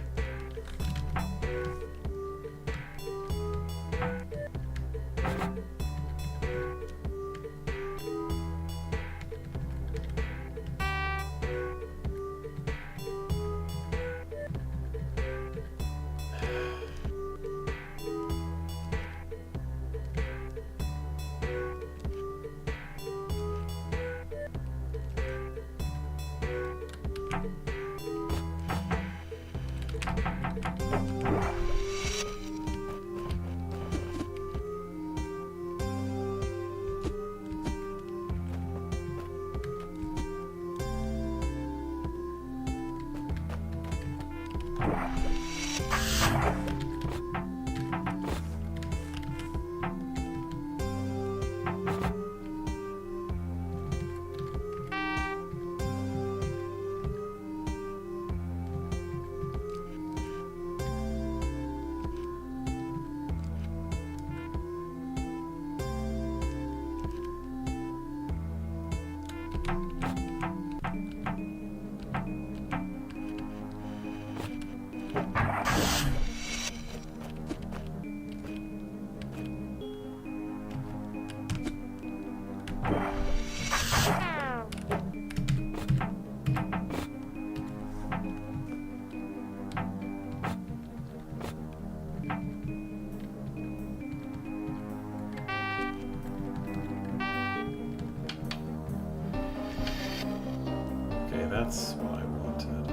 that's what I wanted.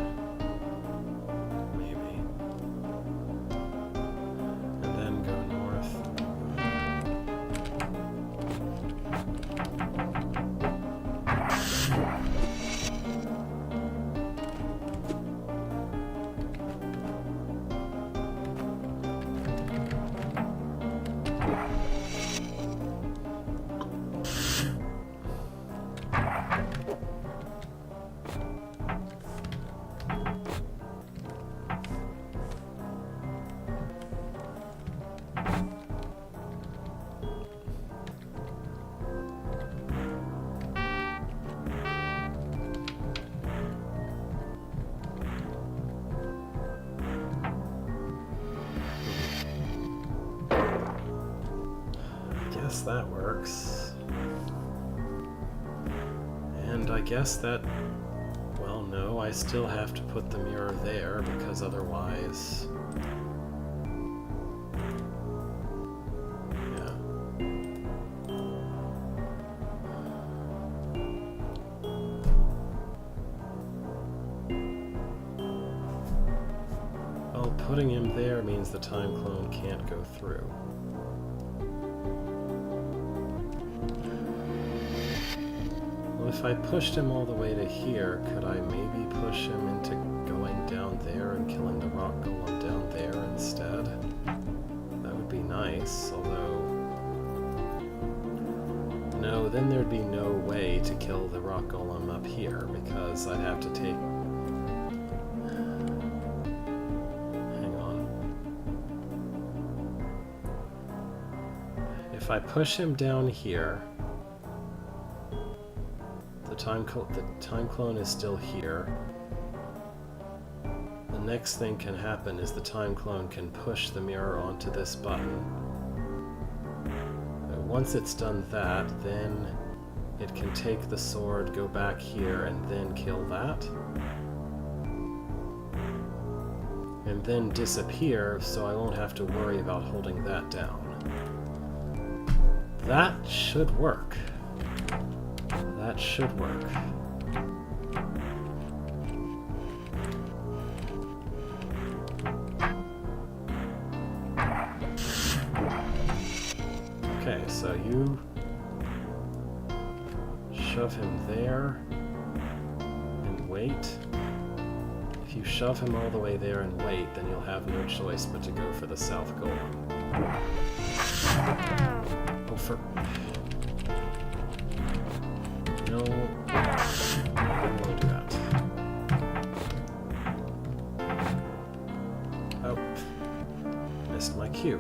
Maybe. And then go north. Guess that works. And I guess that... Well, no, I still have to put the mirror there, because otherwise... Yeah. Well, putting him there means the time clone can't go through. If I pushed him all the way to here, could I maybe push him into going down there and killing the rock golem down there instead? That would be nice, although... No, then there'd be no way to kill the rock golem up here, because I'd have to take... Hang on. If I push him down here... The time clone is still here. The next thing can happen is the time clone can push the mirror onto this button. Once it's done that, then it can take the sword, go back here, and then kill that. And then disappear, so I won't have to worry about holding that down. That should work. That should work. Okay, so you shove him there and wait. If you shove him all the way there and wait, then you'll have no choice but to go for the south golem. Oh, for... No, I don't want to do that. Oh, missed my cue.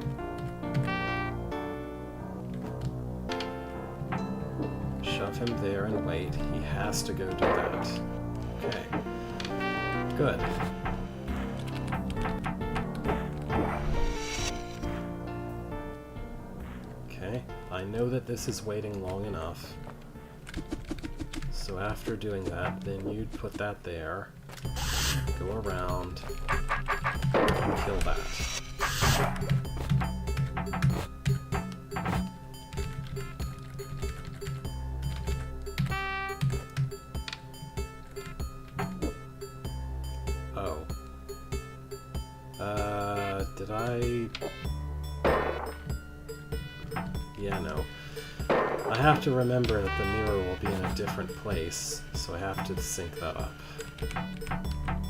Shove him there and wait. He has to go do that. Okay, good. Okay, I know that this is waiting long enough. So after doing that, then you'd put that there, go around, and kill that. Oh. Did I... Yeah, no. I have to remember that the mirror will be in a different place, so I have to sync that up.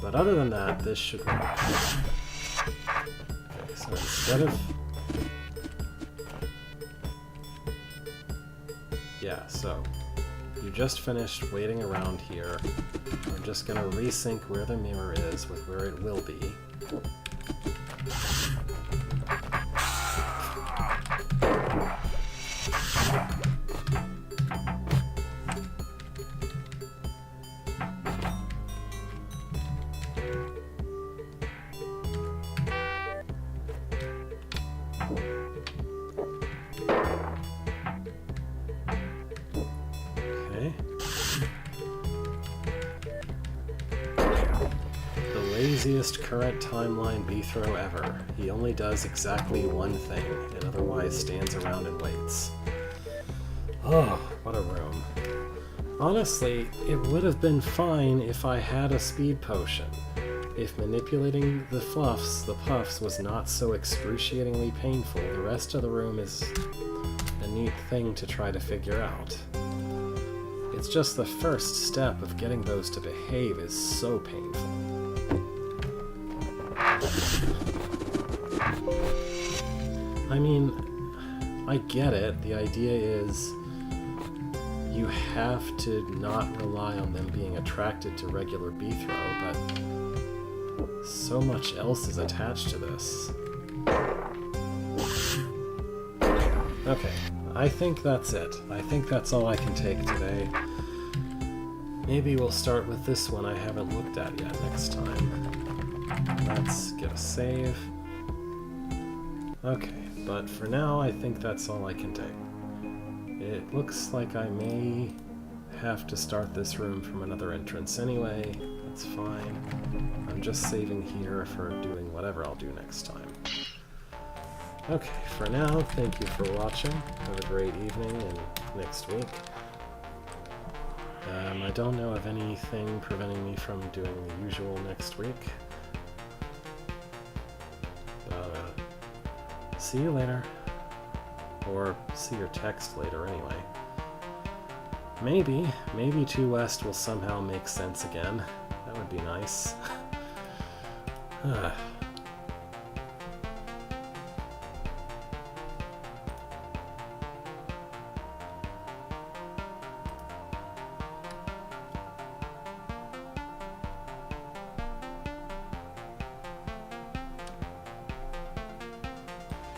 But other than that, this should work. Okay, so instead of... Yeah, so you just finished waiting around here. We're just going to resync where the mirror is with where it will be. Laziest current timeline B-throw ever. He only does exactly one thing, and otherwise stands around and waits. Oh, what a room. Honestly, it would have been fine if I had a speed potion. If manipulating the puffs was not so excruciatingly painful, the rest of the room is a neat thing to try to figure out. It's just the first step of getting those to behave is so painful. I mean, I get it. The idea is you have to not rely on them being attracted to regular B-throw, but so much else is attached to this. Okay, I think that's it. I think that's all I can take today. Maybe we'll start with this one I haven't looked at yet next time. Let's get a save. Okay, but for now I think that's all I can take. It looks like I may have to start this room from another entrance anyway. That's fine. I'm just saving here for doing whatever I'll do next time. Okay, for now, thank you for watching. Have a great evening and next week. I don't know of anything preventing me from doing the usual next week. See you later. Or see your text later anyway. Maybe 2 West will somehow make sense again. That would be nice.